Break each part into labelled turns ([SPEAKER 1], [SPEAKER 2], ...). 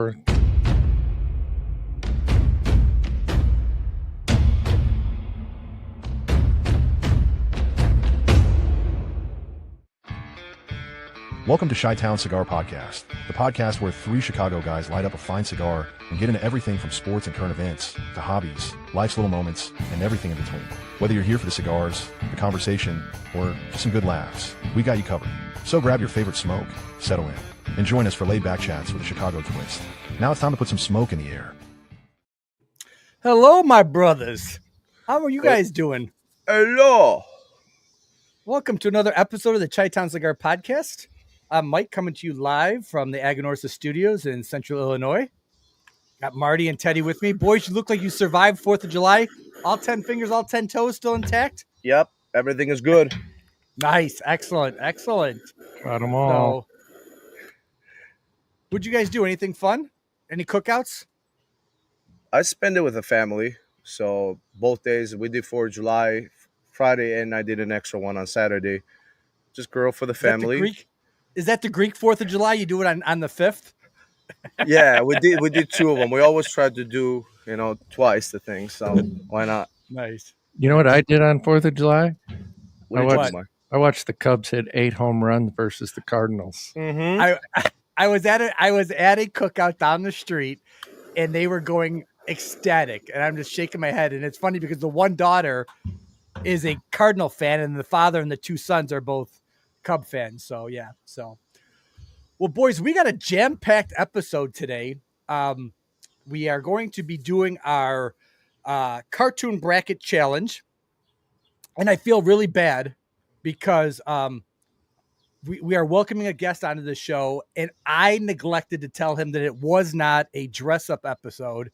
[SPEAKER 1] Welcome to Chi-Town Cigar Podcast, the podcast where three Chicago guys light up a fine cigar and get into everything from sports and current events to hobbies, life's little moments, and everything in between. Whether you're here for the cigars, the conversation, or just some good laughs, we got you covered. So grab your favorite smoke, settle in, and join us for laid-back chats with a Chicago twist. Now it's time to put some smoke in the air.
[SPEAKER 2] Hello, my brothers. How are you guys doing?
[SPEAKER 3] Hello.
[SPEAKER 2] Welcome to another episode of the Chi-Town Cigar Podcast. I'm Mike, coming to you live from the Aganorsa Studios in Central Illinois. Got Marty and Teddy with me. Boys, you look like you survived 4th of July. All 10 fingers, all 10 toes still intact?
[SPEAKER 3] Yep, everything is good.
[SPEAKER 2] Nice. Excellent.
[SPEAKER 4] Got them all.
[SPEAKER 2] So, what'd you guys do? Anything fun? Any cookouts?
[SPEAKER 3] I spend it with the family. So both days we did 4th of July, Friday, and I did an extra one on Saturday. Just grill for the family.
[SPEAKER 2] Is that the Greek 4th of July? You do it on the 5th?
[SPEAKER 3] Yeah, we did two of them. We always try to do, twice the thing. So why not?
[SPEAKER 2] Nice.
[SPEAKER 4] You know what I did on 4th of July?
[SPEAKER 3] What?
[SPEAKER 4] I watched the Cubs hit 8 home runs versus the Cardinals.
[SPEAKER 3] Mm-hmm.
[SPEAKER 2] I was at a cookout down the street, and they were going ecstatic, and I'm just shaking my head. And it's funny because the one daughter is a Cardinal fan, and the father and the two sons are both Cub fans. So yeah. Well, boys, we got a jam-packed episode today. We are going to be doing our cartoon bracket challenge, and I feel really bad because we are welcoming a guest onto the show, and I neglected to tell him that it was not a dress-up episode,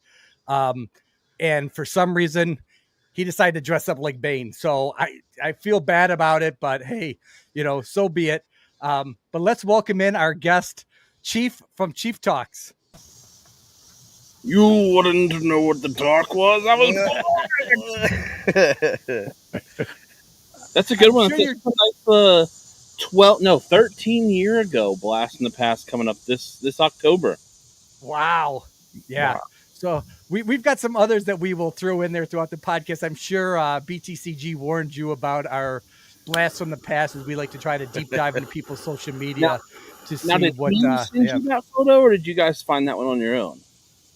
[SPEAKER 2] and for some reason he decided to dress up like Bane. So I feel bad about it, but hey, so be it. But let's welcome in our guest, Chief from Chief Talks.
[SPEAKER 5] You wouldn't know what the talk was. I was born. That's a good one.
[SPEAKER 2] Sure
[SPEAKER 5] It's 13 year ago Blast in the Past coming up this October.
[SPEAKER 2] Wow. Yeah. Wow. So we've got some others that we will throw in there throughout the podcast. I'm sure BTCG warned you about our Blast from the Past, as we like to try to deep dive into people's social media to see what.
[SPEAKER 5] Did you send you that photo, or did you guys find that one on your own?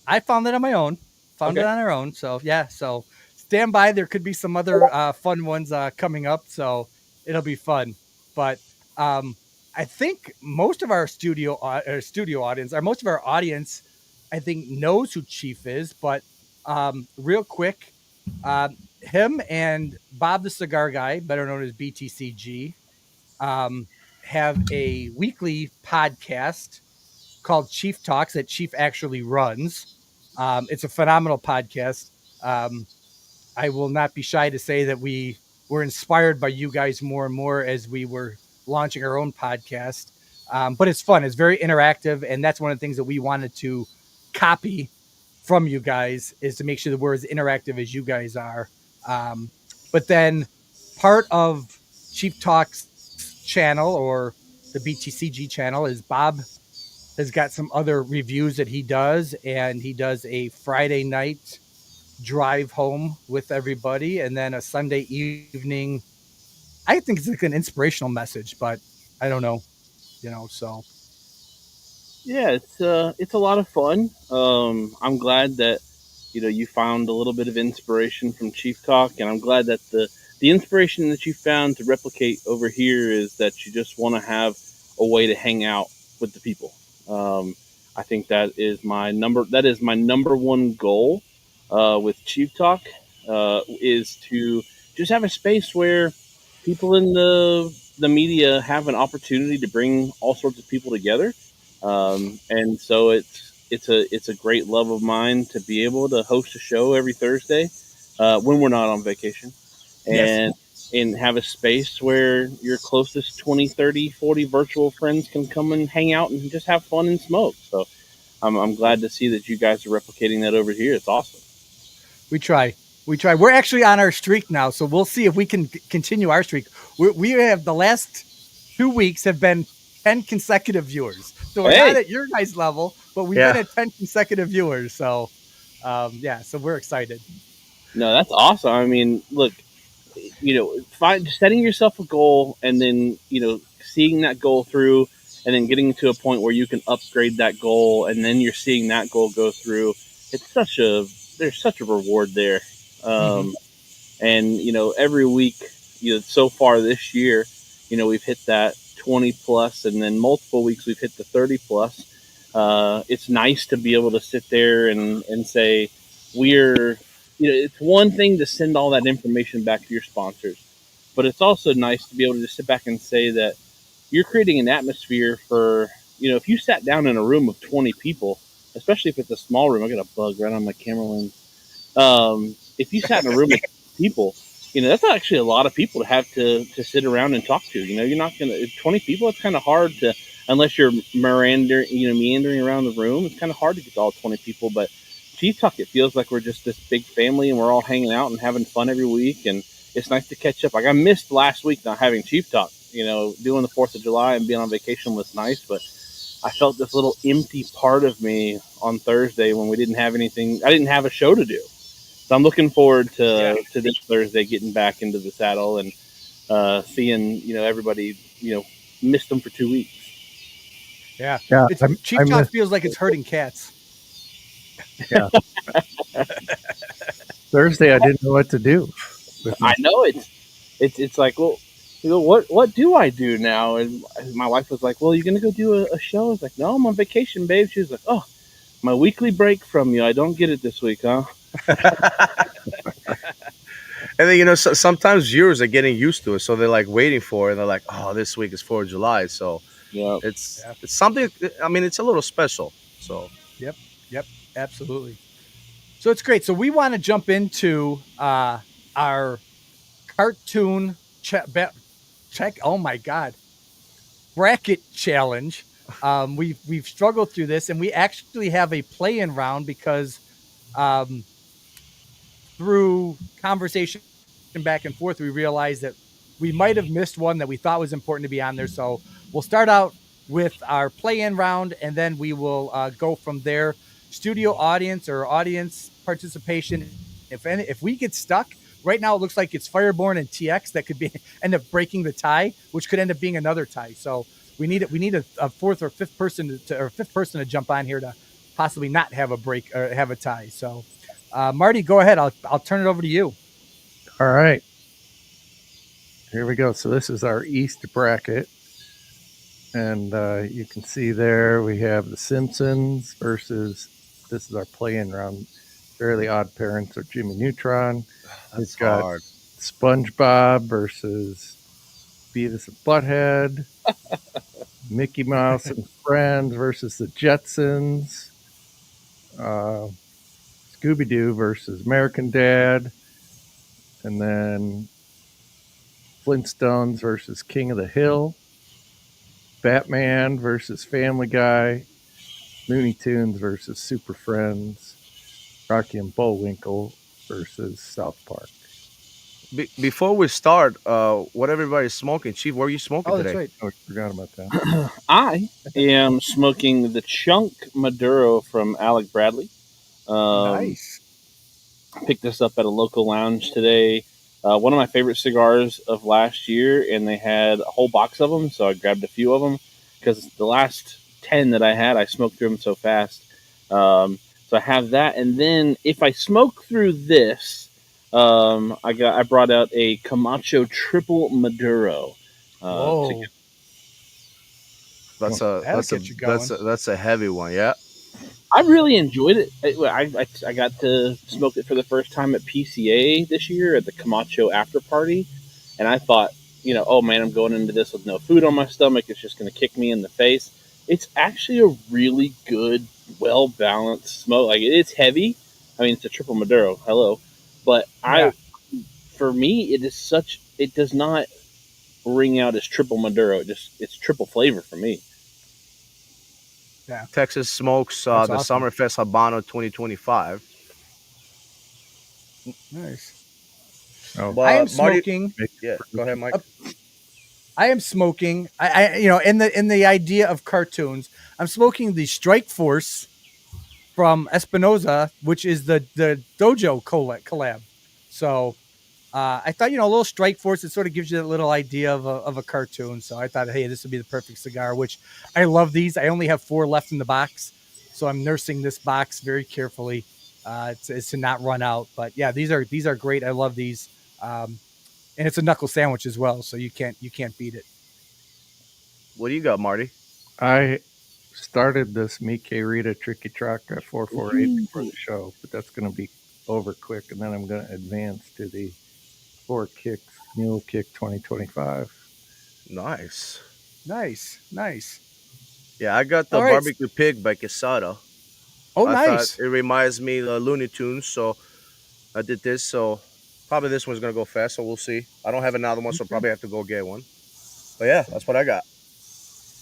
[SPEAKER 2] I found it on my own. It on our own. So yeah. So stand by. There could be some other fun ones coming up. So it'll be fun. But I think most of our studio audience, or most of our audience, I think knows who Chief is. But real quick, him and Bob the Cigar Guy, better known as BTCG, have a weekly podcast called Chief Talks that Chief actually runs. It's a phenomenal podcast. I will not be shy to say that we were inspired by you guys more and more as we were launching our own podcast. But it's fun. It's very interactive. And that's one of the things that we wanted to copy from you guys, is to make sure that we're as interactive as you guys are. But then part of Chief Talks channel, or the BTCG channel, is Bob has got some other reviews that he does, and he does a Friday night drive home with everybody, and then a Sunday evening. I think it's like an inspirational message, but I don't know, so.
[SPEAKER 5] Yeah, it's a lot of fun. I'm glad that you found a little bit of inspiration from Chief Talk, and I'm glad that the inspiration that you found to replicate over here is that you just want to have a way to hang out with the people. I think that is my number one goal with Chief Talk, is to just have a space where people in the media have an opportunity to bring all sorts of people together. And so it's a great love of mine to be able to host a show every Thursday when we're not on vacation, and have a space where your closest 20, 30, 40 virtual friends can come and hang out and just have fun and smoke. So I'm glad to see that you guys are replicating that over here. It's awesome.
[SPEAKER 2] We try. We're actually on our streak now, so we'll see if we can continue our streak. We have, the last 2 weeks have been 10 consecutive viewers. So we're not at your guys' level, but we've
[SPEAKER 3] Yeah.
[SPEAKER 2] been at 10 consecutive viewers. So, so we're excited.
[SPEAKER 5] No, that's awesome. I mean, look, setting yourself a goal and then seeing that goal through, and then getting to a point where you can upgrade that goal, and then you're seeing that goal go through. It's there's such a reward there.
[SPEAKER 2] Mhm.
[SPEAKER 5] And every week, so far this year, we've hit that 20 plus, and then multiple weeks we've hit the 30 plus. It's nice to be able to sit there and say we're, it's one thing to send all that information back to your sponsors, but it's also nice to be able to just sit back and say that you're creating an atmosphere for, if you sat down in a room of 20 people, especially if it's a small room. I got a bug right on my camera lens. If you sat in a room with people, that's actually a lot of people to have to sit around and talk to. You're not going to, 20 people, it's kind of hard to, unless you're meandering around the room, it's kind of hard to get to all 20 people. But Chief Talk, it feels like we're just this big family, and we're all hanging out and having fun every week. And it's nice to catch up. Like, I missed last week not having Chief Talk. Doing the 4th of July and being on vacation was nice, but I felt this little empty part of me on Thursday when we didn't have anything. I didn't have a show to do. So I'm looking forward to this Thursday, getting back into the saddle and seeing, everybody, missed them for 2 weeks.
[SPEAKER 2] Yeah.
[SPEAKER 4] Yeah,
[SPEAKER 2] Chief Talk feels like it's hurting cats.
[SPEAKER 4] Yeah. Thursday, I didn't know what to do.
[SPEAKER 5] I know it's like, well, what do I do now? And my wife was like, well, you're going to go do a show? I was like, no, I'm on vacation, babe. She was like, oh, my weekly break from you. I don't get it this week, huh?
[SPEAKER 3] And then sometimes viewers are getting used to it, so they're like waiting for it. And they're like, "Oh, this week is 4th of July," so
[SPEAKER 5] Yeah.
[SPEAKER 3] it's something. I mean, it's a little special. So
[SPEAKER 2] Yep, absolutely. So it's great. So we want to jump into our cartoon check. Oh my God, bracket challenge. We've struggled through this, and we actually have a play-in round because through conversation back and forth, we realized that we might have missed one that we thought was important to be on there. So we'll start out with our play-in round, and then we will go from there. Studio audience or audience participation. If we get stuck right now, it looks like it's Fireborn and TX that could end up breaking the tie, which could end up being another tie. So we need a fourth or fifth person to jump on here to possibly not have a break or have a tie. So Marty, go ahead. I'll turn it over to you.
[SPEAKER 4] All right. Here we go. So this is our East bracket. And you can see there we have the Simpsons versus, this is our play-in round, Fairly Odd Parents or Jimmy Neutron.
[SPEAKER 3] that's
[SPEAKER 4] We've got
[SPEAKER 3] hard.
[SPEAKER 4] SpongeBob versus Beavis and Butthead. Mickey Mouse and Friends versus the Jetsons. Scooby-Doo versus American Dad. And then Flintstones versus King of the Hill. Batman versus Family Guy. Looney Tunes versus Super Friends. Rocky and Bullwinkle versus South Park.
[SPEAKER 3] Before we start, what everybody's smoking? Chief, what are you smoking
[SPEAKER 2] Oh, that's
[SPEAKER 3] today?
[SPEAKER 2] right.
[SPEAKER 4] Oh, I forgot about that.
[SPEAKER 5] I am smoking the Chunk Maduro from Alec Bradley.
[SPEAKER 2] Nice.
[SPEAKER 5] Picked this up at a local lounge today. One of my favorite cigars of last year, and they had a whole box of them, so I grabbed a few of them because the last 10 that I had, I smoked through them so fast. So I have that, and then if I smoke through this, I brought out a Camacho Triple Maduro.
[SPEAKER 2] Whoa.
[SPEAKER 3] That's a heavy one. Yeah.
[SPEAKER 5] I really enjoyed it. I got to smoke it for the first time at PCA this year at the Camacho after party, and I thought, oh man, I'm going into this with no food on my stomach. It's just going to kick me in the face. It's actually a really good, well balanced smoke. Like, it's heavy. I mean, it's a triple Maduro. Hello, but for me, it does not ring out as triple Maduro. It's triple flavor for me.
[SPEAKER 2] Yeah.
[SPEAKER 3] Texas Smokes the
[SPEAKER 2] awesome.
[SPEAKER 3] Summerfest Habano 2025.
[SPEAKER 2] Nice.
[SPEAKER 4] Oh,
[SPEAKER 2] I am smoking.
[SPEAKER 3] Yeah, go ahead, Mike.
[SPEAKER 2] I am smoking. I in the idea of cartoons, I'm smoking the Strike Force from Espinosa, which is the Dojo collab. So I thought, a little Strike Force, it sort of gives you a little idea of a cartoon. So I thought, hey, this would be the perfect cigar, which I love these. I only have 4 left in the box. So I'm nursing this box very carefully to not run out. But yeah, these are great. I love these. And it's a knuckle sandwich as well. So you can't beat it.
[SPEAKER 3] What do you got, Marty?
[SPEAKER 4] I started this Mike Rita Tricky Truck at 448 before the show, but that's going to be over quick, and then I'm going to advance to the 4 Kicks Mule Kick 2025.
[SPEAKER 3] Nice.
[SPEAKER 2] Nice.
[SPEAKER 3] Yeah, I got the
[SPEAKER 2] All right.
[SPEAKER 3] barbecue pig by Quesada.
[SPEAKER 2] Oh,
[SPEAKER 3] I
[SPEAKER 2] nice.
[SPEAKER 3] thought it reminds me of Looney Tunes, so I did this. So probably this one's gonna go fast. So we'll see. I don't have another one, so probably have to go get one. But yeah, that's what I got.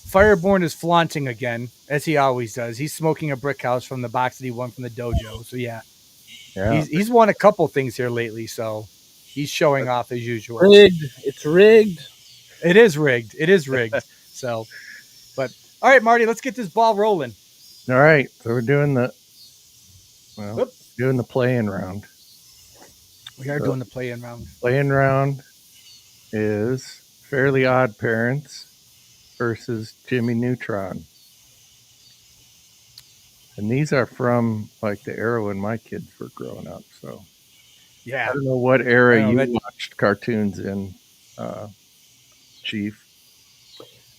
[SPEAKER 2] Fireborn is flaunting again, as he always does. He's smoking a brick house from the box that he won from the dojo. So yeah. He's won a couple things here lately, so he's showing off as usual.
[SPEAKER 5] Rigged. It's rigged.
[SPEAKER 2] It is rigged. So, but all right, Marty, let's get this ball rolling.
[SPEAKER 4] All right, so we're doing the play-in round.
[SPEAKER 2] We are doing the play-in round.
[SPEAKER 4] Play-in round is Fairly Odd Parents versus Jimmy Neutron. And these are from like the era when my kids were growing up. So
[SPEAKER 2] yeah,
[SPEAKER 4] I don't know what era you watched cartoons in, Chief.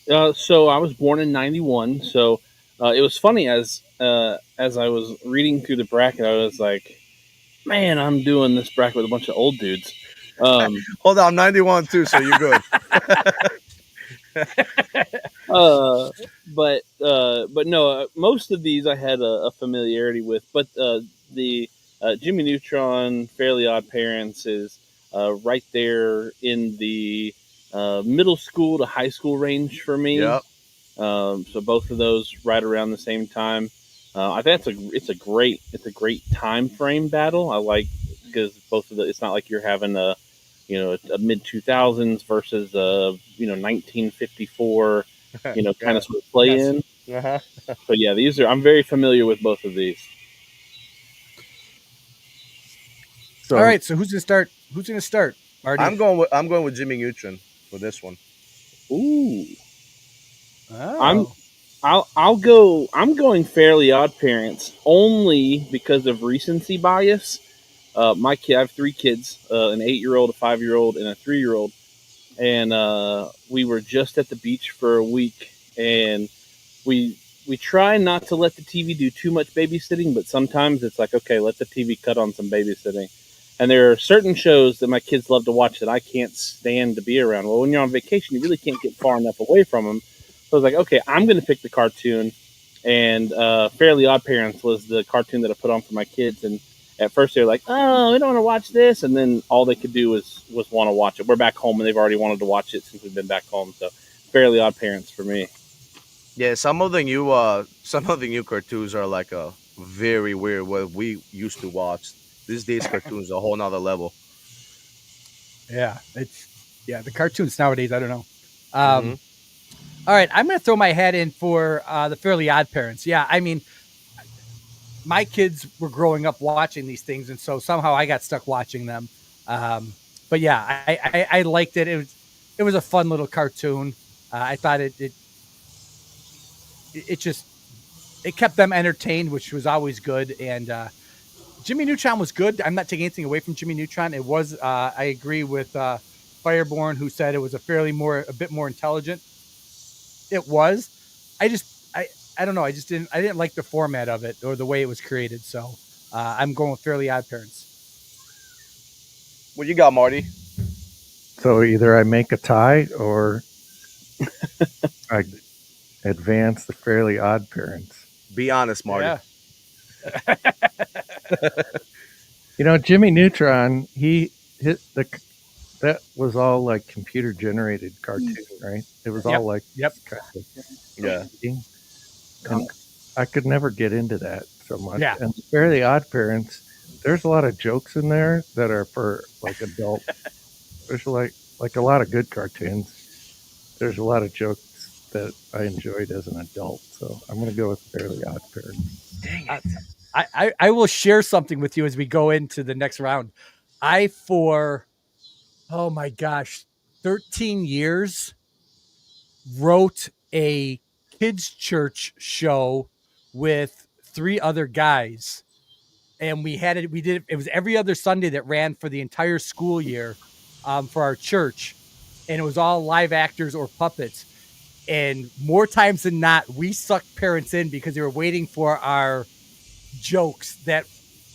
[SPEAKER 5] So I was born in '91. So it was funny as I was reading through the bracket, I was like, "Man, I'm doing this bracket with a bunch of old dudes."
[SPEAKER 3] Hold on, I'm 91 too, so you're good.
[SPEAKER 5] But no, most of these I had a familiarity with. But the Jimmy Neutron, Fairly Odd Parents is right there in the middle school to high school range for me.
[SPEAKER 3] Yep.
[SPEAKER 5] So both of those right around the same time. I think it's a great time frame battle. I like because both of the it's not like you're having a mid 2000s versus 1954 kind of sort of play in.
[SPEAKER 3] Uh-huh.
[SPEAKER 5] So yeah, I'm very familiar with both of these.
[SPEAKER 2] So, all right, so who's gonna start? Marty?
[SPEAKER 3] I'm going with Jimmy Neutron for this one.
[SPEAKER 5] Ooh. Oh. I'm going Fairly Odd Parents only because of recency bias. I have 3 kids, an 8-year-old, a 5-year-old, and a 3-year-old. And we were just at the beach for a week, and we try not to let the TV do too much babysitting, but sometimes it's like, okay, let the TV cut on some babysitting. And there are certain shows that my kids love to watch that I can't stand to be around. Well, when you're on vacation, you really can't get far enough away from them. So I was like, okay, I'm going to pick the cartoon. And Fairly Odd Parents was the cartoon that I put on for my kids. And at first they were like, oh, we don't want to watch this. And then all they could do was want to watch it. We're back home and they've already wanted to watch it since we've been back home. So Fairly Odd Parents for me.
[SPEAKER 3] Yeah, some of the new cartoons are like a very weird what we used to watch. These days cartoons are a whole nother level.
[SPEAKER 2] Yeah, the cartoons nowadays, I don't know. All right, I'm going to throw my hat in for the Fairly Odd Parents. Yeah, I mean, my kids were growing up watching these things, and so somehow I got stuck watching them. But yeah, I liked it. It was a fun little cartoon. I thought it kept them entertained, which was always good. And Jimmy Neutron was good. I'm not taking anything away from Jimmy Neutron. It was. I agree with Fireborn, who said it was a bit more intelligent. It was. I don't know. I didn't like the format of it or the way it was created. So I'm going with Fairly Odd Parents.
[SPEAKER 3] What you got, Marty?
[SPEAKER 4] So either I make a tie or I advance the Fairly Odd Parents.
[SPEAKER 3] Be honest, Marty.
[SPEAKER 2] Yeah.
[SPEAKER 4] Jimmy Neutron, that was all like computer generated cartoon, right? It was all like kind of and I could never get into that so much.
[SPEAKER 2] Yeah.
[SPEAKER 4] And Fairly Odd Parents, there's a lot of jokes in there that are for like adult. There's like a lot of good cartoons. There's a lot of jokes that I enjoyed as an adult. So I'm going to go with Fairly Odd Parents.
[SPEAKER 3] Dang
[SPEAKER 2] I,
[SPEAKER 3] it.
[SPEAKER 2] I will share something with you as we go into the next round. Oh my gosh, 13 years wrote a kids' church show with 3 other guys. And it was every other Sunday that ran for the entire school year for our church. And it was all live actors or puppets. And more times than not, we sucked parents in because they were waiting for our jokes that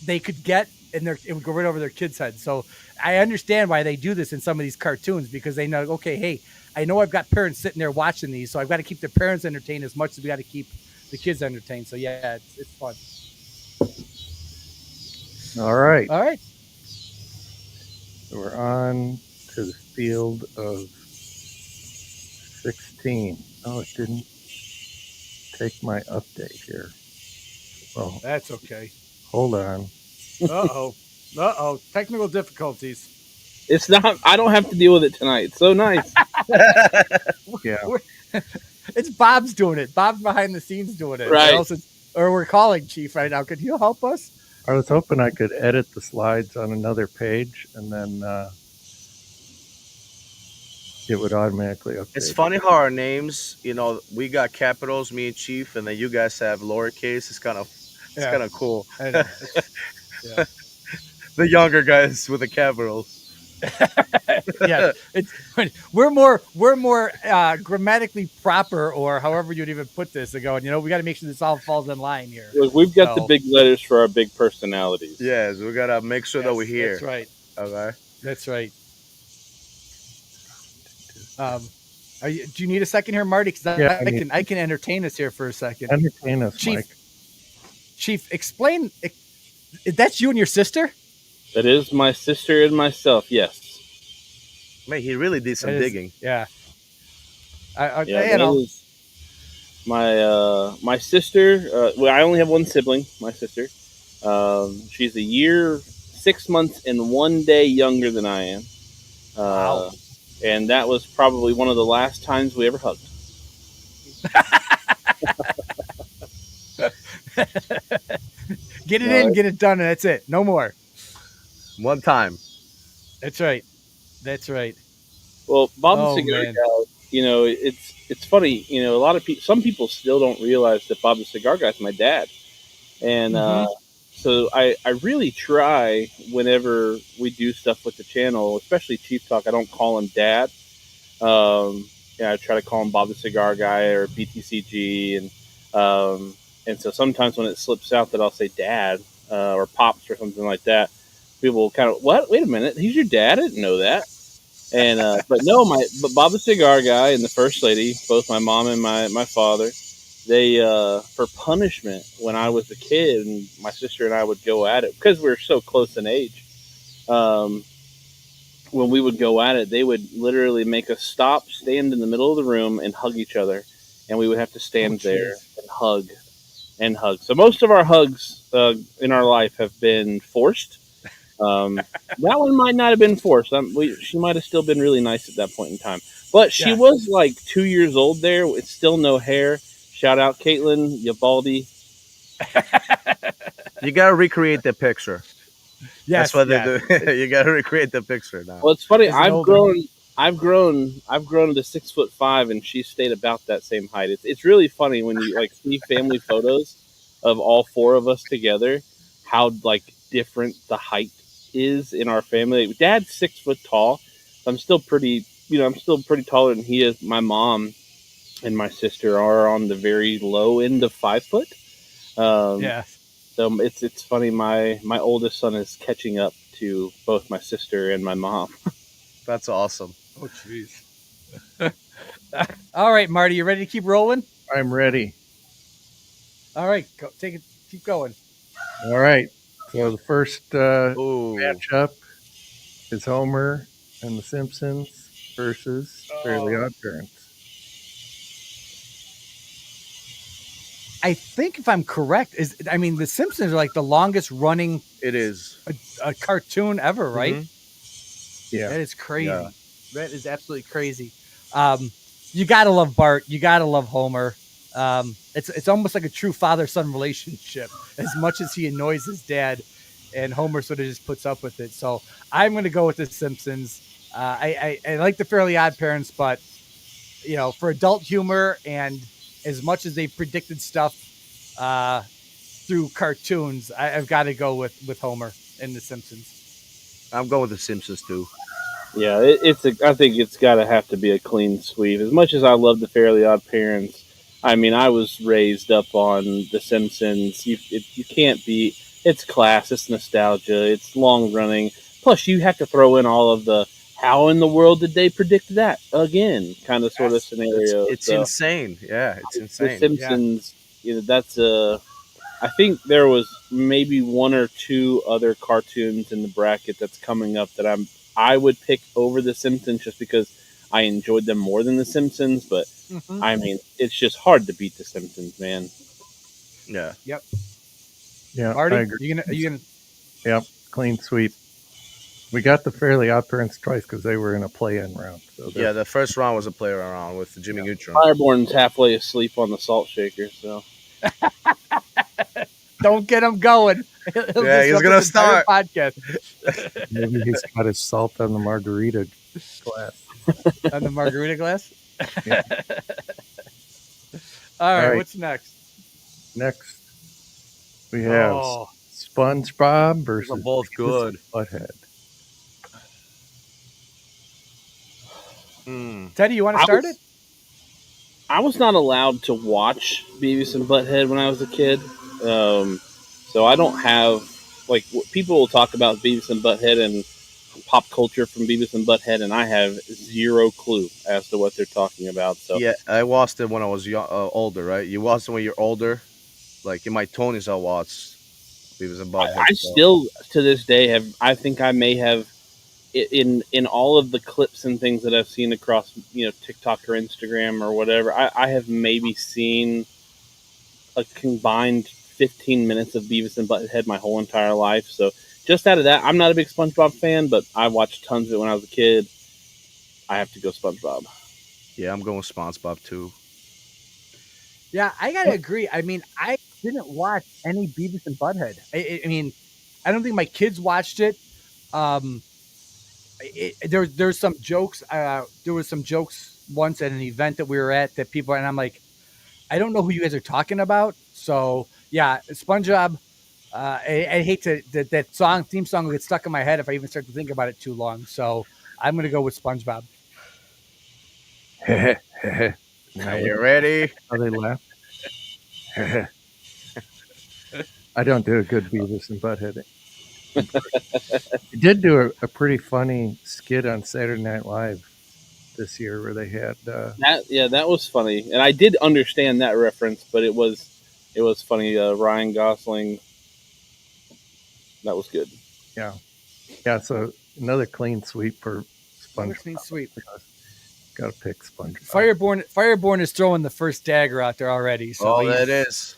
[SPEAKER 2] they could get, and it would go right over their kids' heads. So I understand why they do this in some of these cartoons, because they know, okay, hey, I know I've got parents sitting there watching these, so I've got to keep the parents entertained as much as we got to keep the kids entertained. So yeah, it's fun.
[SPEAKER 4] All right.
[SPEAKER 2] All right.
[SPEAKER 4] So we're on to the field of 16. Oh, it didn't take my update here. Well,
[SPEAKER 2] That's okay.
[SPEAKER 4] hold on.
[SPEAKER 2] Uh-oh. Technical difficulties.
[SPEAKER 5] It's not. I don't have to deal with it tonight. It's so nice.
[SPEAKER 4] Yeah.
[SPEAKER 2] It's Bob's doing it. Bob's behind the scenes doing it.
[SPEAKER 5] Right.
[SPEAKER 2] Or we're calling Chief right now. Could you help us?
[SPEAKER 4] I was hoping I could edit the slides on another page and then it would automatically update.
[SPEAKER 3] It's funny how our names, we got capitals, me and Chief, and then you guys have lowercase. It's kind of cool.
[SPEAKER 2] I know. Yeah.
[SPEAKER 3] The younger guys with the capitals.
[SPEAKER 2] Yeah, we're more grammatically proper, or however you'd even put this, and going, we got to make sure this all falls in line here.
[SPEAKER 5] Look, we've got the big letters for our big personalities.
[SPEAKER 3] Yes, we gotta make sure that we're here.
[SPEAKER 2] That's right.
[SPEAKER 3] Okay.
[SPEAKER 2] That's right. Do you need a second here, Marty? Because I can entertain us here for a second.
[SPEAKER 4] Entertain us,
[SPEAKER 2] Chief,
[SPEAKER 4] Mike.
[SPEAKER 2] Chief, explain. That's you and your sister?
[SPEAKER 5] That is my sister and myself. Yes.
[SPEAKER 3] Man, he really did some digging.
[SPEAKER 2] Yeah.
[SPEAKER 5] That is my sister. Well, I only have one sibling. My sister. She's a year, 6 months, and 1 day younger than I am.
[SPEAKER 2] Wow.
[SPEAKER 5] And that was probably one of the last times we ever hugged.
[SPEAKER 2] Get it in, get it done, and that's it. No more.
[SPEAKER 3] One time.
[SPEAKER 2] That's right. That's right.
[SPEAKER 5] Well, Bob the Cigar Guy, it's funny. A lot of people, some people still don't realize that Bob the Cigar Guy is my dad. And so I really try whenever we do stuff with the channel, especially Chief Talk, I don't call him Dad. I try to call him Bob the Cigar Guy or BTCG. And so sometimes when it slips out that I'll say Dad or Pops or something like that, people will kind of, what? Wait a minute. He's your dad? I didn't know that. And but Bob the Cigar Guy and the First Lady, both my mom and my father, they for punishment when I was a kid and my sister and I would go at it because we were so close in age. When we would go at it, they would literally make us stop, stand in the middle of the room, and hug each other, and we would have to stand there and hug and hug. So most of our hugs in our life have been forced. That one might not have been forced. She might have still been really nice at that point in time. But she was like 2 years old there with still no hair. Shout out Caitlin Yabaldi.
[SPEAKER 3] You gotta recreate the picture.
[SPEAKER 2] Yes,
[SPEAKER 3] that's what they do. You gotta recreate the picture now.
[SPEAKER 5] Well, it's funny. I've grown to 6'5", and she stayed about that same height. It's really funny when you see family photos of all 4 of us together, how different the height is in our family. Dad's 6 foot tall. I'm still pretty taller than he is. My mom and my sister are on the very low end of 5 foot. So it's funny. My oldest son is catching up to both my sister and my mom.
[SPEAKER 3] That's awesome.
[SPEAKER 2] Oh, jeez. All right, Marty, you ready to keep rolling?
[SPEAKER 4] I'm ready.
[SPEAKER 2] All right, keep going.
[SPEAKER 4] All right. So the first matchup is Homer and the Simpsons versus Fairly Odd Parents.
[SPEAKER 2] I think if I'm correct, the Simpsons are the longest running.
[SPEAKER 3] It is
[SPEAKER 2] a cartoon ever, right?
[SPEAKER 3] Mm-hmm.
[SPEAKER 4] Yeah,
[SPEAKER 2] that is crazy.
[SPEAKER 3] Yeah.
[SPEAKER 2] That is absolutely crazy. you gotta love Bart. You gotta love Homer. It's almost like a true father-son relationship. As much as he annoys his dad, and Homer sort of just puts up with it. So I'm going to go with The Simpsons. I like the Fairly Odd Parents, but for adult humor and as much as they predicted stuff through cartoons, I've got to go with Homer and The Simpsons.
[SPEAKER 3] I'm going with The Simpsons too.
[SPEAKER 5] Yeah, I think it's got to have to be a clean sweep. As much as I love the Fairly Odd Parents, I mean, I was raised up on The Simpsons. You can't beat. It's class. It's nostalgia. It's long running. Plus, you have to throw in all of the how in the world did they predict that again kind of sort of scenario.
[SPEAKER 3] It's insane. Yeah, it's insane.
[SPEAKER 5] The Simpsons. That's I think there was maybe one or two other cartoons in the bracket that's coming up that I would pick over The Simpsons just because I enjoyed them more than The Simpsons. But I mean, it's just hard to beat The Simpsons, man.
[SPEAKER 3] Yeah.
[SPEAKER 2] Yep.
[SPEAKER 4] Yeah.
[SPEAKER 2] Marty,
[SPEAKER 4] I agree.
[SPEAKER 2] are you gonna?
[SPEAKER 4] Yep. Clean sweep. We got the Fairly Odd Parents twice because they were in a play-in round. So
[SPEAKER 3] yeah, the first round was a player round with Jimmy Neutron.
[SPEAKER 5] Fireborn's halfway asleep on the salt shaker, so.
[SPEAKER 2] Don't get him going.
[SPEAKER 3] Yeah, he's gonna start
[SPEAKER 2] podcast.
[SPEAKER 4] Maybe he's got his salt on the margarita glass.
[SPEAKER 2] On the margarita glass.
[SPEAKER 4] Yeah.
[SPEAKER 2] All right, what's next?
[SPEAKER 4] Next, we have SpongeBob versus
[SPEAKER 3] They're both good.
[SPEAKER 4] Butthead.
[SPEAKER 2] Teddy, you want to start it?
[SPEAKER 5] I was not allowed to watch Beavis and Butthead when I was a kid, so I don't have people will talk about Beavis and Butthead and pop culture from Beavis and Butthead, and I have zero clue as to what they're talking about. So
[SPEAKER 3] yeah, I watched it when I was older. Right? You watched it when you're older. Like in my 20s, I watched Beavis and Butthead.
[SPEAKER 5] I still to this day I think I may have. In all of the clips and things that I've seen across, TikTok or Instagram or whatever, I have maybe seen a combined 15 minutes of Beavis and Butthead my whole entire life. So just out of that, I'm not a big SpongeBob fan, but I watched tons of it when I was a kid. I have to go SpongeBob.
[SPEAKER 3] Yeah, I'm going with SpongeBob too.
[SPEAKER 2] Yeah, I gotta agree. I mean, I didn't watch any Beavis and Butthead. I mean, I don't think my kids watched it. There's some jokes. There was some jokes once at an event that we were at that people, and I'm like, I don't know who you guys are talking about. So yeah, SpongeBob. I hate that theme song will get stuck in my head if I even start to think about it too long. So I'm gonna go with SpongeBob.
[SPEAKER 3] Are you ready?
[SPEAKER 4] How they laugh? I don't do a good Beavis and Butthead. He did do a pretty funny skit on Saturday Night Live this year where they had
[SPEAKER 5] that was funny, and I did understand that reference, but it was funny. Ryan Gosling, that was good.
[SPEAKER 4] Yeah. So another clean sweep for SpongeBob.
[SPEAKER 2] Clean sweep.
[SPEAKER 4] Got to pick SpongeBob.
[SPEAKER 2] Fireborn is throwing the first dagger out there already. So
[SPEAKER 3] that is.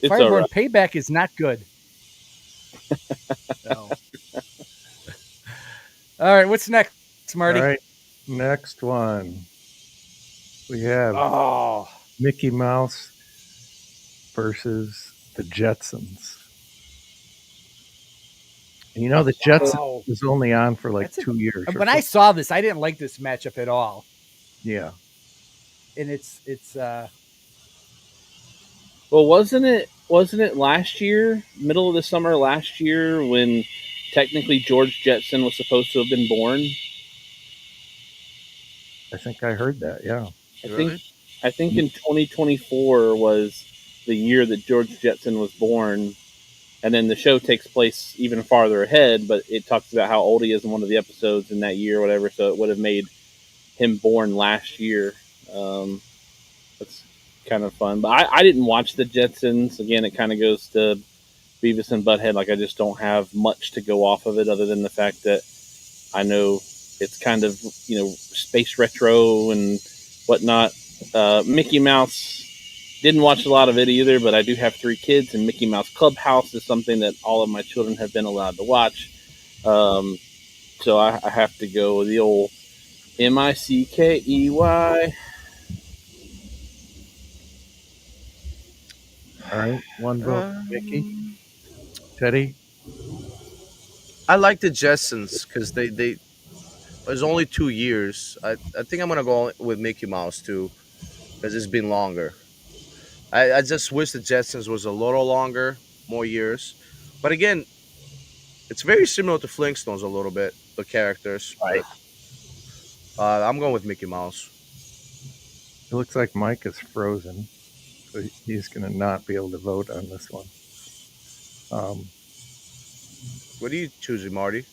[SPEAKER 5] It's
[SPEAKER 2] Fireborn
[SPEAKER 5] right.
[SPEAKER 2] Payback is not good. No. All right, what's next, Marty?
[SPEAKER 4] All right, next one. We have Mickey Mouse versus the Jetsons. And the Jetsons was only on for 2 years.
[SPEAKER 2] When I saw this, I didn't like this matchup at all.
[SPEAKER 4] Yeah.
[SPEAKER 2] And it's
[SPEAKER 5] well, wasn't it last year, middle of the summer last year, when technically George Jetson was supposed to have been born?
[SPEAKER 4] I think I heard that. Yeah.
[SPEAKER 5] I think in 2024 was the year that George Jetson was born, and then the show takes place even farther ahead, but it talks about how old he is in one of the episodes in that year or whatever, so it would have made him born last year. That's kind of fun. But I didn't watch the Jetsons. Again, it kind of goes to Beavis and Butthead. I just don't have much to go off of it other than the fact that I know it's kind of, space retro and whatnot. Mickey Mouse, didn't watch a lot of it either, but I do have 3 kids, and Mickey Mouse Clubhouse is something that all of my children have been allowed to watch. So I have to go with the old Mickey.
[SPEAKER 4] All right, one vote for Mickey.
[SPEAKER 3] Um,
[SPEAKER 4] Teddy.
[SPEAKER 3] I like the Jetsons because they it's only 2 years. I think I'm gonna go with Mickey Mouse too because it's been longer. I just wish the Jetsons was a little longer, more years. But again, it's very similar to Flintstones a little bit, the characters.
[SPEAKER 5] Right.
[SPEAKER 3] But I'm going with Mickey Mouse.
[SPEAKER 4] It looks like Mike is frozen, so he's going to not be able to vote on this one.
[SPEAKER 3] What are you choosing, Marty?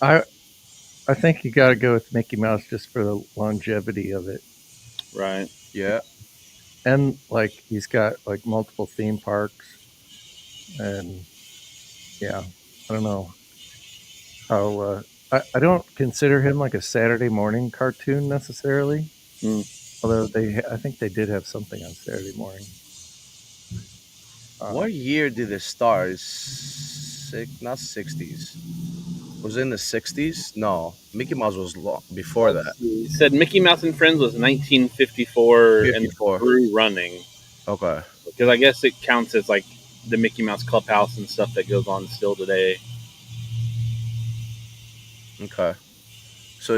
[SPEAKER 4] I I think you got to go with Mickey Mouse just for the longevity of it,
[SPEAKER 5] Right.
[SPEAKER 3] Yeah.
[SPEAKER 4] and like he's got like multiple theme parks, and yeah, I don't know how. I don't consider him like a Saturday morning cartoon necessarily,
[SPEAKER 5] Mm.
[SPEAKER 4] although I think they did have something on Saturday morning.
[SPEAKER 3] What year did it start? It's not 60s. Was it in the 60s? No, Mickey Mouse was before
[SPEAKER 5] Let's
[SPEAKER 3] that.
[SPEAKER 5] see. It said Mickey Mouse and Friends was 1954 and
[SPEAKER 3] 54.
[SPEAKER 5] through running.
[SPEAKER 3] Okay.
[SPEAKER 5] Because I guess it counts as like the Mickey Mouse Clubhouse and stuff that goes on still today.
[SPEAKER 3] Okay. So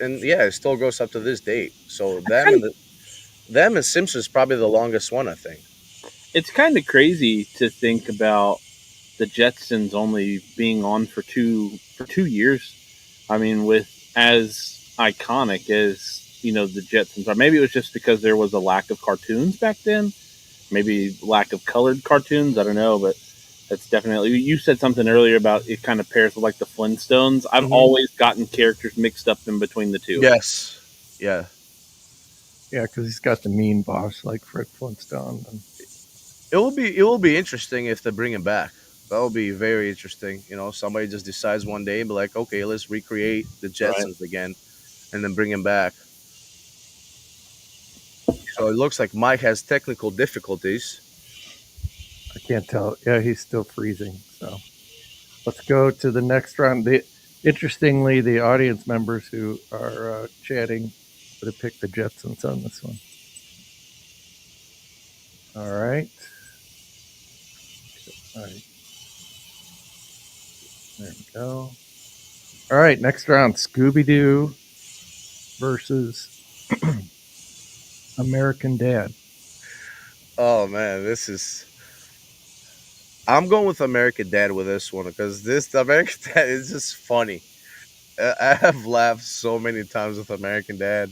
[SPEAKER 3] and yeah, it still goes up to this date. So them and Simpsons probably the longest one, I think.
[SPEAKER 5] It's kind of crazy to think about the Jetsons only being on for 2 years. I mean, with as iconic as the Jetsons are. Maybe it was just because there was a lack of cartoons back then. Maybe lack of colored cartoons. I don't know, but that's definitely. You said something earlier about it kind of pairs with like the Flintstones. I've
[SPEAKER 3] Mhm.
[SPEAKER 5] always gotten characters mixed up in between the two.
[SPEAKER 3] Yes. Yeah.
[SPEAKER 4] Yeah, because he's got the mean boss like Fred Flintstone. And
[SPEAKER 3] It will be interesting if they bring him back. That will be very interesting. Somebody just decides one day and be like, okay, let's recreate the
[SPEAKER 5] Right.
[SPEAKER 3] Jetsons again, and then bring him back. So it looks like Mike has technical difficulties.
[SPEAKER 4] I can't tell. Yeah, he's still freezing. So let's go to the next round. Interestingly, the audience members who are chatting would have picked the Jetsons on this one. All right. All right. There we go. All right, next round, Scooby Doo versus American Dad.
[SPEAKER 3] Oh man, this is. I'm going with American Dad with this one because this American Dad is just funny. I have laughed so many times with American Dad.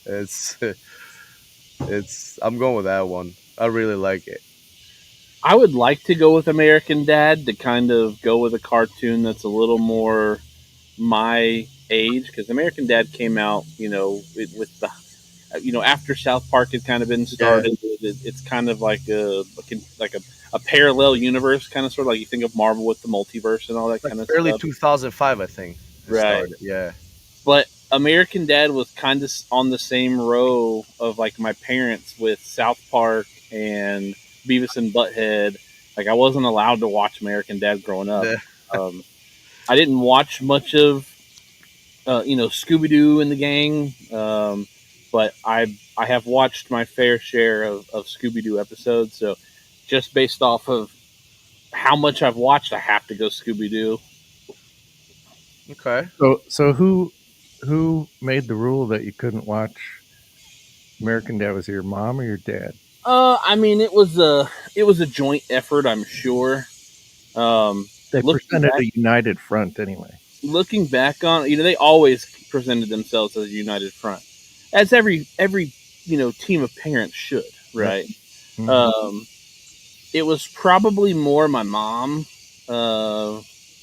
[SPEAKER 3] It's it's. I'm going with that one. I really like it.
[SPEAKER 5] I would like to go with American Dad to kind of go with a cartoon that's a little more my age because American Dad came out, with the, after South Park had kind of been
[SPEAKER 3] Yeah,
[SPEAKER 5] started. It's kind of like a parallel universe, kind of sort of like you think of Marvel with the multiverse and all that
[SPEAKER 3] like
[SPEAKER 5] kind of
[SPEAKER 3] early
[SPEAKER 5] stuff,
[SPEAKER 3] 2005, I think it
[SPEAKER 5] right?
[SPEAKER 3] started. Yeah,
[SPEAKER 5] But American Dad was kind of on the same row of like my parents with South Park and Beavis and Butthead. Like I wasn't allowed to watch American Dad growing up.
[SPEAKER 3] the,
[SPEAKER 5] Um, I didn't watch much of Scooby Doo and the gang, but I have watched my fair share of Scooby Doo episodes. So just based off of how much I've watched, I have to go Scooby Doo.
[SPEAKER 3] okay.
[SPEAKER 4] So who made the rule that you couldn't watch American Dad? Was it your mom or your dad?
[SPEAKER 5] I mean, it was a joint effort, I'm sure.
[SPEAKER 4] They
[SPEAKER 5] Looking
[SPEAKER 4] presented
[SPEAKER 5] back,
[SPEAKER 4] a united front anyway.
[SPEAKER 5] looking back on, they always presented themselves as a united front, as every team of parents should, right?
[SPEAKER 4] Mhm.
[SPEAKER 5] It was probably more my mom,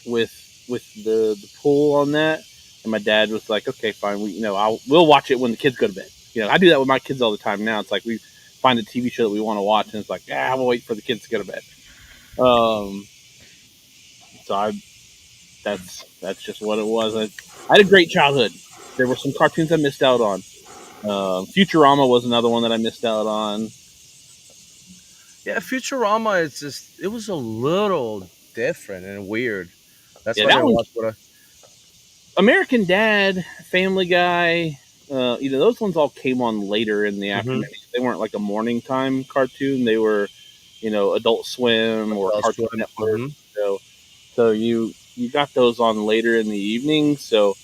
[SPEAKER 5] with the pull on that, and my dad was like, okay, fine, we'll watch it when the kids go to bed. I do that with my kids all the time now. It's like we find a TV show that we want to watch, and it's like, we'll wait for the kids to go to bed. So that's just what it was. I had a great childhood. There were some cartoons I missed out on. Futurama was another one that I missed out on.
[SPEAKER 3] Yeah, Futurama. It was a little different and weird. That's
[SPEAKER 5] Yeah,
[SPEAKER 3] why I
[SPEAKER 5] that
[SPEAKER 3] didn't
[SPEAKER 5] one
[SPEAKER 3] watch what I.
[SPEAKER 5] American Dad, Family Guy, those ones all came on later in the
[SPEAKER 3] Mm-hmm.
[SPEAKER 5] afternoon. They weren't like a morning time cartoon. They were, Adult Swim or
[SPEAKER 3] Adult
[SPEAKER 5] Cartoon
[SPEAKER 3] Swim.
[SPEAKER 5] Network.
[SPEAKER 3] Mm-hmm.
[SPEAKER 5] So you got those on later in the evening. So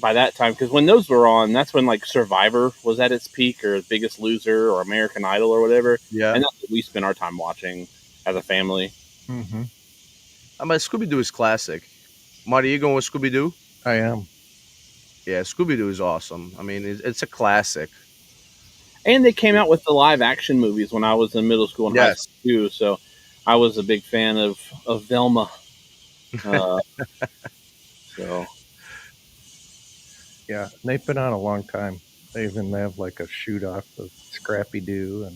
[SPEAKER 5] by that time, because when those were on, that's when like Survivor was at its peak, or Biggest Loser, or American Idol, or whatever,
[SPEAKER 3] Yeah.
[SPEAKER 5] and that's what we spent our time watching as a family.
[SPEAKER 4] Mm-hmm.
[SPEAKER 3] I mean, Scooby Doo is classic. Marty, you going with Scooby Doo?
[SPEAKER 4] I am.
[SPEAKER 3] Yeah, Scooby Doo is awesome. I mean, it's a classic.
[SPEAKER 5] And they came out with the live action movies when I was in middle school and high
[SPEAKER 3] Yes.
[SPEAKER 5] school too. So I was a big fan of Velma. Uh, so
[SPEAKER 4] Yeah, they've been on a long time. They even have like a shoot off of Scrappy Doo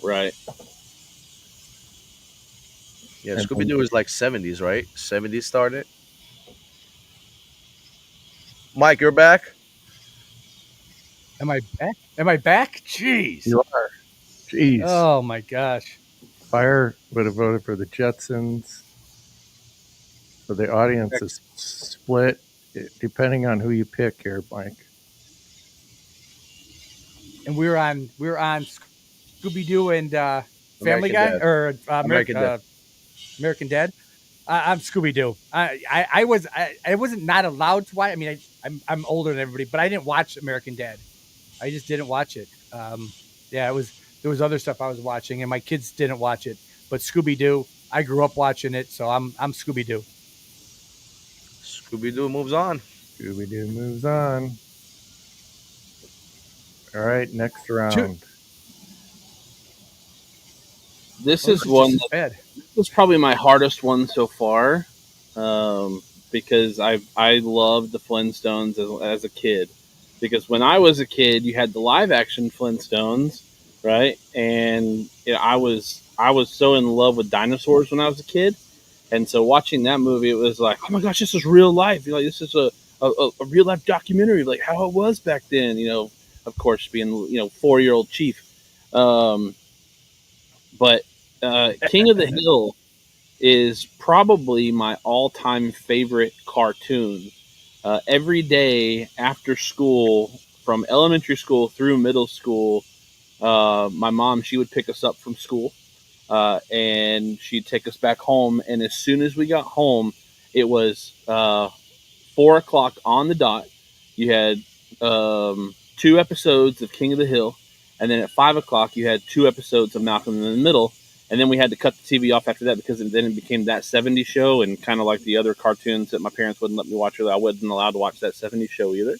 [SPEAKER 5] right.
[SPEAKER 3] Yeah,
[SPEAKER 4] and
[SPEAKER 3] Scooby Doo is like 70s, right? 70s started. Mike, you're back.
[SPEAKER 2] Am I back? Am I back? Jeez.
[SPEAKER 4] you are. Jeez.
[SPEAKER 2] Oh my gosh.
[SPEAKER 4] Fire would have voted for the Jetsons. So the audience is split depending on who you pick here, Mike.
[SPEAKER 2] And we were on Scooby Doo and Family
[SPEAKER 3] American
[SPEAKER 2] Guy
[SPEAKER 3] Dad.
[SPEAKER 2] or
[SPEAKER 3] American Dad.
[SPEAKER 2] American Dad. I'm Scooby Doo. I wasn't not allowed to watch. I mean, I'm older than everybody, but I didn't watch American Dad. I just didn't watch it. Yeah, there was other stuff I was watching, and my kids didn't watch it. But Scooby Doo, I grew up watching it, so I'm Scooby Doo.
[SPEAKER 3] Scooby Doo moves on.
[SPEAKER 4] Scooby Doo moves on. All right, next round.
[SPEAKER 5] This
[SPEAKER 2] Oh,
[SPEAKER 5] is
[SPEAKER 2] this
[SPEAKER 5] one
[SPEAKER 2] just as
[SPEAKER 5] that
[SPEAKER 2] bad.
[SPEAKER 5] was probably my hardest one so far, because I loved the Flintstones as a kid. Because when I was a kid, you had the live action Flintstones, right? And I was so in love with dinosaurs when I was a kid, and so watching that movie, it was like, oh my gosh, this is real life. Like this is a real life documentary of like how it was back then. Of course, being 4-year-old Chief. Um, but King of the Hill is probably my all-time favorite cartoon. Every day after school, from elementary school through middle school, my mom, she would pick us up from school, and she'd take us back home. And as soon as we got home, it was 4 o'clock on the dot. You had 2 episodes of King of the Hill, and then at 5 o'clock you had 2 episodes of Malcolm in the Middle. And then we had to cut the TV off after that because then it became that '70s show, and kind of like the other cartoons that my parents wouldn't let me watch, or I wasn't allowed to watch that '70s show either.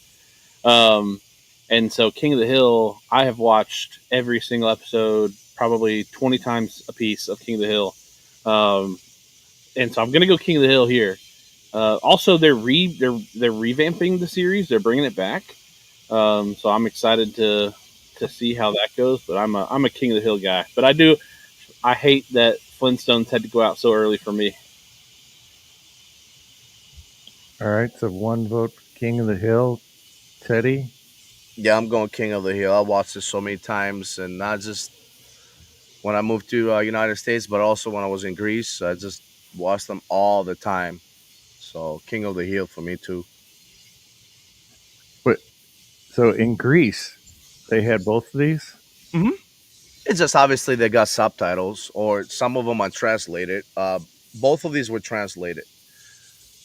[SPEAKER 5] Um, and so King of the Hill, I have watched every single episode probably 20 times a piece of King of the Hill. Um, and so I'm gonna go King of the Hill here. Also, they're revamping the series. They're bringing it back. So I'm excited to see how that goes. But I'm a King of the Hill guy. But I hate that Flintstones had to go out so early for me.
[SPEAKER 4] All right, so one vote for King of the Hill. Teddy.
[SPEAKER 3] Yeah, I'm going King of the Hill. I watched this so many times, and not just when I moved to United States, but also when I was in Greece. I just watched them all the time. So King of the Hill for me too.
[SPEAKER 4] But so in Greece, they had both of these.
[SPEAKER 3] It's just obviously they got subtitles, or some of them are translated. Both of these were translated.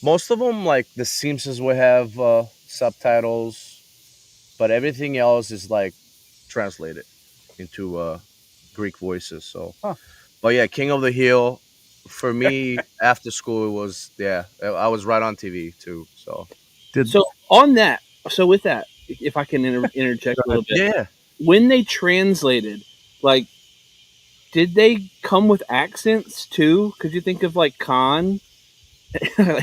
[SPEAKER 3] Most of them, like the Simpsons, would have subtitles, but everything else is like translated into Greek voices. So,
[SPEAKER 2] Huh.
[SPEAKER 3] but yeah, King of the Hill for me after school it was, yeah, I was right on TV too. So
[SPEAKER 4] Did
[SPEAKER 5] So on that, so with that, if I can interject a little bit,
[SPEAKER 3] yeah,
[SPEAKER 5] when they translated, like, did they come with accents too? Could you think of like Khan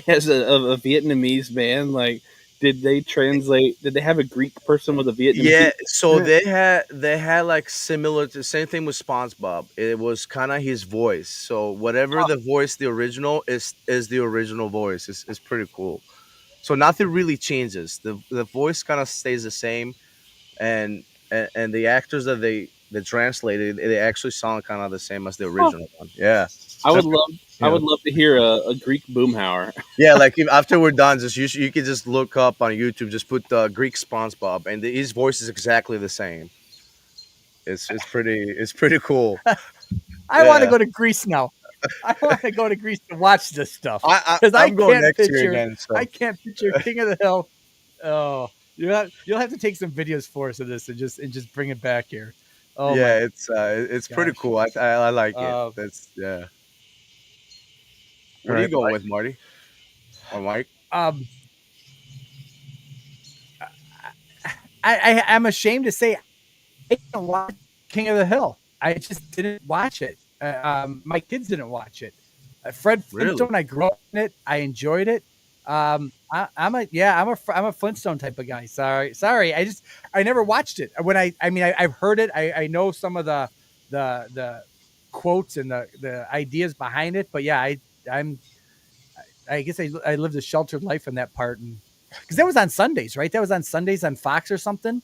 [SPEAKER 5] as a Vietnamese man? Like, did they translate? Did they have a Greek person with a
[SPEAKER 3] yeah.
[SPEAKER 5] Vietnamese
[SPEAKER 3] So
[SPEAKER 5] accent?
[SPEAKER 3] they had like similar to same thing with SpongeBob. It was kind of his voice. So whatever the voice, the original is the original voice. It's pretty cool. So nothing really changes. The voice kind of stays the same, and the actors they translated it, it actually sounded kind of the same as the original one. Yeah,
[SPEAKER 5] I would love. I
[SPEAKER 4] Yeah.
[SPEAKER 5] would love to hear a Greek boomhauer.
[SPEAKER 3] yeah. Like if, after we're done, just you can just look up on YouTube, just put the Greek SpongeBob, and his voice is exactly the same. It's pretty cool.
[SPEAKER 2] I want to
[SPEAKER 3] Yeah,
[SPEAKER 2] go to Greece now. I want to go to Greece to watch this stuff
[SPEAKER 3] I
[SPEAKER 2] because
[SPEAKER 3] I'm going next year again. So
[SPEAKER 2] I can't picture King of the Hill. Oh, you'll have to take some videos for us of this and just bring it back here. Oh
[SPEAKER 3] yeah,
[SPEAKER 2] my
[SPEAKER 3] it's pretty
[SPEAKER 2] gosh.
[SPEAKER 3] cool. I like it.
[SPEAKER 2] Uh,
[SPEAKER 3] That's yeah.
[SPEAKER 4] All
[SPEAKER 3] What are you
[SPEAKER 4] right.
[SPEAKER 3] going with, Marty or Mike?
[SPEAKER 2] um, I'm ashamed to say I didn't watch King of the Hill. I just didn't watch it. My kids didn't watch it. Fred
[SPEAKER 3] Really?
[SPEAKER 2] Flintstone, I grew up in it. I enjoyed it. I'm a Flintstone type of guy. Sorry. I never watched it. I've heard it. I know some of the quotes and the ideas behind it. But yeah, I guess I lived a sheltered life in that part, and because that was on Sundays, right? That was on Sundays on Fox or something.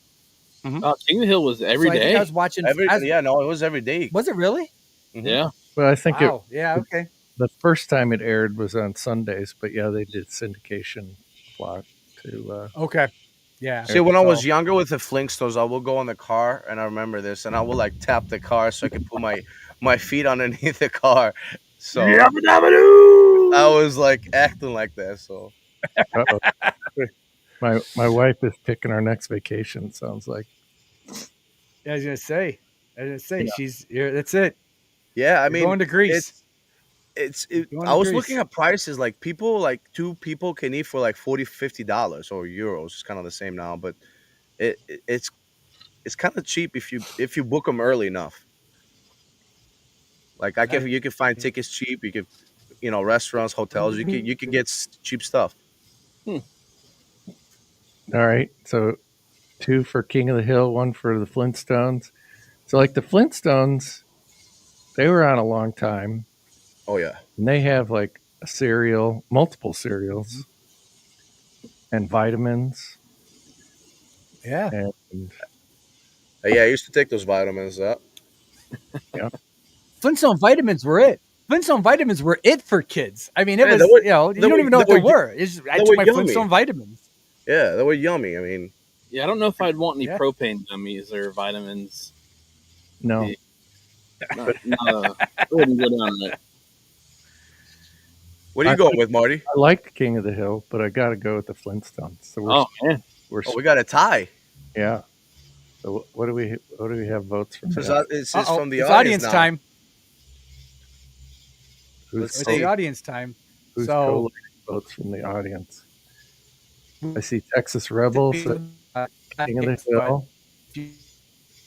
[SPEAKER 5] King of the Hill was every
[SPEAKER 2] So I think
[SPEAKER 5] day.
[SPEAKER 2] I was watching.
[SPEAKER 3] Yeah, no, it was every day.
[SPEAKER 2] Was it really?
[SPEAKER 3] Mhm.
[SPEAKER 5] Yeah.
[SPEAKER 4] Well, I think
[SPEAKER 2] Wow. Yeah. Okay.
[SPEAKER 4] the first time it aired was on Sundays, but yeah, they did syndication block to.
[SPEAKER 2] Okay. Yeah.
[SPEAKER 3] See, when I was
[SPEAKER 2] So-
[SPEAKER 3] younger with the Flintstones, I will go in the car, and I remember this, and I will like tap the car so I could put my feet underneath the car. So I was like acting like that. So
[SPEAKER 4] Uh-oh. My wife is picking our next vacation. Sounds like.
[SPEAKER 2] I was gonna say.
[SPEAKER 4] Yeah.
[SPEAKER 2] She's here. That's it.
[SPEAKER 3] yeah, I
[SPEAKER 2] You're
[SPEAKER 3] mean,
[SPEAKER 2] going to Greece. Going
[SPEAKER 3] I
[SPEAKER 2] to
[SPEAKER 3] was
[SPEAKER 2] Greece.
[SPEAKER 3] looking at prices. Like two people can eat for like $40-$50 or euros. It's kind of the same now, but it's kind of cheap if you book them early enough. Like you can find tickets cheap. You can, restaurants, hotels. You can get cheap stuff.
[SPEAKER 4] All right, so 2 for King of the Hill, 1 for the Flintstones. So like the Flintstones, they were on a long time,
[SPEAKER 3] Oh yeah.
[SPEAKER 4] and they have like a cereal, multiple cereals, and vitamins,
[SPEAKER 2] Yeah.
[SPEAKER 4] and
[SPEAKER 3] Yeah, I used to take those vitamins.
[SPEAKER 2] Flintstone vitamins were it. Flintstone vitamins were it for kids. I mean, it
[SPEAKER 3] Yeah,
[SPEAKER 2] was.
[SPEAKER 3] they were-
[SPEAKER 2] You don't
[SPEAKER 3] they
[SPEAKER 2] even know what
[SPEAKER 3] were-
[SPEAKER 2] they were. I
[SPEAKER 3] they
[SPEAKER 2] took
[SPEAKER 3] were
[SPEAKER 2] my
[SPEAKER 3] yummy.
[SPEAKER 2] Flintstone vitamins.
[SPEAKER 3] Yeah, they were yummy. I mean,
[SPEAKER 5] Yeah, I don't know if I'd want any
[SPEAKER 2] Yeah.
[SPEAKER 5] propane gummies or vitamins.
[SPEAKER 4] no,
[SPEAKER 5] Yeah. No, I wouldn't go down that.
[SPEAKER 3] what are you going with, Marty?
[SPEAKER 4] I liked King of the Hill, but I got to go with the Flintstones. So
[SPEAKER 5] Oh man,
[SPEAKER 4] we're
[SPEAKER 3] Oh, we got a tie.
[SPEAKER 4] yeah. So what do we have votes from?
[SPEAKER 3] It's,
[SPEAKER 4] that?
[SPEAKER 3] it's
[SPEAKER 2] Uh-oh,
[SPEAKER 3] from the
[SPEAKER 2] it's
[SPEAKER 3] audience
[SPEAKER 2] audience
[SPEAKER 3] now.
[SPEAKER 2] time.
[SPEAKER 3] Let's
[SPEAKER 2] It's
[SPEAKER 3] see.
[SPEAKER 2] the audience time.
[SPEAKER 4] Who's
[SPEAKER 2] so-
[SPEAKER 4] collating votes from the audience? I see Texas Rebel, King of the Hill.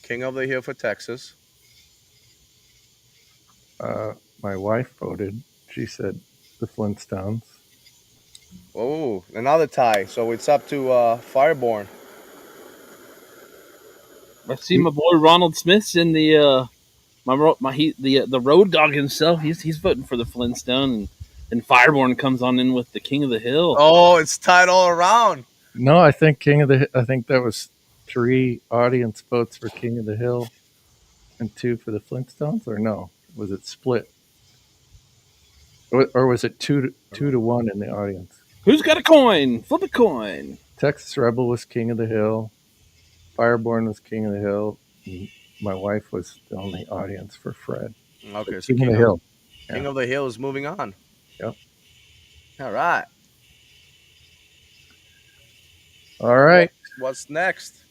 [SPEAKER 3] King of the Hill for Texas.
[SPEAKER 4] My wife voted. She said the Flintstones.
[SPEAKER 3] Oh, another tie. So it's up to Fireborn.
[SPEAKER 5] I see my boy Ronald Smith's in the the road dog himself. He's voting for the Flintstone, and Fireborn comes on in with the King of the Hill.
[SPEAKER 3] Oh, it's tied all around.
[SPEAKER 4] No, I think I think that was 3 audience votes for King of the Hill, and 2 for the Flintstones. Or no, was it split? Or was it 2 to 1 in the audience?
[SPEAKER 5] Who's got a coin? Flip a coin.
[SPEAKER 4] Texas Rebel was King of the Hill. Fireborn was King of the Hill. And my wife was the only audience for Fred.
[SPEAKER 3] Okay, so
[SPEAKER 4] King of the Hill.
[SPEAKER 3] King of the Hill is moving on.
[SPEAKER 4] Yep.
[SPEAKER 3] All right.
[SPEAKER 4] All right.
[SPEAKER 3] What's next?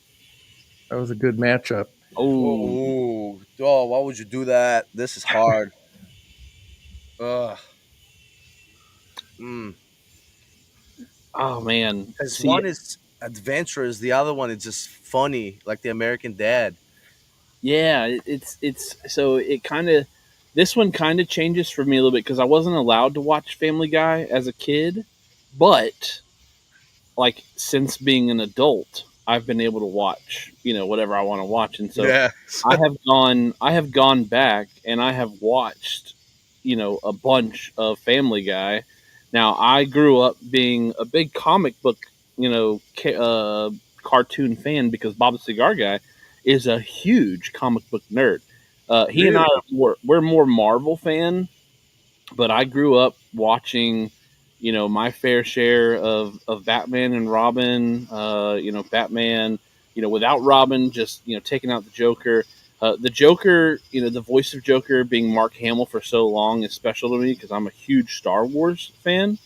[SPEAKER 4] That was a good matchup.
[SPEAKER 5] Oh,
[SPEAKER 3] Oh, why would you do that? This is hard. Ugh.
[SPEAKER 5] oh man.
[SPEAKER 3] Because
[SPEAKER 5] See,
[SPEAKER 3] one is adventurous, the other one is just funny, like the American Dad.
[SPEAKER 5] yeah, it's so it kind of this one kind of changes for me a little bit because I wasn't allowed to watch Family Guy as a kid, but like since being an adult, I've been able to watch whatever I want to watch, and so
[SPEAKER 3] Yeah.
[SPEAKER 5] I have gone back and I have watched a bunch of Family Guy. Now I grew up being a big comic book cartoon fan because Bob the Cigar Guy is a huge comic book nerd. He and I
[SPEAKER 3] Really?
[SPEAKER 5] we're more Marvel fan, but I grew up watching, my fair share of Batman and Robin. Batman, without Robin, just taking out the Joker. The Joker, the voice of Joker being Mark Hamill for so long is special to me because I'm a huge Star Wars fan,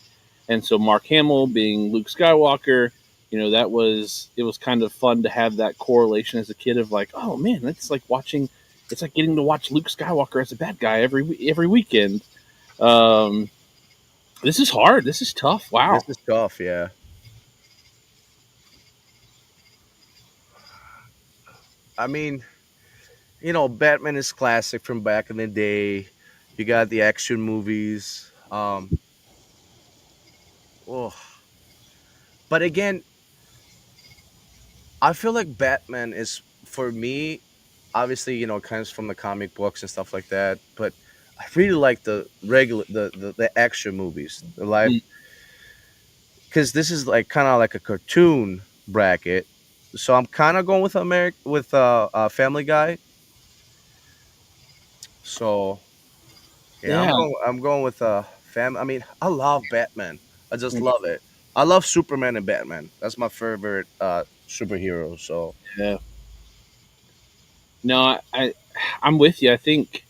[SPEAKER 5] and so Mark Hamill being Luke Skywalker, it was kind of fun to have that correlation as a kid of like, oh man, it's like getting to watch Luke Skywalker as a bad guy every weekend. um, this is hard. This is tough. Wow.
[SPEAKER 3] This is tough. Yeah. I mean, Batman is classic from back in the day. You got the action movies. Oh, but again, I feel like Batman is for me. Obviously, comes from the comic books and stuff like that. But I really like the regular, the action movies, the live,
[SPEAKER 5] Mm,
[SPEAKER 3] because this is like kind of like a cartoon bracket. So I'm kind of going with Family Guy. So yeah,
[SPEAKER 5] yeah.
[SPEAKER 3] I'm going with I mean, I love Batman. I just
[SPEAKER 5] Mm,
[SPEAKER 3] love it. I love Superman and Batman. That's my favorite superhero. So
[SPEAKER 5] yeah. No, I'm with you. I think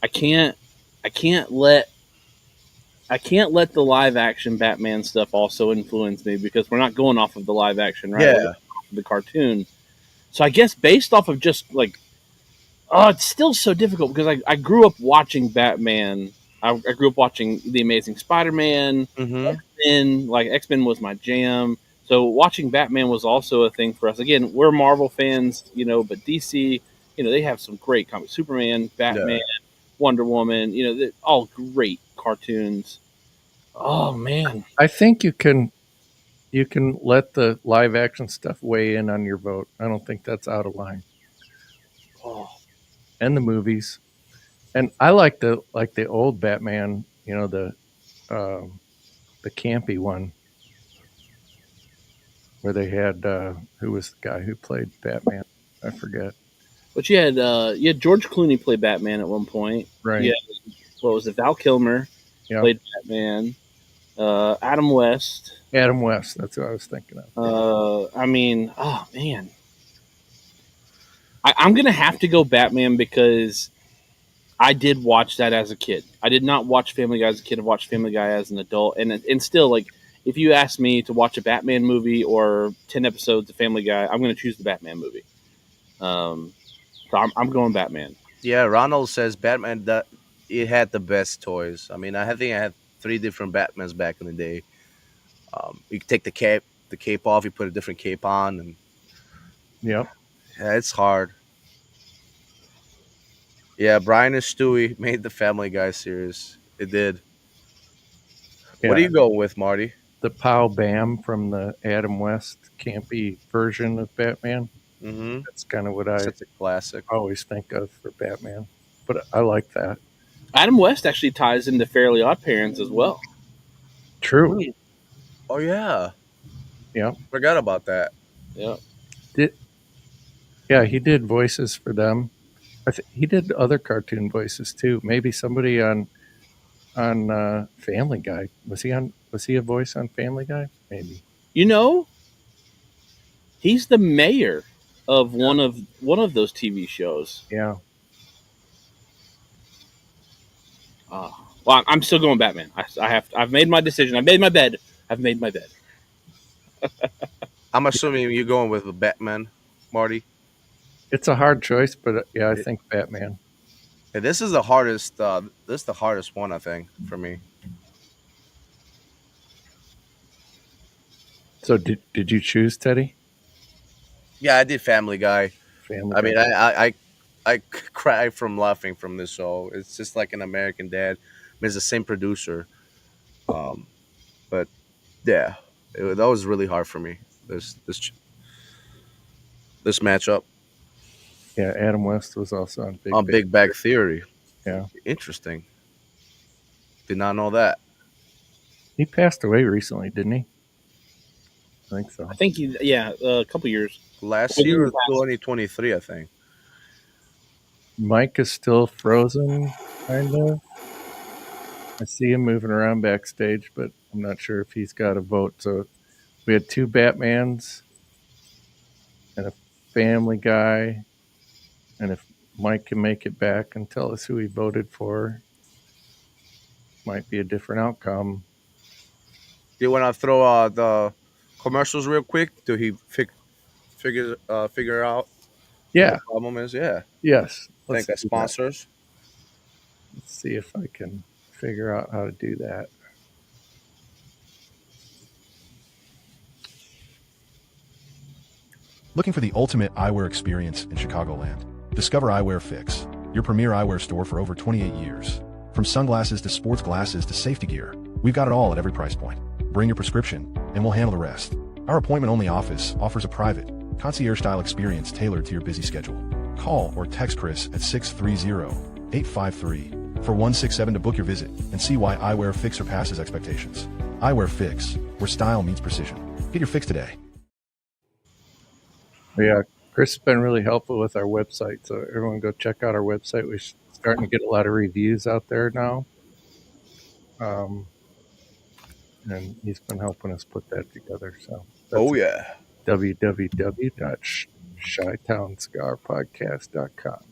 [SPEAKER 5] I can't I can't let I can't let the live action Batman stuff also influence me because we're not going off of the live action, right? We're going
[SPEAKER 3] yeah,
[SPEAKER 5] off of the cartoon. So I guess based off of just like, oh, it's still so difficult because I grew up watching Batman. I grew up watching The Amazing Spider-Man.
[SPEAKER 3] hmm
[SPEAKER 5] Men, like X-Men was my jam. So watching Batman was also a thing for us. Again, we're Marvel fans, but DC, they have some great comics. Superman, Batman,
[SPEAKER 3] yeah.
[SPEAKER 5] Wonder Woman, they're all great cartoons. Oh man.
[SPEAKER 4] I think you can let the live action stuff weigh in on your vote. I don't think that's out of line.
[SPEAKER 5] Oh,
[SPEAKER 4] And the movies, and I like the old Batman. The campy one where they had who was the guy who played Batman? I forget.
[SPEAKER 5] but you had George Clooney play Batman at one point. Yeah,
[SPEAKER 4] Right.
[SPEAKER 5] what was it? Val Kilmer
[SPEAKER 4] Yeah.
[SPEAKER 5] played Batman. Adam West.
[SPEAKER 4] Adam West. That's what I was thinking of.
[SPEAKER 5] I mean, oh man, I'm gonna have to go Batman because I did watch that as a kid. I did not watch Family Guy as a kid. I watched Family Guy as an adult, and still, like, if you ask me to watch a Batman movie or 10 episodes of Family Guy, I'm going to choose the Batman movie. Um, so I'm going Batman.
[SPEAKER 3] Yeah, Ronald says Batman that it had the best toys. I mean, I think I had three different Batmans back in the day. You could take the cape off, you put a different cape on, and
[SPEAKER 4] Yep.
[SPEAKER 3] yeah, it's hard. Yeah, Brian and Stewie made the Family Guy series. It did. What are
[SPEAKER 4] Yeah.
[SPEAKER 3] you going with, Marty?
[SPEAKER 4] The Pow Bam from the Adam West campy version of Batman.
[SPEAKER 3] Mm-hmm.
[SPEAKER 4] That's kind of what I
[SPEAKER 3] Such a classic.
[SPEAKER 4] always think of for Batman. But I like that.
[SPEAKER 5] Adam West actually ties into Fairly Odd Parents as well.
[SPEAKER 4] True.
[SPEAKER 3] Oh yeah,
[SPEAKER 4] Yeah.
[SPEAKER 3] forgot about that.
[SPEAKER 5] Yeah.
[SPEAKER 4] Did Yeah, he did voices for them. He did other cartoon voices too. Maybe somebody on Family Guy. Was he on? Was he a voice on Family Guy? Maybe.
[SPEAKER 5] You know, he's the mayor of one of those TV shows.
[SPEAKER 4] Yeah.
[SPEAKER 5] Well, I'm still going Batman. I've made my decision. I've made my bed. I've made my bed.
[SPEAKER 3] I'm assuming you're going with the Batman, Marty.
[SPEAKER 4] It's a hard choice, but yeah, I
[SPEAKER 3] Yeah,
[SPEAKER 4] think Batman.
[SPEAKER 3] this is the hardest. This is the hardest one, I think, for me.
[SPEAKER 4] So did you choose Teddy?
[SPEAKER 3] Yeah, I did Family Guy.
[SPEAKER 4] Family
[SPEAKER 3] I
[SPEAKER 4] Guy.
[SPEAKER 3] mean, I cry from laughing from this show. It's just like an American Dad. I mean, it's the same producer. Um, but yeah, that was really hard for me. This matchup
[SPEAKER 4] Yeah, Adam West was also on Big
[SPEAKER 3] on
[SPEAKER 4] Bang.
[SPEAKER 3] Big Bang Theory.
[SPEAKER 4] Yeah.
[SPEAKER 3] Interesting. Did not know that.
[SPEAKER 4] He passed away recently, didn't he? I think so.
[SPEAKER 5] I think a couple years.
[SPEAKER 3] Last
[SPEAKER 5] Within
[SPEAKER 3] year
[SPEAKER 5] the
[SPEAKER 3] or
[SPEAKER 5] past-
[SPEAKER 3] 2023, I think.
[SPEAKER 4] Mike is still frozen, kind of. I see him moving around backstage, but I'm not sure if he's got a vote. So we had 2 Batmans and a Family Guy. And if Mike can make it back and tell us who he voted for, might be a different outcome.
[SPEAKER 3] Do you want to throw the commercials real quick? Do he figure out what
[SPEAKER 4] Yeah.
[SPEAKER 3] the problem is? Yeah.
[SPEAKER 4] Yes.
[SPEAKER 3] Thank
[SPEAKER 4] Let's
[SPEAKER 3] our
[SPEAKER 4] do that.
[SPEAKER 3] sponsors.
[SPEAKER 4] Let's see if I can figure out how to do that.
[SPEAKER 1] Looking for the ultimate eyewear experience in Chicagoland? Discover Eyewear Fix, your premier eyewear store for over 28 years. From sunglasses to sports glasses to safety gear, we've got it all at every price point. Bring your prescription, and we'll handle the rest. Our appointment-only office offers a private, concierge-style experience tailored to your busy schedule. Call or text Chris at 630-853-4167 to book your visit and see why Eyewear Fix surpasses expectations. Eyewear Fix, where style meets precision. Get your fix today.
[SPEAKER 4] Yeah, Chris has been really helpful with our website. So everyone go check out our website. We're starting to get a lot of reviews out there now. And he's been helping us put that together. So that's
[SPEAKER 3] Oh, yeah.
[SPEAKER 4] www.shytowncigarpodcast.com.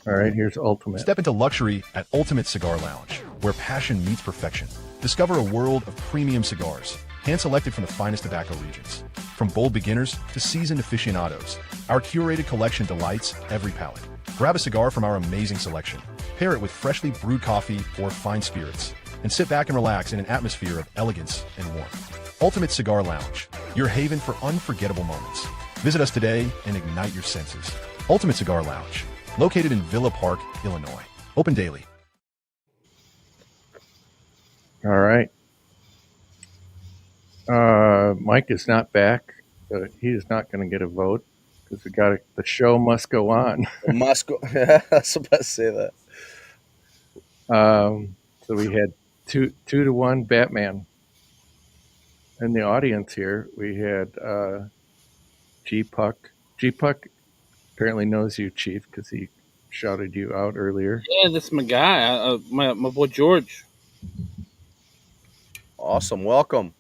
[SPEAKER 4] All right, here's Ultimate.
[SPEAKER 1] Step into luxury at Ultimate Cigar Lounge, where passion meets perfection. Discover a world of premium cigars, hand-selected from the finest tobacco regions. From bold beginners to seasoned aficionados, our curated collection delights every palate. Grab a cigar from our amazing selection, pair it with freshly brewed coffee or fine spirits, and sit back and relax in an atmosphere of elegance and warmth. Ultimate Cigar Lounge, your haven for unforgettable moments. Visit us today and ignite your senses. Ultimate Cigar Lounge, located in Villa Park, Illinois. Open daily.
[SPEAKER 4] All right. Mike is not back. He is not going to get a vote because the show must go on.
[SPEAKER 3] Moscow. I was about to say that.
[SPEAKER 4] So we had 2-1 Batman. In the audience here, we had G Puck. G Puck apparently knows you, Chief, because he shouted you out earlier.
[SPEAKER 5] Yeah, that's my guy. My boy George.
[SPEAKER 3] Awesome. Welcome.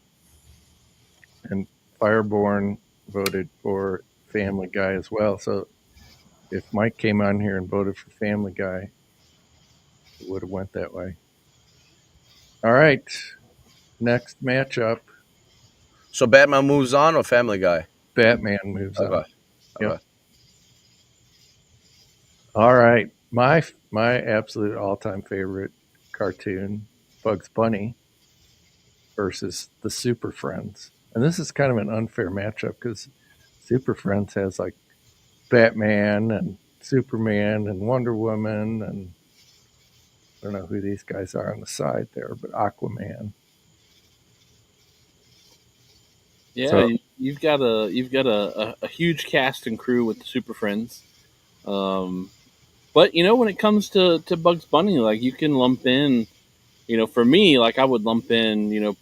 [SPEAKER 4] And Fireborn voted for Family Guy as well. So if Mike came on here and voted for Family Guy, it would have went that way. All right. Next matchup.
[SPEAKER 3] So Batman moves on or Family Guy?
[SPEAKER 4] Batman moves on.
[SPEAKER 3] Okay.
[SPEAKER 4] Yep.
[SPEAKER 3] Okay.
[SPEAKER 4] All right. My absolute all-time favorite cartoon, Bugs Bunny, versus the Super Friends. And this is kind of an unfair matchup because Super Friends has like Batman and Superman and Wonder Woman and I don't know who these guys are on the side there, but Aquaman.
[SPEAKER 5] Yeah,
[SPEAKER 4] So-
[SPEAKER 5] you've got a huge cast and crew with the Super Friends. But when it comes to Bugs Bunny, like you can lump in, for me, like I would lump in,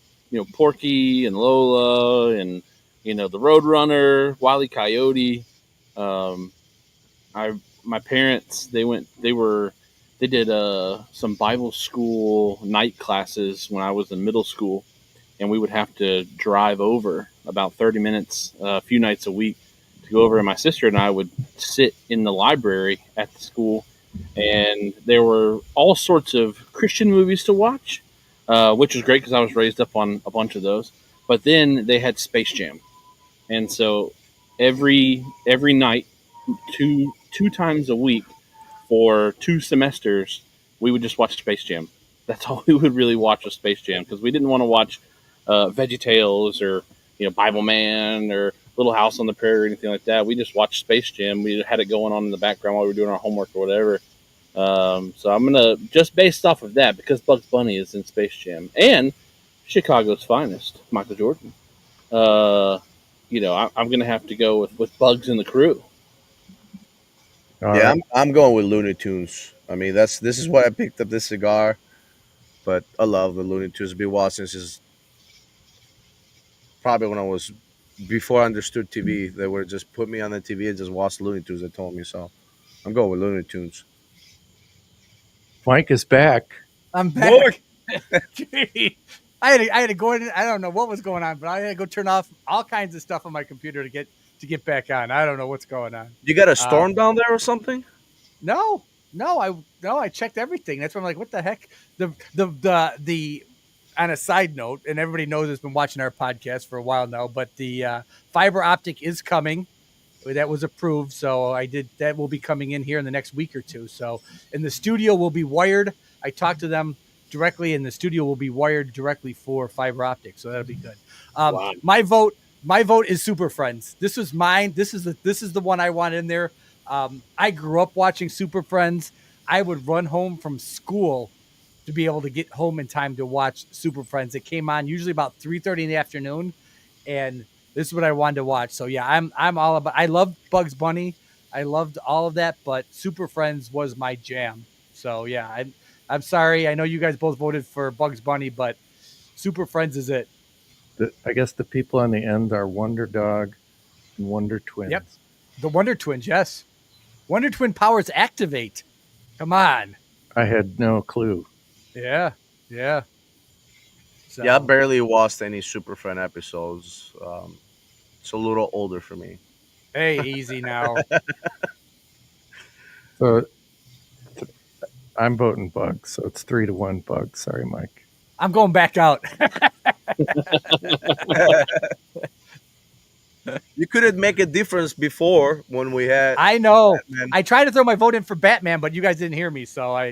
[SPEAKER 5] Porky and Lola and the Roadrunner, Wile E. Coyote. My parents they did some Bible school night classes when I was in middle school, and we would have to drive over about 30 minutes a few nights a week to go over, and my sister and I would sit in the library at the school, and there were all sorts of Christian movies to watch, which was great because I was raised up on a bunch of those. But then they had Space Jam, and so every night, two times a week for 2 semesters, we would just watch Space Jam. That's all we would really watch was Space Jam because we didn't want to watch VeggieTales or Bible Man or Little House on the Prairie or anything like that. We just watched Space Jam. We had it going on in the background while we were doing our homework or whatever. So I'm gonna just based off of that because Bugs Bunny is in Space Jam and Chicago's finest, Michael Jordan. I'm gonna have to go with Bugs and the Crew.
[SPEAKER 4] all
[SPEAKER 3] Yeah,
[SPEAKER 4] right.
[SPEAKER 3] I'm going with Looney Tunes. I mean, this is why I picked up this cigar. But I love the Looney Tunes. Been watching since probably when I was before I understood TV. They would just put me on the TV and just watch Looney Tunes. They told me so. I'm going with Looney Tunes.
[SPEAKER 4] Mike is back.
[SPEAKER 2] I'm
[SPEAKER 3] More.
[SPEAKER 2] back. I had to go in. I don't know what was going on, but I had to go turn off all kinds of stuff on my computer to get back on. I don't know what's going on.
[SPEAKER 3] You got a storm down there or something?
[SPEAKER 2] No, I checked everything. That's why I'm like, what the heck? The on a side note, and everybody knows has been watching our podcast for a while now, but the fiber optic is coming. That was approved, so that will be coming in here in the next week or two. So, and the studio will be wired. I talked to them directly, and the studio will be wired directly for fiber optic. So that'll be good.
[SPEAKER 5] Wow.
[SPEAKER 2] My vote is Super Friends. This was mine. This is the one I want in there. I grew up watching Super Friends. I would run home from school to be able to get home in time to watch Super Friends. It came on usually about 3:30 in the afternoon, and this is what I wanted to watch. So yeah, I'm all about. I loved Bugs Bunny. I loved all of that, but Super Friends was my jam. So yeah, I'm sorry. I know you guys both voted for Bugs Bunny, but Super Friends is it.
[SPEAKER 4] I guess the people on the end are Wonder Dog and Wonder Twins.
[SPEAKER 2] Yep. The Wonder Twins, yes. Wonder Twin powers activate. Come on.
[SPEAKER 4] I had no clue.
[SPEAKER 2] Yeah. So,
[SPEAKER 3] Yeah, I barely watched any Super Friend episodes. It's a little older for me.
[SPEAKER 2] Hey, easy now.
[SPEAKER 4] So I'm voting Bugs. So it's 3-1 Bugs. Sorry, Mike.
[SPEAKER 2] I'm going back out.
[SPEAKER 3] You couldn't make a difference before when we had.
[SPEAKER 2] I know.
[SPEAKER 3] Batman.
[SPEAKER 2] I tried to throw my vote in for Batman, but you guys didn't hear me. So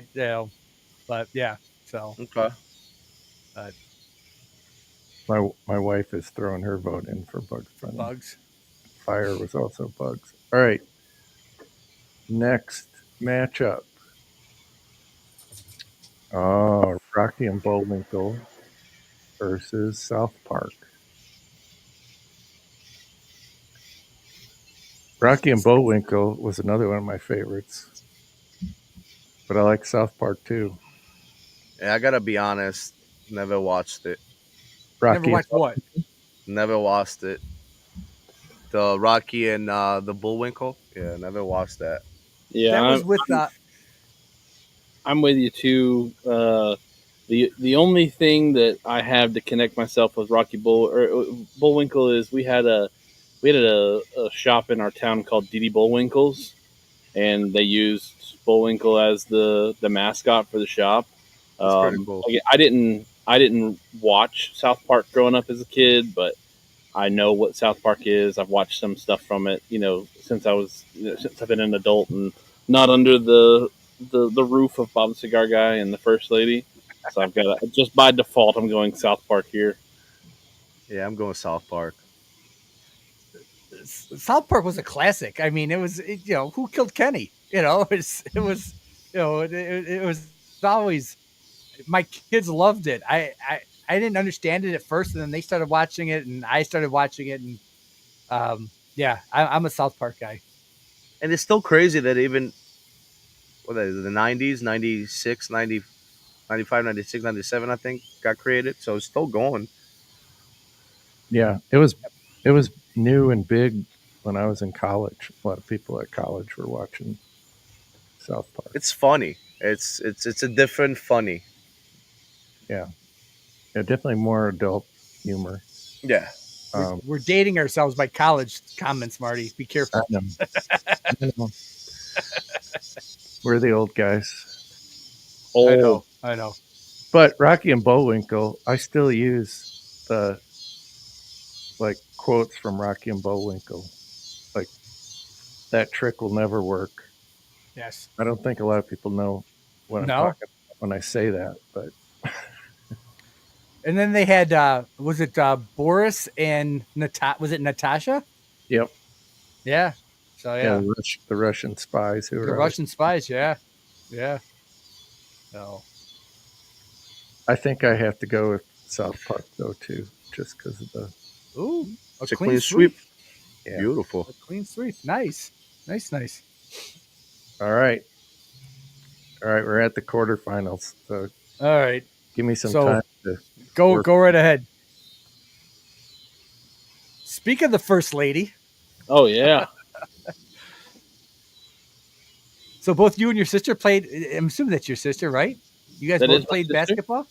[SPEAKER 2] but yeah. So
[SPEAKER 3] Okay.
[SPEAKER 4] My wife is throwing her vote in for Bugs Bunny.
[SPEAKER 2] Bugs.
[SPEAKER 4] Fire was also Bugs. All right. Next matchup. Oh, Rocky and Bullwinkle versus South Park. Rocky and Bullwinkle was another one of my favorites, but I like South Park too.
[SPEAKER 3] Yeah, I gotta be honest. Never watched it.
[SPEAKER 4] Rocky
[SPEAKER 2] Never watched what?
[SPEAKER 3] Never watched it. The Rocky and the Bullwinkle. Yeah, never watched that.
[SPEAKER 5] Yeah,
[SPEAKER 2] That was with
[SPEAKER 5] I'm with you too. The only thing that I have to connect myself with Bullwinkle is we had a shop in our town called Didi Bullwinkles, and they used Bullwinkle as the mascot for the shop.
[SPEAKER 3] That's pretty cool.
[SPEAKER 5] I didn't watch South Park growing up as a kid, but I know what South Park is. I've watched some stuff from it, since since I've been an adult and not under the roof of Bob the Cigar Guy and the First Lady. So I've got just by default, I'm going South Park here.
[SPEAKER 3] Yeah, I'm going South Park.
[SPEAKER 2] South Park was a classic. I mean, who killed Kenny? It was always, my kids loved it. I didn't understand it at first, and then they started watching it, and I started watching it, and I'm a South Park guy.
[SPEAKER 3] And it's still crazy that even the 90s, 96, 90, 95, 96, 97, I think, got created. So it's still going.
[SPEAKER 4] Yeah, it was new and big when I was in college. A lot of people at college were watching South Park.
[SPEAKER 3] It's funny. It's a different funny.
[SPEAKER 4] Yeah, definitely more adult humor.
[SPEAKER 3] Yeah.
[SPEAKER 2] We're dating ourselves by college comments, Marty. Be careful.
[SPEAKER 4] I know. We're the old guys.
[SPEAKER 5] Oh,
[SPEAKER 2] I know.
[SPEAKER 4] But Rocky and Bullwinkle, I still use the quotes from Rocky and Bullwinkle. Like, that trick will never work.
[SPEAKER 2] Yes.
[SPEAKER 4] I don't think a lot of people know what I'm talking about when I say that, but.
[SPEAKER 2] And then they had, was it Boris and was it Natasha?
[SPEAKER 4] Yep.
[SPEAKER 2] Yeah. So yeah.
[SPEAKER 4] The Russian spies who
[SPEAKER 2] the
[SPEAKER 4] are
[SPEAKER 2] Russian spies. Yeah. So
[SPEAKER 4] I think I have to go with South Park though too, just because of the.
[SPEAKER 2] Ooh,
[SPEAKER 3] It's a clean sweep.
[SPEAKER 4] Yeah.
[SPEAKER 3] Beautiful.
[SPEAKER 2] A clean sweep. Nice.
[SPEAKER 4] All right. We're at the quarterfinals. So
[SPEAKER 2] All right.
[SPEAKER 4] give me some time to
[SPEAKER 2] go right ahead. Speak of the first lady.
[SPEAKER 5] Oh yeah.
[SPEAKER 2] So both you and your sister played. I'm assuming that's your sister, right? You guys
[SPEAKER 5] That is
[SPEAKER 2] both
[SPEAKER 5] my
[SPEAKER 2] played
[SPEAKER 5] sister.
[SPEAKER 2] basketball.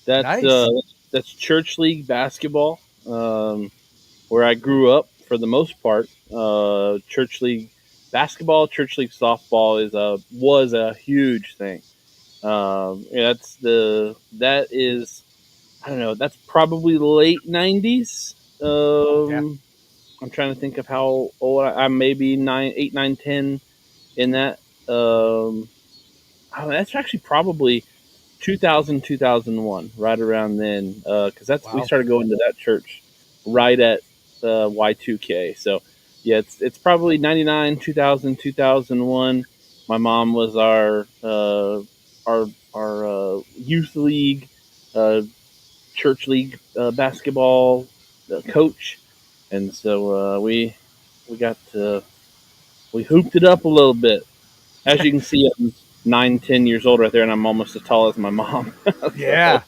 [SPEAKER 5] That's
[SPEAKER 2] Nice.
[SPEAKER 5] that's church league basketball. Where I grew up for the most part. Church league basketball, church league softball was a huge thing. Yeah, that is I don't know. That's probably late '90s.
[SPEAKER 2] Yeah.
[SPEAKER 5] I'm trying to think of how old I'm. Maybe 8, 9, 10 in that. That's actually probably 2000, 2001, right around then. Because we
[SPEAKER 2] Wow.
[SPEAKER 5] started going to that church right at Y2K. So yeah, it's probably 99, 2000, 2001. My mom was our youth league, uh, church league basketball coach, and so we got we hooped it up a little bit. As you can see, I'm 9, 10 years old right there, and I'm almost as tall as my mom.
[SPEAKER 2] Yeah.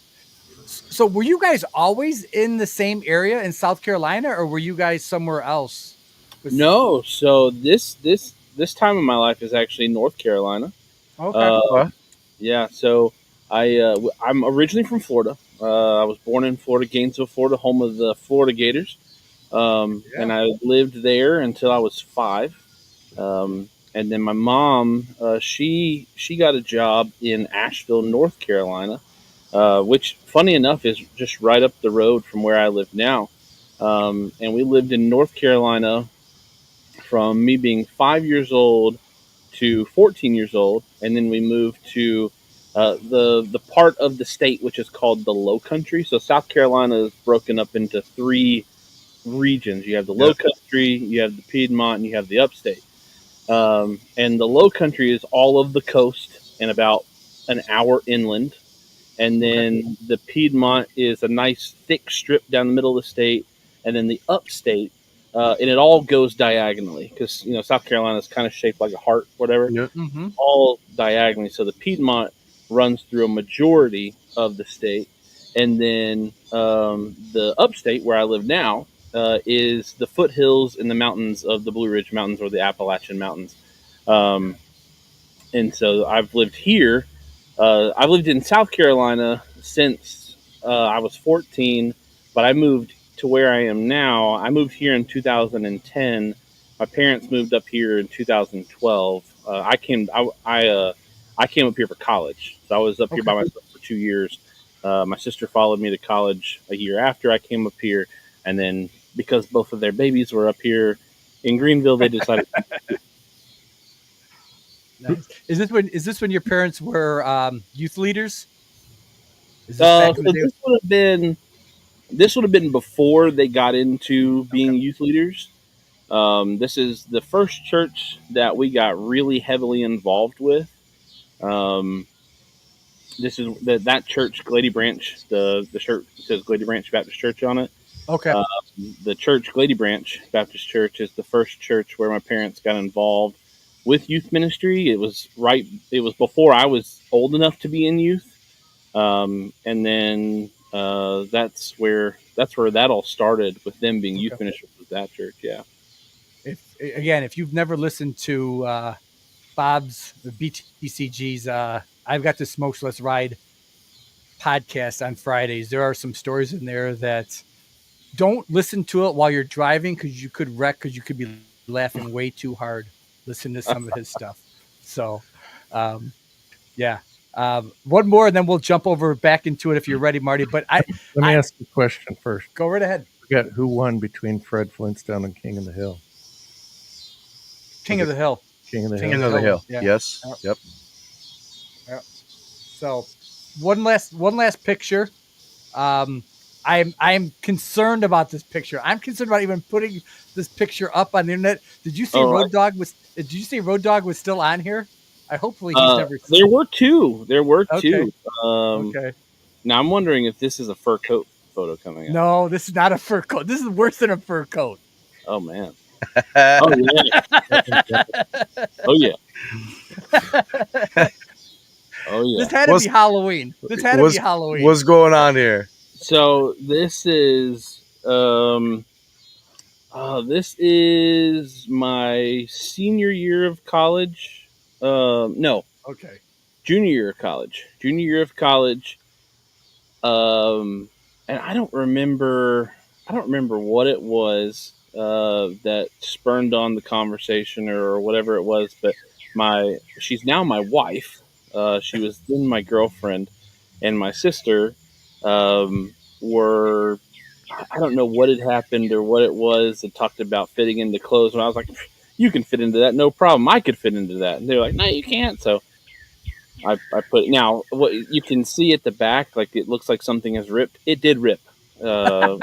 [SPEAKER 2] So were you guys always in the same area in South Carolina, or were you guys somewhere else?
[SPEAKER 5] No, so this time of my life is actually North Carolina.
[SPEAKER 2] Okay.
[SPEAKER 5] Uh,
[SPEAKER 3] What?
[SPEAKER 5] yeah, so I'm originally from Florida. I was born in Florida, Gainesville, Florida, home of the Florida Gators. And I lived there until I was 5. And then my mom, she got a job in Asheville, North Carolina, which, funny enough, is just right up the road from where I live now. And we lived in North Carolina from me being 5 years old to 14 years old, and then we moved to the part of the state which is called the Low Country. So South Carolina is broken up into 3 regions. You have the Low
[SPEAKER 3] Yep.
[SPEAKER 5] Country, you have the Piedmont, and you have the Upstate. And the Low Country is all of the coast and about an hour inland. And then the Piedmont is a nice thick strip down the middle of the state. And then the Upstate, and it all goes diagonally because South Carolina is kind of shaped like a heart, whatever,
[SPEAKER 3] Yep.
[SPEAKER 2] Mm-hmm.
[SPEAKER 5] all diagonally. So the Piedmont runs through a majority of the state, and then the Upstate, where I live now, is the foothills and the mountains of the Blue Ridge Mountains or the Appalachian Mountains. Um, and so I've lived here. I've lived in South Carolina since I was 14, but I moved to where I am now. I moved here in 2010. My parents moved up here in 2012. I came up here for college, so I was up here by myself for 2 years. My sister followed me to college a year after I came up here, and then because both of their babies were up here in Greenville, they decided.
[SPEAKER 2] Nice. Is this when your parents were youth leaders? Is this back in the
[SPEAKER 5] So
[SPEAKER 2] day?
[SPEAKER 5] this would have been before they got into being youth leaders. This is the first church that we got really heavily involved with. Um, this is that church, Glady Branch. The shirt says Glady Branch Baptist Church on it.
[SPEAKER 2] Okay.
[SPEAKER 5] The church, Glady Branch Baptist Church, is the first church where my parents got involved with youth ministry. It was before I was old enough to be in youth. And then that's where that all started with them being youth ministers with that church. Yeah.
[SPEAKER 2] If you've never listened to Bob's BTCG's I've got the Smokeless Ride podcast on Fridays, there are some stories in there that don't listen to it while you're driving because you could wreck, because you could be laughing way too hard listening to some of his stuff. So yeah. One more, and then we'll jump over back into it if you're ready, Marty. But
[SPEAKER 4] Let me ask you a question first.
[SPEAKER 2] Go right ahead.
[SPEAKER 4] Forget who won between Fred Flintstone and King of the Hill.
[SPEAKER 2] King of the Hill.
[SPEAKER 4] King of the
[SPEAKER 3] King
[SPEAKER 4] Hill.
[SPEAKER 3] of the Hill.
[SPEAKER 2] Yeah.
[SPEAKER 3] Yes. Yep.
[SPEAKER 2] So one last picture. I'm concerned about this picture. I'm concerned about even putting this picture up on the internet. Did you see Road Dogg was still on here? Hopefully he's never seen.
[SPEAKER 5] There were two.
[SPEAKER 2] Okay.
[SPEAKER 5] Okay. Now I'm wondering if this is a fur coat photo coming up.
[SPEAKER 2] No, this is not a fur coat. This is worse than a fur coat.
[SPEAKER 5] Oh man. Oh yeah. Oh yeah. Oh yeah.
[SPEAKER 2] This had to be Halloween.
[SPEAKER 3] What's going on here?
[SPEAKER 5] So this is This is my senior year of college. No,
[SPEAKER 2] Okay.
[SPEAKER 5] junior year of college. Junior year of college. And I don't remember. I don't remember what it was that spurned on the conversation or whatever it was. But she's now my wife. She was then my girlfriend, and my sister were. I don't know what had happened or what it was that talked about fitting into clothes. And I was like, "You can fit into that, no problem. I could fit into that." And they're like, "No, you can't." So I put now what you can see at the back, like it looks like something has ripped. It did rip. Uh,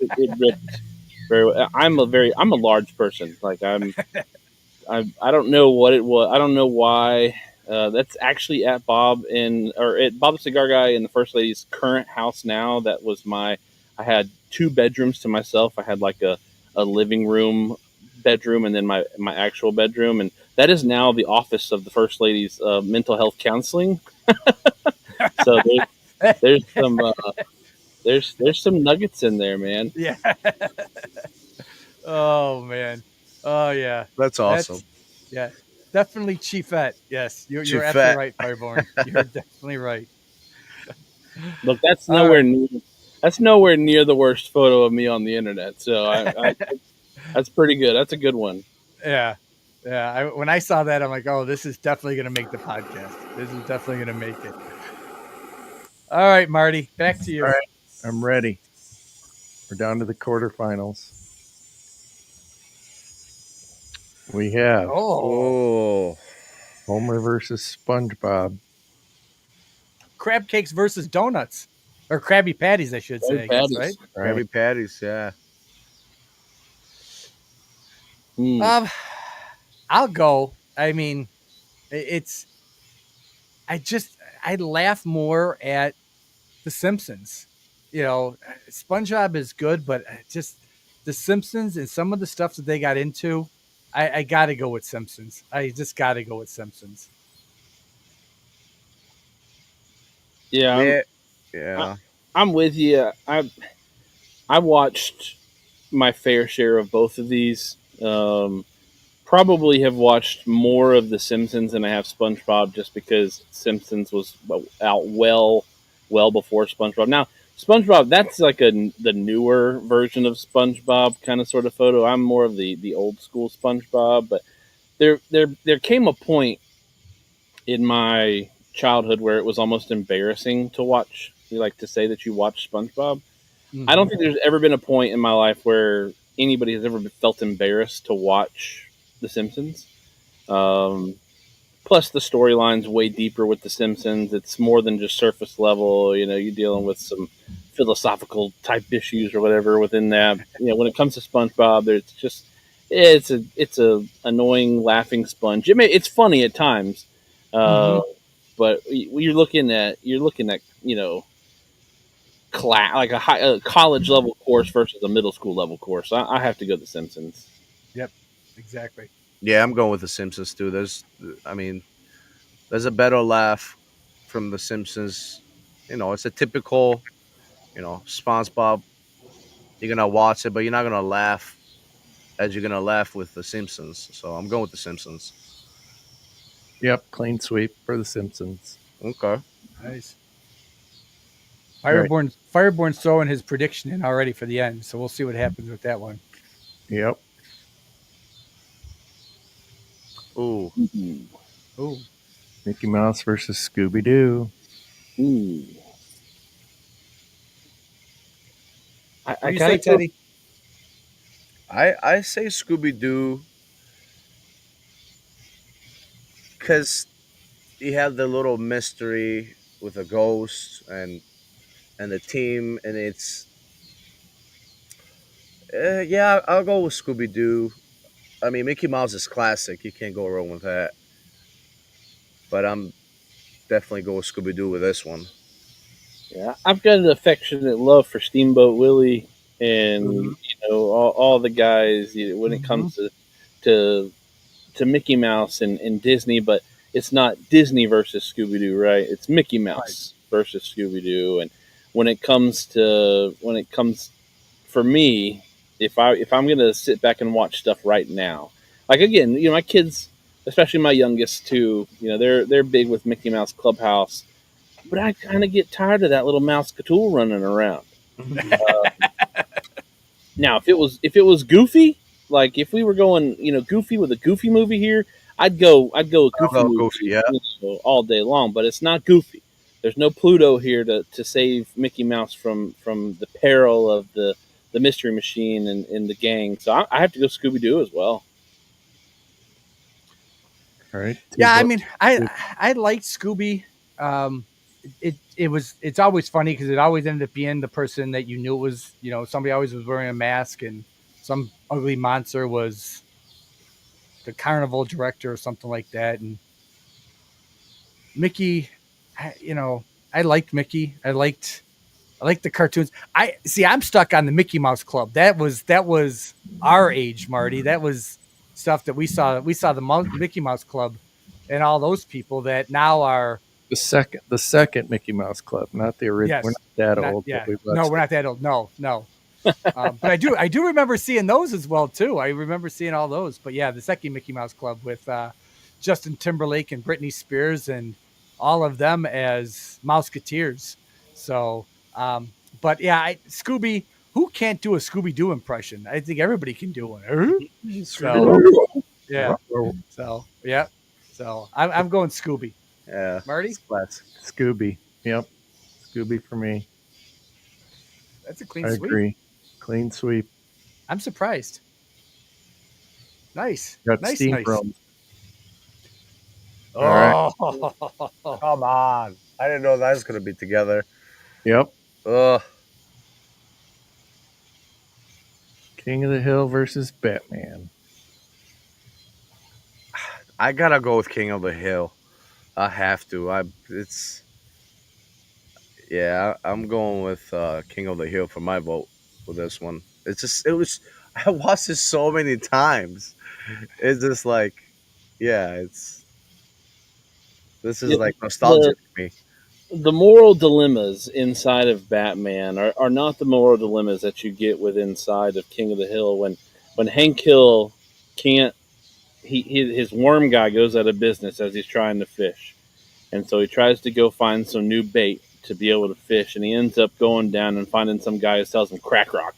[SPEAKER 5] it ripped very. I'm a large person. Like I don't know what it was. I don't know why. That's actually at Bob the Cigar Guy in the First Lady's current house now. That was I had two bedrooms to myself. I had like a living room bedroom and then my actual bedroom, and that is now the office of the First Lady's mental health counseling. So there's some there's some nuggets in there, man.
[SPEAKER 2] Yeah. Oh man. Oh yeah.
[SPEAKER 3] That's awesome.
[SPEAKER 2] That's yeah. Definitely Chiefette. Yes, you're absolutely
[SPEAKER 3] Chiefette.
[SPEAKER 2] right, Fireborn. You're definitely right.
[SPEAKER 5] Look,
[SPEAKER 2] All right.
[SPEAKER 5] that's nowhere near the worst photo of me on the internet. So that's pretty good. That's a good one.
[SPEAKER 2] Yeah. Yeah. When I saw that, I'm like, oh, this is definitely going to make the podcast. This is definitely going to make it. All right, Marty, back to you.
[SPEAKER 4] All right, I'm ready. We're down to the quarterfinals. We have
[SPEAKER 3] Oh,
[SPEAKER 4] Homer versus SpongeBob.
[SPEAKER 2] Crab cakes versus donuts, or Krabby Patties, I should say. I guess, right?
[SPEAKER 3] Krabby Patties. Yeah.
[SPEAKER 5] Mm.
[SPEAKER 2] I'll go. I mean, it's. I laugh more at The Simpsons. You know, SpongeBob is good, but just The Simpsons and some of the stuff that they got into, I got to go with Simpsons. I just got to go with Simpsons.
[SPEAKER 5] Yeah,
[SPEAKER 3] Yeah.
[SPEAKER 5] I'm with you. I watched my fair share of both of these. Probably have watched more of The Simpsons than I have SpongeBob, just because Simpsons was out well before SpongeBob. Now, SpongeBob, that's like the newer version of SpongeBob kind of sort of photo. I'm more of the old school SpongeBob, but there came a point in my childhood where it was almost embarrassing to watch. You like to say that you watch SpongeBob. I don't think there's ever been a point in my life where anybody has ever felt embarrassed to watch The Simpsons. Um, Plus, the storyline's way deeper with The Simpsons. It's more than just surface level. You know, you're dealing with some philosophical type issues or whatever within that. You know, when it comes to SpongeBob, there's just it's a annoying laughing sponge. It's funny at times, but you're looking at like a college level course versus a middle school level course. I have to go The Simpsons.
[SPEAKER 2] Yep, exactly.
[SPEAKER 3] Yeah, I'm going with The Simpsons too. There's a better laugh from The Simpsons. It's a typical, SpongeBob. You're gonna watch it, but you're not gonna laugh as you're gonna laugh with The Simpsons. So I'm going with The Simpsons.
[SPEAKER 4] Yep, clean sweep for The Simpsons.
[SPEAKER 3] Okay.
[SPEAKER 2] Nice.
[SPEAKER 4] Right.
[SPEAKER 2] Fireborn's throwing his prediction in already for the end, so we'll see what happens with that one.
[SPEAKER 4] Yep.
[SPEAKER 3] Ooh.
[SPEAKER 2] Ooh.
[SPEAKER 4] Mickey Mouse versus Scooby Doo.
[SPEAKER 5] Ooh.
[SPEAKER 2] What do you say, Teddy?
[SPEAKER 3] I say Scooby Doo because he had the little mystery with a ghost and the team, and it's yeah. I'll go with Scooby Doo. I mean, Mickey Mouse is classic. You can't go wrong with that. But I'm definitely go with Scooby Doo with this one.
[SPEAKER 5] Yeah, I've got an affectionate love for Steamboat Willie and all the guys. When it comes to Mickey Mouse and Disney, but it's not Disney versus Scooby Doo, right? It's Mickey Mouse versus Scooby Doo. And when it comes for me, if I'm gonna sit back and watch stuff right now, like again, my kids, especially my youngest too, they're big with Mickey Mouse Clubhouse, but I kind of get tired of that little mouse Cthulhu running around. Now, if it was Goofy, like if we were going, Goofy with a Goofy movie here, I'd go with Goofy
[SPEAKER 3] I'll go
[SPEAKER 5] movie,
[SPEAKER 3] Goofy, yeah.
[SPEAKER 5] all day long. But it's not Goofy. There's no Pluto here to save Mickey Mouse from the peril of the Mystery Machine and the gang. So I have to go Scooby Doo as well.
[SPEAKER 4] All right.
[SPEAKER 2] Yeah, I mean, I liked Scooby. It's always funny because it always ended up being the person that you knew was, somebody always was wearing a mask, and some ugly monster was the carnival director or something like that. And Mickey, I liked Mickey. I liked the cartoons. I'm stuck on the Mickey Mouse Club. That was our age, Marty. That was stuff that we saw. We saw the Mickey Mouse Club and all those people that now are
[SPEAKER 4] the second Mickey Mouse Club, not the original.
[SPEAKER 2] Yes,
[SPEAKER 4] We're not that
[SPEAKER 2] not,
[SPEAKER 4] old.
[SPEAKER 2] Yeah,
[SPEAKER 4] but
[SPEAKER 2] no, we're not that old. No. But I do remember seeing those as well too. I remember seeing all those. But yeah, the second Mickey Mouse Club with Justin Timberlake and Britney Spears and all of them as Mouseketeers. So, but yeah, Scooby. Who can't do a Scooby Doo impression? I think everybody can do one. So yeah. So yeah. So I'm going Scooby.
[SPEAKER 3] Yeah,
[SPEAKER 2] Marty?
[SPEAKER 3] it's classic.
[SPEAKER 4] Scooby. Yep. Scooby for me.
[SPEAKER 2] That's a clean
[SPEAKER 4] I
[SPEAKER 2] sweep.
[SPEAKER 4] agree. Clean sweep.
[SPEAKER 2] I'm surprised. Nice.
[SPEAKER 4] Got
[SPEAKER 2] nice.
[SPEAKER 4] steam
[SPEAKER 2] Nice.
[SPEAKER 4] from.
[SPEAKER 2] Oh.
[SPEAKER 4] All
[SPEAKER 3] Come on. I didn't know that was going to be together.
[SPEAKER 4] Yep.
[SPEAKER 3] Ugh.
[SPEAKER 4] King of the Hill versus Batman.
[SPEAKER 3] I got to go with King of the Hill. I have to. I'm going with King of the Hill for my vote for this one. I watched this so many times. It's just like, this is
[SPEAKER 5] Yeah,
[SPEAKER 3] like nostalgia for me.
[SPEAKER 5] the moral dilemmas inside of Batman are not the moral dilemmas that you get with inside of King of the Hill when Hank Hill can't his worm guy goes out of business as he's trying to fish, and so he tries to go find some new bait to be able to fish, and he ends up going down and finding some guy who sells him crack rock,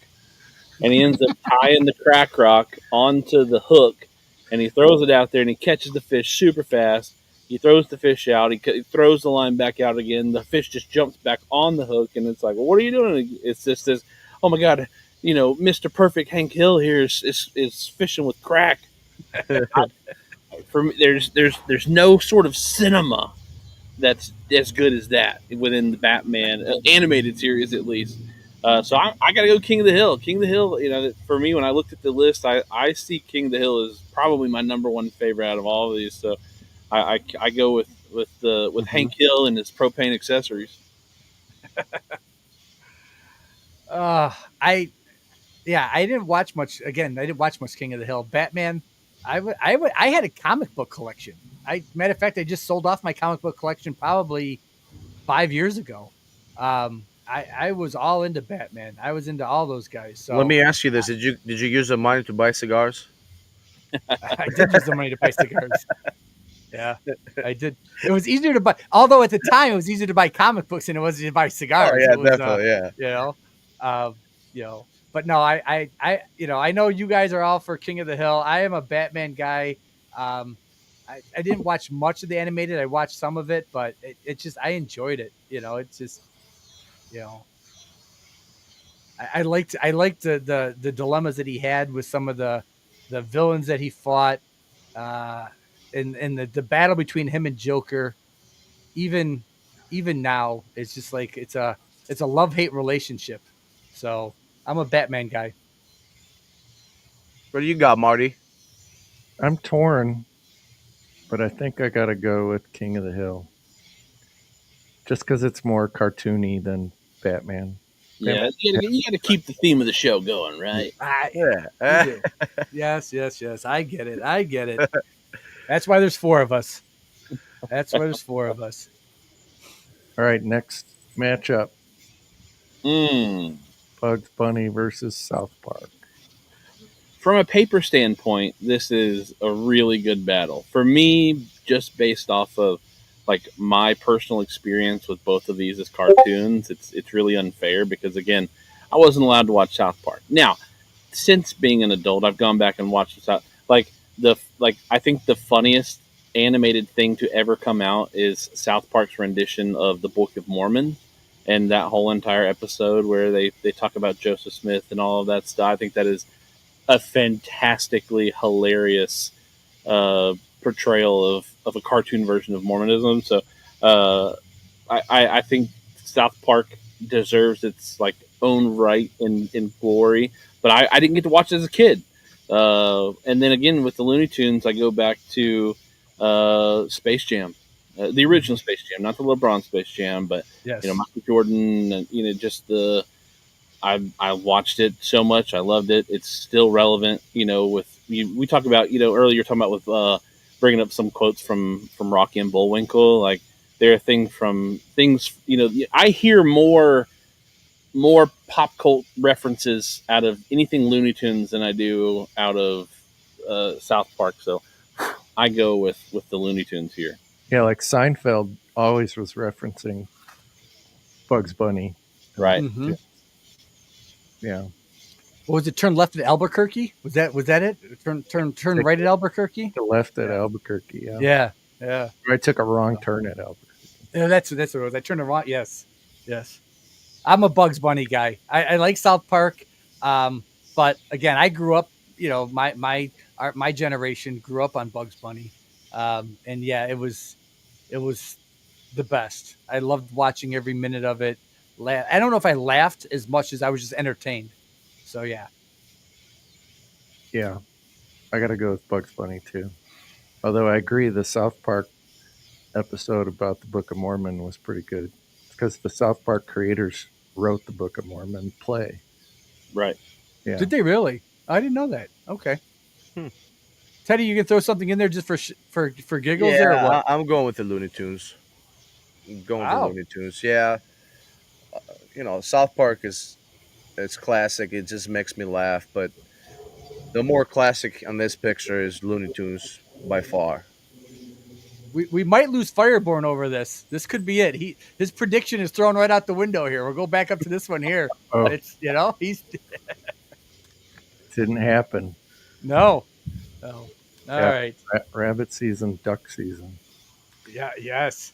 [SPEAKER 5] and he ends up tying the crack rock onto the hook, and he throws it out there, and he catches the fish super fast. He throws the fish out. He throws the line back out again. The fish just jumps back on the hook, and it's like, well, what are you doing? It's just this, oh my god, Mr. Perfect Hank Hill here is fishing with crack. For me, there's no sort of cinema that's as good as that within the Batman animated series, at least. So I got to go King of the Hill. King of the Hill, for me, when I looked at the list, I see King of the Hill as probably my number one favorite out of all of these. So I go with Hank Hill and his propane accessories.
[SPEAKER 2] I didn't watch much. Again, I didn't watch much King of the Hill. Batman, I had a comic book collection. Matter of fact, I just sold off my comic book collection probably 5 years ago. I was all into Batman. I was into all those guys. So
[SPEAKER 3] Let me ask you this: Did you use the money to buy cigars?
[SPEAKER 2] I did use the money to buy cigars. Yeah, I did. It was easier to buy, although at the time it was easier to buy comic books than it was to buy cigars.
[SPEAKER 3] Oh, yeah,
[SPEAKER 2] It was,
[SPEAKER 3] definitely,
[SPEAKER 2] yeah. But no, I know you guys are all for King of the Hill. I am a Batman guy. I didn't watch much of the animated. I watched some of it, but it just, I enjoyed it. It's just, I liked the dilemmas that he had with some of the villains that he fought. And the battle between him and Joker, even now, it's just like it's a love-hate relationship. So I'm a Batman guy.
[SPEAKER 3] What do you got, Marty?
[SPEAKER 4] I'm torn, but I think I got to go with King of the Hill. Just because it's more cartoony than Batman.
[SPEAKER 5] Yeah, you got to keep the theme of the show going, right?
[SPEAKER 3] Yeah.
[SPEAKER 2] Yes. I get it. That's why there's four of us.
[SPEAKER 4] All right, next matchup.
[SPEAKER 5] Mm.
[SPEAKER 4] Bugs Bunny versus South Park.
[SPEAKER 5] from a paper standpoint, this is a really good battle for me, just based off of like my personal experience with both of these as cartoons. It's really unfair because again, I wasn't allowed to watch South Park. Now, since being an adult, I've gone back and watched South. I think the funniest animated thing to ever come out is South Park's rendition of the Book of Mormon, and that whole entire episode where they talk about Joseph Smith and all of that stuff. I think that is a fantastically hilarious portrayal of a cartoon version of Mormonism. So I think South Park deserves its like own right in glory. But I didn't get to watch it as a kid. And then again with the Looney Tunes, I go back to Space Jam, the original Space Jam, not the LeBron Space Jam, but
[SPEAKER 2] Yes.
[SPEAKER 5] Michael Jordan, and just the. I watched it so much. I loved it. It's still relevant. We talked about earlier. You're talking about with bringing up some quotes from Rocky and Bullwinkle. Like there are things. I hear more pop cult references out of anything Looney Tunes than I do out of South Park. So I go with the Looney Tunes here.
[SPEAKER 4] Yeah, like Seinfeld always was referencing Bugs Bunny.
[SPEAKER 5] Right.
[SPEAKER 2] Mhm.
[SPEAKER 4] Yeah.
[SPEAKER 2] What was it? Turn left at Albuquerque? Was that it? Turn right at Albuquerque?
[SPEAKER 4] The left at Albuquerque.
[SPEAKER 2] Yeah.
[SPEAKER 4] I took a wrong turn at Albuquerque.
[SPEAKER 2] Yeah, that's what it was. I turned around. Yes. I'm a Bugs Bunny guy. I like South Park, but again, I grew up. My generation grew up on Bugs Bunny, and yeah, it was the best. I loved watching every minute of it. I don't know if I laughed as much as I was just entertained. So yeah.
[SPEAKER 4] Yeah. I got to go with Bugs Bunny too. Although I agree, the South Park episode about the Book of Mormon was pretty good because the South Park creators wrote the Book of Mormon play.
[SPEAKER 5] Right.
[SPEAKER 4] Yeah.
[SPEAKER 2] Did they really? I didn't know that. Okay. Teddy, you can throw something in there just for giggles there or what?
[SPEAKER 3] I'm going with the Looney Tunes.
[SPEAKER 2] Wow.
[SPEAKER 3] Yeah, South Park it's classic. It just makes me laugh. But the more classic on this picture is Looney Tunes by far.
[SPEAKER 2] We might lose Fireborn over this. This could be it. His prediction is thrown right out the window here. We'll go back up to this one here.
[SPEAKER 4] Oh.
[SPEAKER 2] It's he's
[SPEAKER 4] Didn't happen.
[SPEAKER 2] no. All right.
[SPEAKER 4] Rabbit season, duck season.
[SPEAKER 2] Yeah. Yes.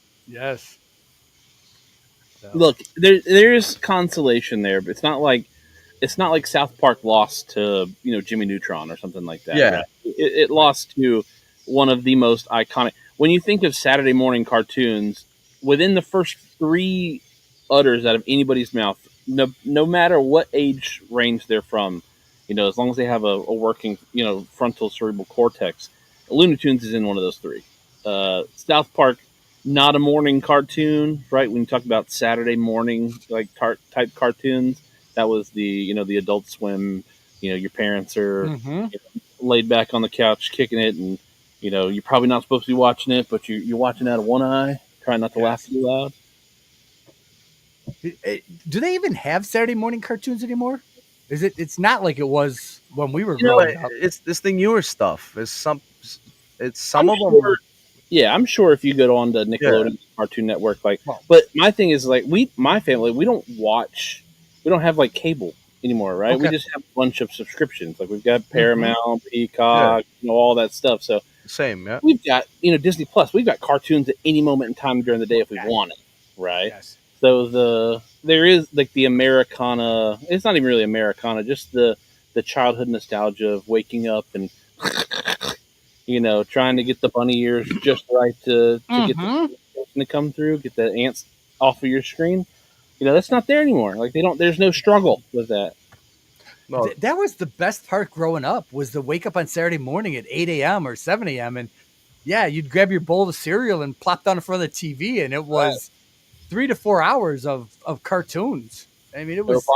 [SPEAKER 2] So.
[SPEAKER 5] Look, there's consolation there, but it's not like South Park lost to Jimmy Neutron or something like that.
[SPEAKER 3] Yeah.
[SPEAKER 5] Right? It lost to one of the most iconic. When you think of Saturday morning cartoons, within the first 3 utters out of anybody's mouth, no matter what age range they're from, as long as they have a working frontal cerebral cortex, Looney Tunes is in one of those 3. South Park, not a morning cartoon, right? When you talk about Saturday morning type cartoons, that was the the Adult Swim. Your parents are laid back on the couch kicking it, and you're probably not supposed to be watching it, but you're watching out of one eye, trying not to laugh too loud.
[SPEAKER 2] Do they even have Saturday morning cartoons anymore? It's not like it was when we were growing up.
[SPEAKER 3] It's the newer stuff. It's some of
[SPEAKER 5] sure,
[SPEAKER 3] them.
[SPEAKER 5] Yeah, I'm sure if you go on to Nickelodeon Cartoon Network, but my thing is my family, we don't have like cable anymore, right?
[SPEAKER 2] Okay.
[SPEAKER 5] We just have a bunch of subscriptions. Like we've got Paramount, Peacock, all that stuff. So
[SPEAKER 3] Same, yeah.
[SPEAKER 5] we've got Disney Plus. We've got cartoons at any moment in time during the day if we want it, right?
[SPEAKER 2] Yes.
[SPEAKER 5] So there is like the Americana. It's not even really Americana, just the childhood nostalgia of waking up and trying to get the bunny ears just right to get the to come through, get the ants off of your screen. That's not there anymore. Like there's no struggle with that.
[SPEAKER 3] No,
[SPEAKER 2] That was the best part growing up, was the wake up on Saturday morning at 8 a.m. or 7 a.m. And yeah, you'd grab your bowl of cereal and plop down in front of the TV, and it was 3 to 4 hours of cartoons. I mean, it was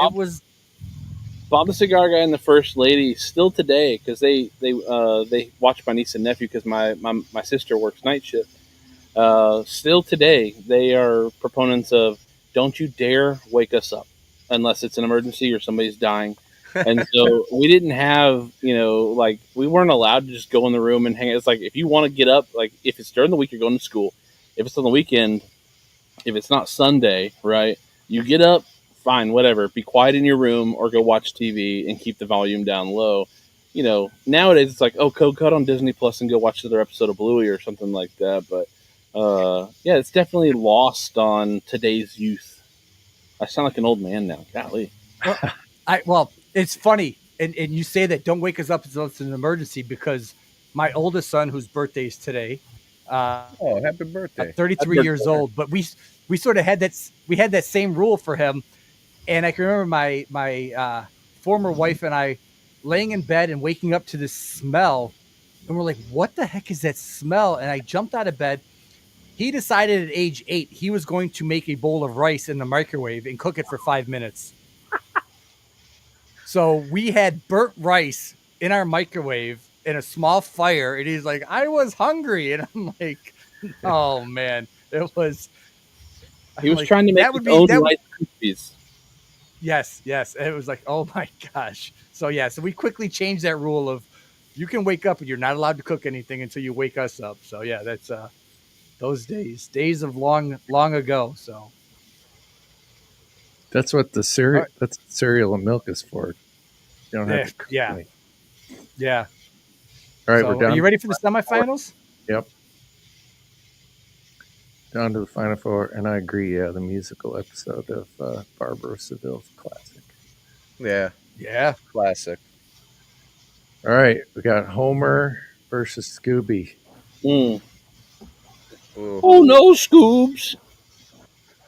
[SPEAKER 5] Bob the Cigar Guy and the First Lady still today, because they watch my niece and nephew because my sister works night shift. Still today, they are proponents of don't you dare wake us up unless it's an emergency or somebody's dying. And so we didn't have, like we weren't allowed to just go in the room and hang out. It's like if you want to get up, like if it's during the week, you're going to school. If it's on the weekend, if it's not Sunday, right? You get up, fine, whatever. Be quiet in your room or go watch TV and keep the volume down low. Nowadays it's like, oh, cut on Disney Plus and go watch another episode of Bluey or something like that. But yeah, it's definitely lost on today's youth. I sound like an old man now. Golly.
[SPEAKER 2] Well, it's funny, and you say that don't wake us up until it's an emergency, because my oldest son, whose birthday is today,
[SPEAKER 3] Oh, happy birthday!
[SPEAKER 2] 33 years old, but we sort of had that same rule for him, and I can remember my former wife and I laying in bed and waking up to this smell, and we're like, "What the heck is that smell?" And I jumped out of bed. He decided at age 8 he was going to make a bowl of rice in the microwave and cook it for 5 minutes. So we had burnt rice in our microwave in a small fire, and he's like, "I was hungry," and I'm like, "Oh man, it was."
[SPEAKER 5] He was trying to make his own Rice Krispies.
[SPEAKER 2] Yes, and it was like, "Oh my gosh!" So yeah, so we quickly changed that rule of you can wake up, and you're not allowed to cook anything until you wake us up. So yeah, that's those days of long ago. So
[SPEAKER 4] That's what the cereal.
[SPEAKER 2] Right.
[SPEAKER 4] That's what cereal and milk is for. You don't have to cook it.
[SPEAKER 2] Yeah.
[SPEAKER 4] All right,
[SPEAKER 2] So
[SPEAKER 4] we're done.
[SPEAKER 2] are you ready for the semifinals?
[SPEAKER 4] Yep. Down to the final four, and I agree. Yeah, the musical episode of Barbara Seville's classic.
[SPEAKER 3] Yeah, classic.
[SPEAKER 4] All right, we got Homer versus Scooby.
[SPEAKER 5] Mm. Oh no, Scoobs!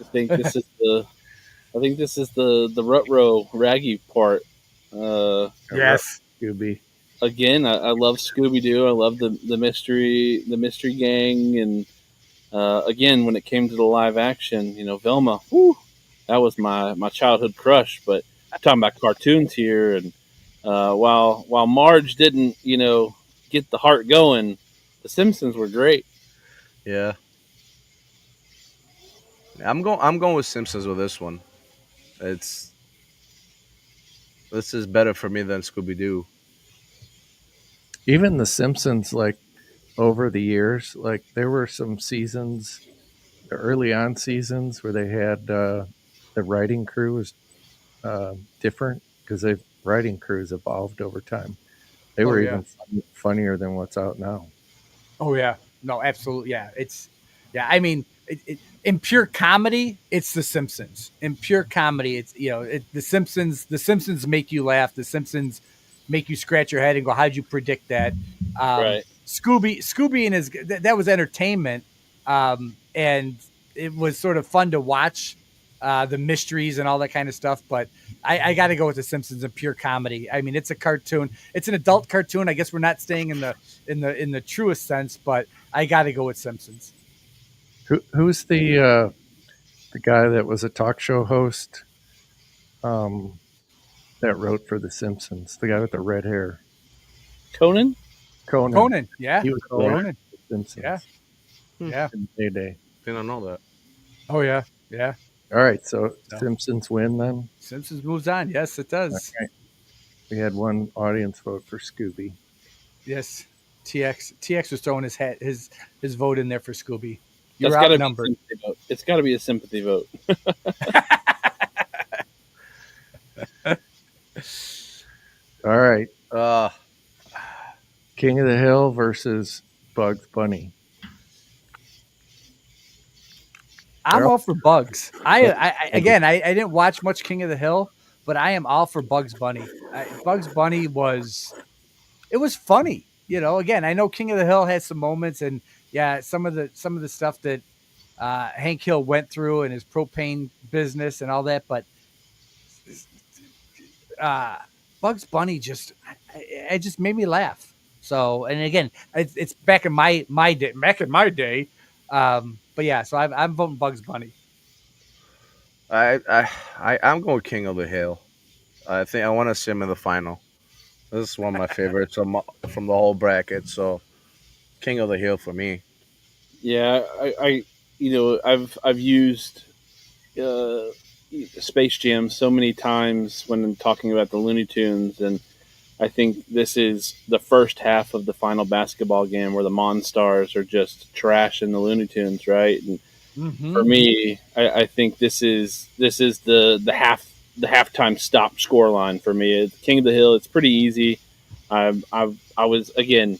[SPEAKER 5] I think this is the Rutro Raggy part.
[SPEAKER 2] Yes.
[SPEAKER 4] Scooby.
[SPEAKER 5] Again, I love Scooby Doo. I love the mystery gang, and again, when it came to the live action, Velma, whew, that was my childhood crush. But I'm talking about cartoons here, and while Marge didn't, get the heart going, the Simpsons were great.
[SPEAKER 3] Yeah. I'm going with Simpsons with this one. This is better for me than Scooby Doo.
[SPEAKER 4] Even the Simpsons, like over the years, like there were some seasons, the early on seasons, where they had the writing crew was different because the writing crews evolved over time. They were even funnier than what's out now.
[SPEAKER 2] Oh yeah, no, absolutely, yeah. I mean, in pure comedy, it's The Simpsons. In pure comedy, it's The Simpsons. The Simpsons make you laugh. The Simpsons make you scratch your head and go, "How'd you predict that?"
[SPEAKER 5] Right.
[SPEAKER 2] Scooby and his that was entertainment, and it was sort of fun to watch. The mysteries and all that kind of stuff, but I got to go with The Simpsons in pure comedy. I mean, it's a cartoon. It's an adult cartoon. I guess we're not staying in the truest sense, but I got to go with Simpsons.
[SPEAKER 4] Who's the guy that was a talk show host that wrote for The Simpsons? The guy with the red hair.
[SPEAKER 5] Conan,
[SPEAKER 2] yeah.
[SPEAKER 4] He was
[SPEAKER 2] Conan.
[SPEAKER 4] The Simpsons.
[SPEAKER 2] Yeah.
[SPEAKER 4] In the heyday.
[SPEAKER 3] Didn't know that.
[SPEAKER 2] Oh yeah.
[SPEAKER 4] All right, so Simpsons win then.
[SPEAKER 2] Simpsons moves on. Yes, it does.
[SPEAKER 4] Okay. We had one audience vote for Scooby.
[SPEAKER 2] Yes. TX was throwing his vote in there for Scooby. You're
[SPEAKER 5] That's
[SPEAKER 2] outnumbered.
[SPEAKER 5] It's got to be a sympathy vote.
[SPEAKER 4] All right,
[SPEAKER 3] Uh,
[SPEAKER 4] King of the Hill versus Bugs Bunny.
[SPEAKER 2] I'm all for Bugs. I didn't watch much King of the Hill, but I am all for Bugs Bunny. Bugs Bunny was funny. Again, I know King of the Hill has some moments, and yeah, some of the stuff that Hank Hill went through and his propane business and all that, but Bugs Bunny just made me laugh. So, and again, it's back in my day. But yeah, so I'm voting Bugs Bunny.
[SPEAKER 3] I'm going King of the Hill. I think I want to see him in the final. This is one of my favorites from the whole bracket. So, King of the Hill for me.
[SPEAKER 5] Yeah, I've used Space Jam so many times when talking about the Looney Tunes, and I think this is the first half of the final basketball game where the Monstars are just trashing the Looney Tunes, right? And for me, I think this is the halftime stop score line for me. It's King of the Hill. It's pretty easy. I was again.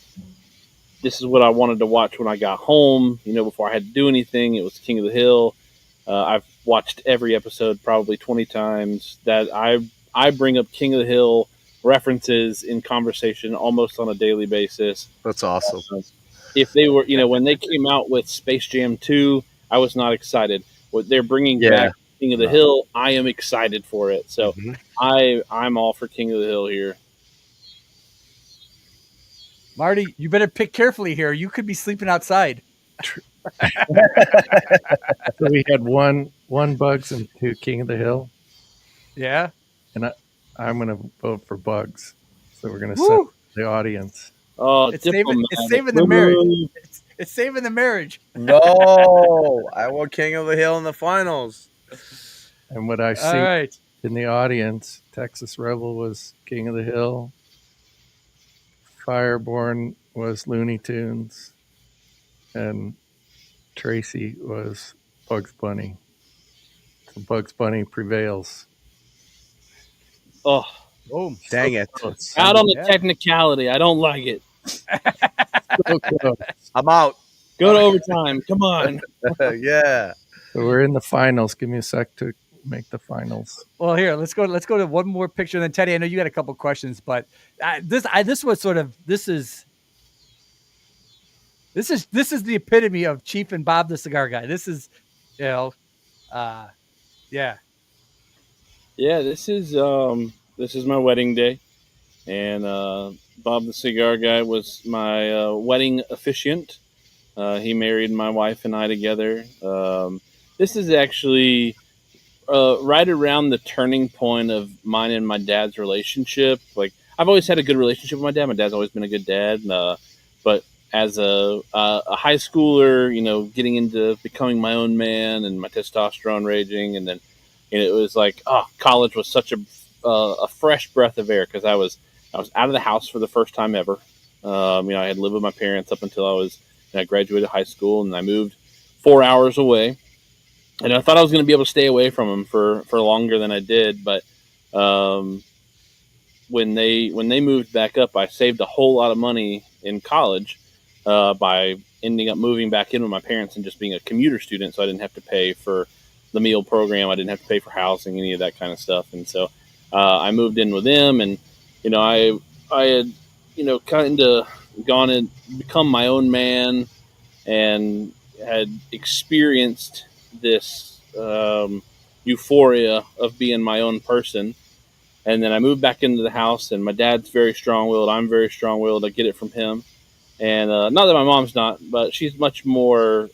[SPEAKER 5] This is what I wanted to watch when I got home. Before I had to do anything, it was King of the Hill. I've watched every episode probably 20 times. That I bring up King of the Hill references in conversation almost on a daily basis.
[SPEAKER 3] That's awesome.
[SPEAKER 5] If they were, when they came out with Space Jam 2, I was not excited. What they're bringing back King of the Hill, I am excited for it. So I'm all for King of the Hill here.
[SPEAKER 2] Marty, you better pick carefully here. You could be sleeping outside.
[SPEAKER 4] So we had one Bugs and 2 King of the Hill.
[SPEAKER 2] Yeah.
[SPEAKER 4] And I'm going to vote for Bugs. So we're going to set the audience.
[SPEAKER 5] Oh,
[SPEAKER 2] it's saving the marriage. It's saving the marriage.
[SPEAKER 3] No, I want King of the Hill in the finals.
[SPEAKER 4] And what I see in the audience, Texas Rebel was King of the Hill. Fireborn was Looney Tunes. And Tracy was Bugs Bunny. So Bugs Bunny prevails.
[SPEAKER 5] Oh,
[SPEAKER 3] dang it.
[SPEAKER 5] Out on the technicality. I don't like it.
[SPEAKER 4] So close.
[SPEAKER 3] I'm out.
[SPEAKER 5] Go to overtime. Come on.
[SPEAKER 3] Yeah.
[SPEAKER 4] So we're in the finals. Give me a sec to make the finals.
[SPEAKER 2] Well, here, let's go to one more picture. And then Teddy, I know you had a couple questions, but this is the epitome of Chief and Bob the Cigar Guy. This is, yeah.
[SPEAKER 5] Yeah, this is my wedding day, and Bob the Cigar Guy was my wedding officiant. He married my wife and I together. This is actually right around the turning point of mine and my dad's relationship. Like, I've always had a good relationship with my dad. My dad's always been a good dad, but as a high schooler, getting into becoming my own man and my testosterone raging, and then it was like, college was such a fresh breath of air because I was out of the house for the first time ever. I had lived with my parents up until I graduated high school, and I moved 4 hours away. And I thought I was going to be able to stay away from them for longer than I did, but when they moved back up, I saved a whole lot of money in college by ending up moving back in with my parents and just being a commuter student, so I didn't have to pay for the meal program. I didn't have to pay for housing, any of that kind of stuff. And so I moved in with them, and I had kind of gone and become my own man and had experienced this euphoria of being my own person. And then I moved back into the house, and my dad's very strong-willed. I'm very strong-willed. I get it from him. And not that my mom's not, but she's much more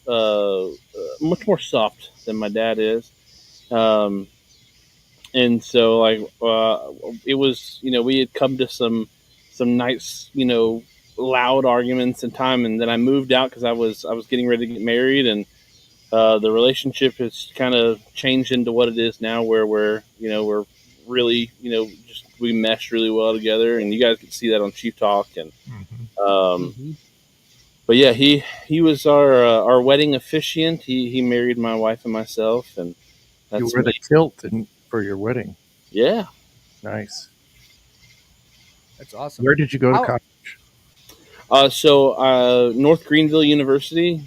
[SPEAKER 5] soft than my dad is. And so it was, we had come to some nice, loud arguments in time. And then I moved out because I was getting ready to get married, and the relationship has kind of changed into what it is now, where we're really, we mesh really well together, and you guys can see that on Chief Talk. And but yeah, he was our wedding officiant. He married my wife and myself, and
[SPEAKER 4] you wore the kilt for your wedding.
[SPEAKER 5] Yeah,
[SPEAKER 4] nice.
[SPEAKER 2] That's awesome.
[SPEAKER 4] Where did you go to college?
[SPEAKER 5] So North Greenville University.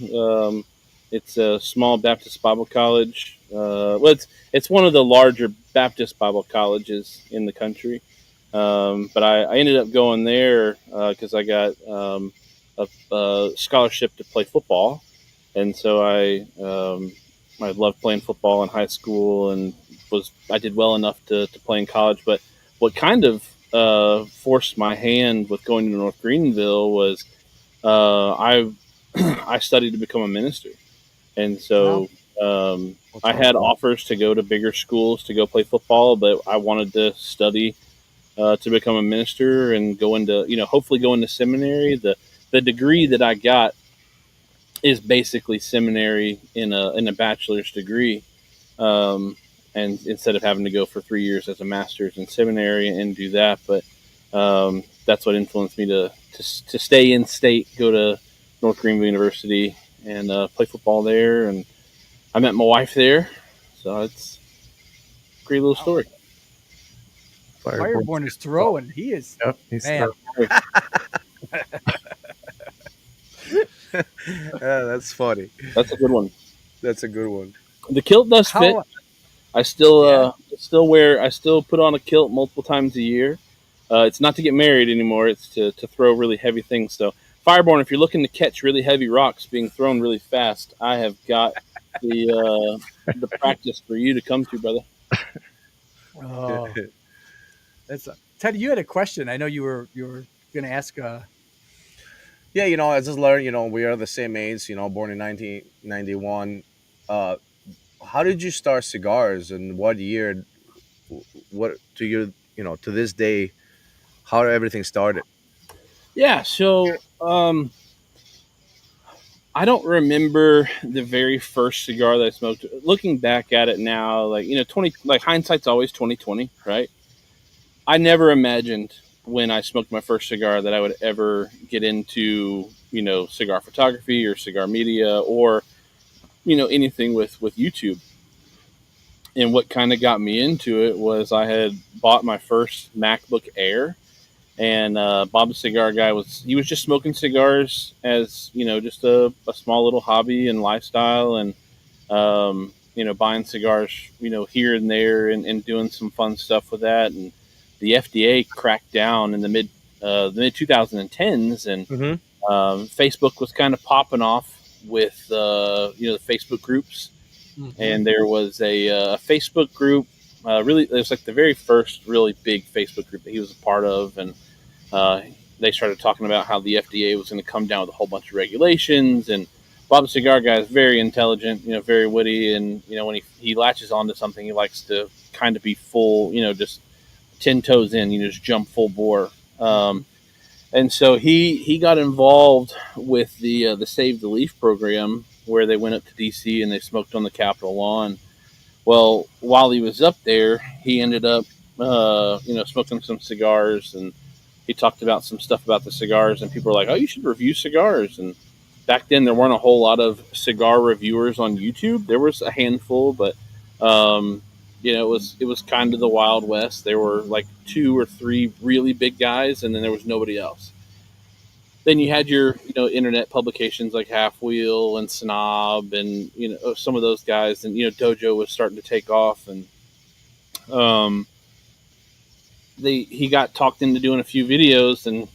[SPEAKER 5] It's a small Baptist Bible college. It's one of the larger Baptist Bible colleges in the country. But I ended up going there because I got a scholarship to play football, and so I loved playing football in high school, and I did well enough to play in college. But what kind of forced my hand with going to North Greenville was I studied to become a minister. And so I had offers to go to bigger schools to go play football, but I wanted to study to become a minister and go into, hopefully go into seminary. The degree that I got is basically seminary in a bachelor's degree. and instead of having to go for 3 years as a master's in seminary and do that. But that's what influenced me to stay in state, go to North Greenville University, and play football there. And I met my wife there, so it's a great little story.
[SPEAKER 2] Fireborn is throwing. He is.
[SPEAKER 4] Yep, he's
[SPEAKER 2] Man.
[SPEAKER 4] throwing.
[SPEAKER 3] Yeah, that's funny.
[SPEAKER 5] That's a good one.
[SPEAKER 3] That's a good one.
[SPEAKER 5] The kilt does fit.
[SPEAKER 2] How,
[SPEAKER 5] I still put on a kilt multiple times a year. It's not to get married anymore. It's to throw really heavy things. So Fireborn, if you're looking to catch really heavy rocks being thrown really fast, I have got the practice for you to come to, brother.
[SPEAKER 2] oh, Teddy, you had a question. I know you were going to ask.
[SPEAKER 3] Yeah, I just learned, we are the same age, born in 1991. How did you start cigars, and what year, what to you, to this day, how everything started?
[SPEAKER 5] Yeah, so I don't remember the very first cigar that I smoked. Looking back at it now, hindsight's always 20/20, right? I never imagined when I smoked my first cigar that I would ever get into, cigar photography or cigar media or, anything with YouTube. And what kind of got me into it was I had bought my first MacBook Air, and Bob the Cigar Guy was just smoking cigars as, just a small little hobby and lifestyle, and, buying cigars, here and there, and doing some fun stuff with that. And the FDA cracked down in the mid 2010s, and Facebook was kind of popping off with the Facebook groups, and there was a Facebook group. It was like the very first really big Facebook group that he was a part of, and they started talking about how the FDA was going to come down with a whole bunch of regulations. And Bob the Cigar Guy is very intelligent, very witty, and when he latches onto something, he likes to kind of be full, just 10 toes in, just jump full bore. And so he got involved with the Save the Leaf program, where they went up to DC and they smoked on the Capitol lawn. Well, while he was up there, he ended up, smoking some cigars, and he talked about some stuff about the cigars, and people were like, "Oh, you should review cigars." And back then, there weren't a whole lot of cigar reviewers on YouTube. There was a handful, but it was kind of the Wild West. There were like 2 or 3 really big guys, and then there was nobody else. Then you had your, internet publications like Half Wheel and Snob, and some of those guys, and Dojo was starting to take off, and he got talked into doing a few videos, and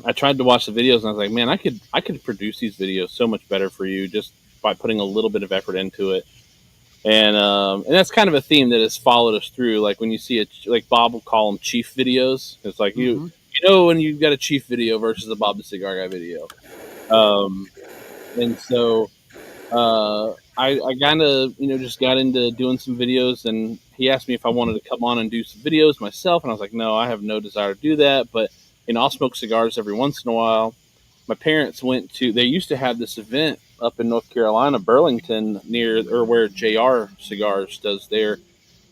[SPEAKER 5] I tried to watch the videos, and I was like, man, I could produce these videos so much better for you just by putting a little bit of effort into it. And that's kind of a theme that has followed us through. Like when you see like Bob will call them chief videos. It's like when you've got a chief video versus a Bob the Cigar Guy video. And so I kind of just got into doing some videos, and he asked me if I wanted to come on and do some videos myself, and I was like, no, I have no desire to do that, but I'll smoke cigars every once in a while. My parents they used to have this event up in North Carolina, Burlington, where JR Cigars does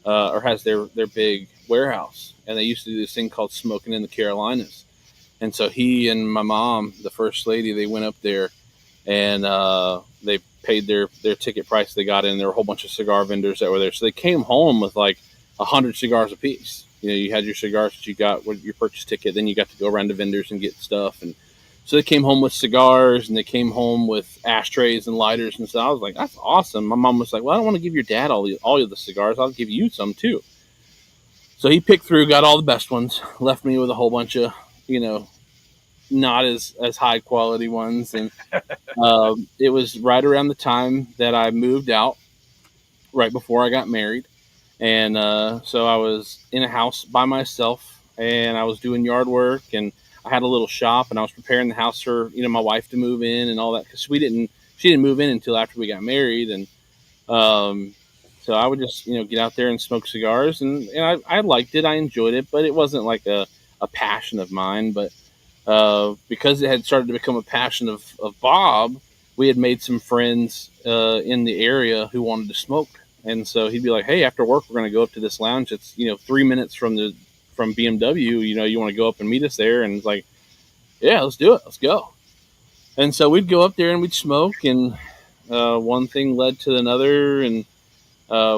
[SPEAKER 5] has their big warehouse. And they used to do this thing called Smoking in the Carolinas. And so he and my mom, the first lady, they went up there, and they paid their ticket price. They got in. There were a whole bunch of cigar vendors that were there. So they came home with like 100 cigars apiece. You had your cigars that you got with your purchase ticket. Then you got to go around to vendors and get stuff. And so they came home with cigars, and they came home with ashtrays and lighters and stuff. I was like, that's awesome. My mom was like, well, I don't want to give your dad all of the cigars. I'll give you some too. So he picked through, got all the best ones, left me with a whole bunch of, not as high quality ones. And it was right around the time that I moved out, right before I got married. And so I was in a house by myself, and I was doing yard work, and I had a little shop, and I was preparing the house for, my wife to move in and all that. Cause she didn't move in until after we got married. And so I would just, get out there and smoke cigars, and I liked it. I enjoyed it, but it wasn't like a passion of mine. But because it had started to become a passion of Bob, we had made some friends in the area who wanted to smoke And so he'd be like, "Hey, after work, we're going to go up to this lounge. It's 3 minutes from BMW. You want to go up and meet us there?" And it's like, "Yeah, let's do it. Let's go." And so we'd go up there and we'd smoke, and one thing led to another, and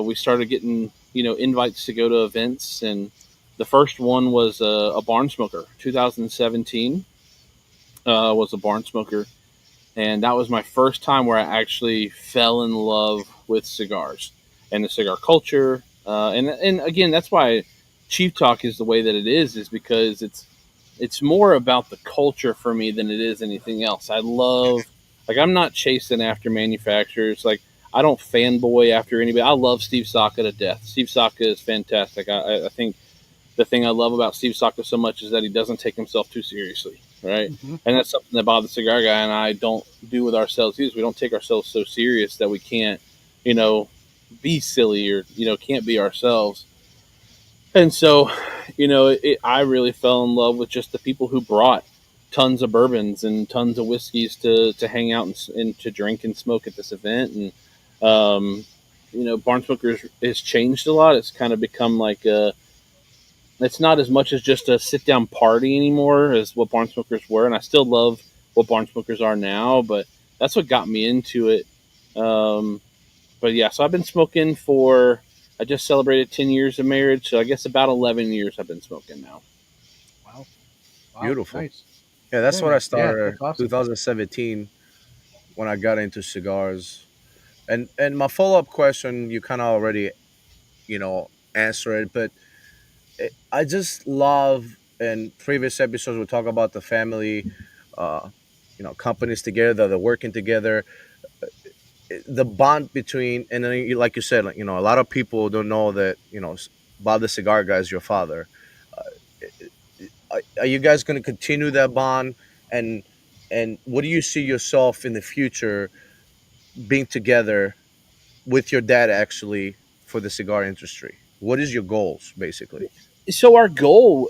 [SPEAKER 5] we started getting invites to go to events. And the first one was a barn smoker. 2017 was a barn smoker, and that was my first time where I actually fell in love with cigars and the cigar culture. And again, that's why Chief Talk is the way that it is because it's more about the culture for me than it is anything else. I love, like, I'm not chasing after manufacturers. Like, I don't fanboy after anybody. I love Steve Saka to death. Steve Saka is fantastic. I think the thing I love about Steve Saka so much is that he doesn't take himself too seriously, right?
[SPEAKER 2] Mm-hmm.
[SPEAKER 5] And that's something that Bob the Cigar Guy and I don't do with ourselves either. We don't take ourselves so serious that we can't, be silly or, can't be ourselves. And so, I really fell in love with just the people who brought tons of bourbons and tons of whiskeys to hang out and to drink and smoke at this event. And, Barn Smokers has changed a lot. It's kind of become like it's not as much as just a sit down party anymore as what Barn Smokers were. And I still love what Barn Smokers are now, but that's what got me into it. But yeah, so I've been smoking I just celebrated 10 years of marriage. So I guess about 11 years I've been smoking now.
[SPEAKER 2] Wow.
[SPEAKER 3] Beautiful.
[SPEAKER 2] Nice.
[SPEAKER 3] Yeah, that's what I
[SPEAKER 4] Yeah,
[SPEAKER 3] started
[SPEAKER 4] that's awesome.
[SPEAKER 3] 2017 when I got into cigars. And my follow up question, you kind of already answered, but I just love, in previous episodes we talk about the family, uh, companies together, they're working together, the bond between, and then like you said, like, a lot of people don't know that Bob the Cigar Guy is your father. Are you guys going to continue that bond, and what do you see yourself in the future being together with your dad actually for the cigar industry? What is your goals basically?
[SPEAKER 5] So our goal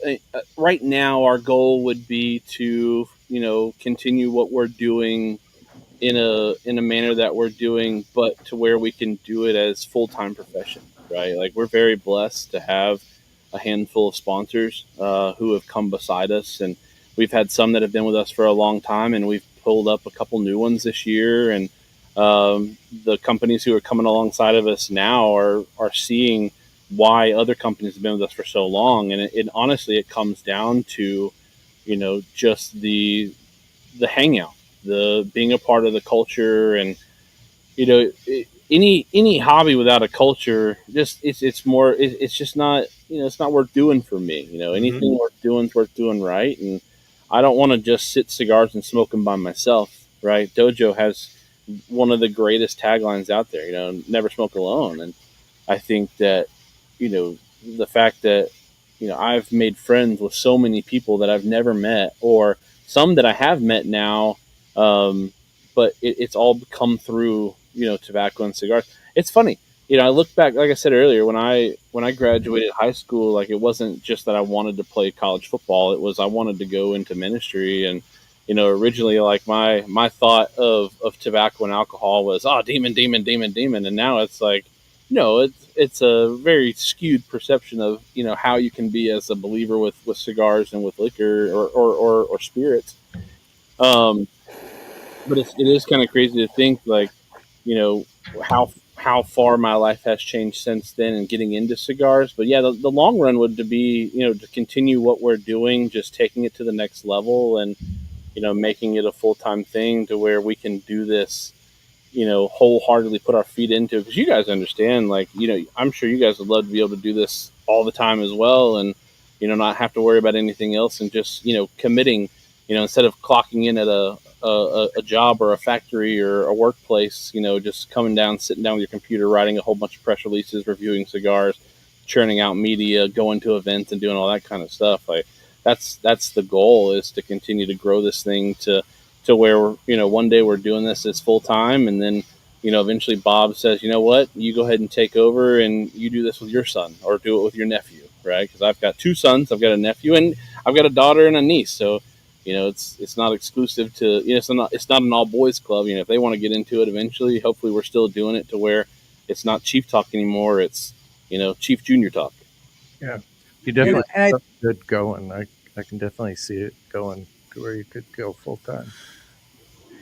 [SPEAKER 5] right now, our goal would be to, continue what we're doing in a manner that we're doing, but to where we can do it as full-time profession, right? Like, we're very blessed to have a handful of sponsors who have come beside us, and we've had some that have been with us for a long time, and we've pulled up a couple new ones this year. And the companies who are coming alongside of us now are seeing why other companies have been with us for so long. And it honestly, it comes down to, just the hangout, the being a part of the culture. And any hobby without a culture, just it's just not, it's not worth doing for me.
[SPEAKER 3] Hmm.
[SPEAKER 5] Anything worth doing is worth doing right. And I don't want to just sit cigars and smoke them by myself, right? Dojo has one of the greatest taglines out there, never smoke alone. And I think that, the fact that, I've made friends with so many people that I've never met, or some that I have met now, but it's all come through, tobacco and cigars. It's funny, I look back, like I said earlier, when I graduated high school, like, it wasn't just that I wanted to play college football; it was I wanted to go into ministry. And originally, like, my thought of tobacco and alcohol was, oh, demon, demon, demon, demon, and now it's like, it's a very skewed perception of how you can be as a believer with cigars and with liquor or spirits. Um, but it is kind of crazy to think, like, you know how far my life has changed since then and getting into cigars. But yeah, the long run would to be to continue what we're doing, just taking it to the next level, and making it a full-time thing to where we can do this wholeheartedly, put our feet into it. Because you guys understand, like, I'm sure you guys would love to be able to do this all the time as well, and not have to worry about anything else, and just committing, instead of clocking in at a job or a factory or a workplace, just coming down, sitting down with your computer, writing a whole bunch of press releases, reviewing cigars, churning out media, going to events, and doing all that kind of stuff. Like, that's the goal, is to continue to grow this thing to where one day we're doing this as full time, and then eventually Bob says, you know what, you go ahead and take over and you do this with your son, or do it with your nephew, right? Because I've got two sons, I've got a nephew, and I've got a daughter and a niece. So it's not exclusive to it's not an all boys club. If they want to get into it eventually, hopefully we're still doing it to where it's not Chief Talk anymore. It's, Chief Junior Talk.
[SPEAKER 4] Yeah, you definitely
[SPEAKER 2] and I
[SPEAKER 4] have good going. I can definitely see it going to where you could go full time.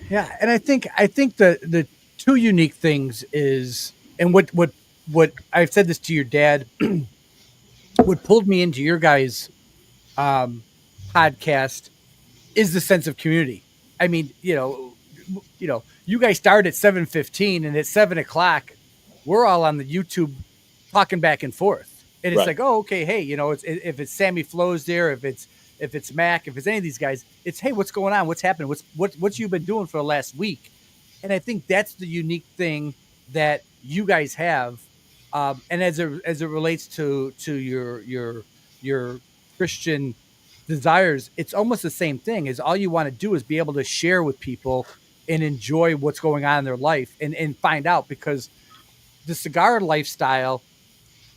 [SPEAKER 2] Yeah, and I think the two unique things is, and what I've said this to your dad, what pulled me into your guys' podcast is the sense of community. I mean, you guys start at 7:15, and at 7 o'clock, we're all on the YouTube talking back and forth, and it's
[SPEAKER 5] Right.
[SPEAKER 2] like, oh, okay, hey, if it's Sammy Flows there, if it's Mac, if it's any of these guys, it's, hey, what's going on, what's happening, what you've been doing for the last week, and I think that's the unique thing that you guys have, and as it relates to your Christian desires, it's almost the same thing. Is all you want to do is be able to share with people and enjoy what's going on in their life, and find out, because the cigar lifestyle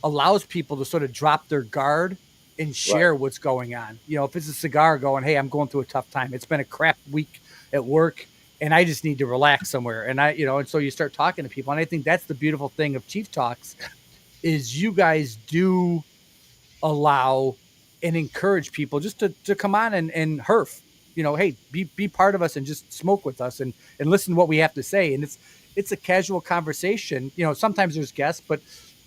[SPEAKER 2] allows people to sort of drop their guard and share what's going on. If it's a cigar going, hey, I'm going through a tough time. It's been a crap week at work and I just need to relax somewhere. And so you start talking to people. And I think that's the beautiful thing of Chief Talks is you guys do allow and encourage people just to come on and herf, hey, be part of us and just smoke with us and listen to what we have to say. And it's a casual conversation. Sometimes there's guests, but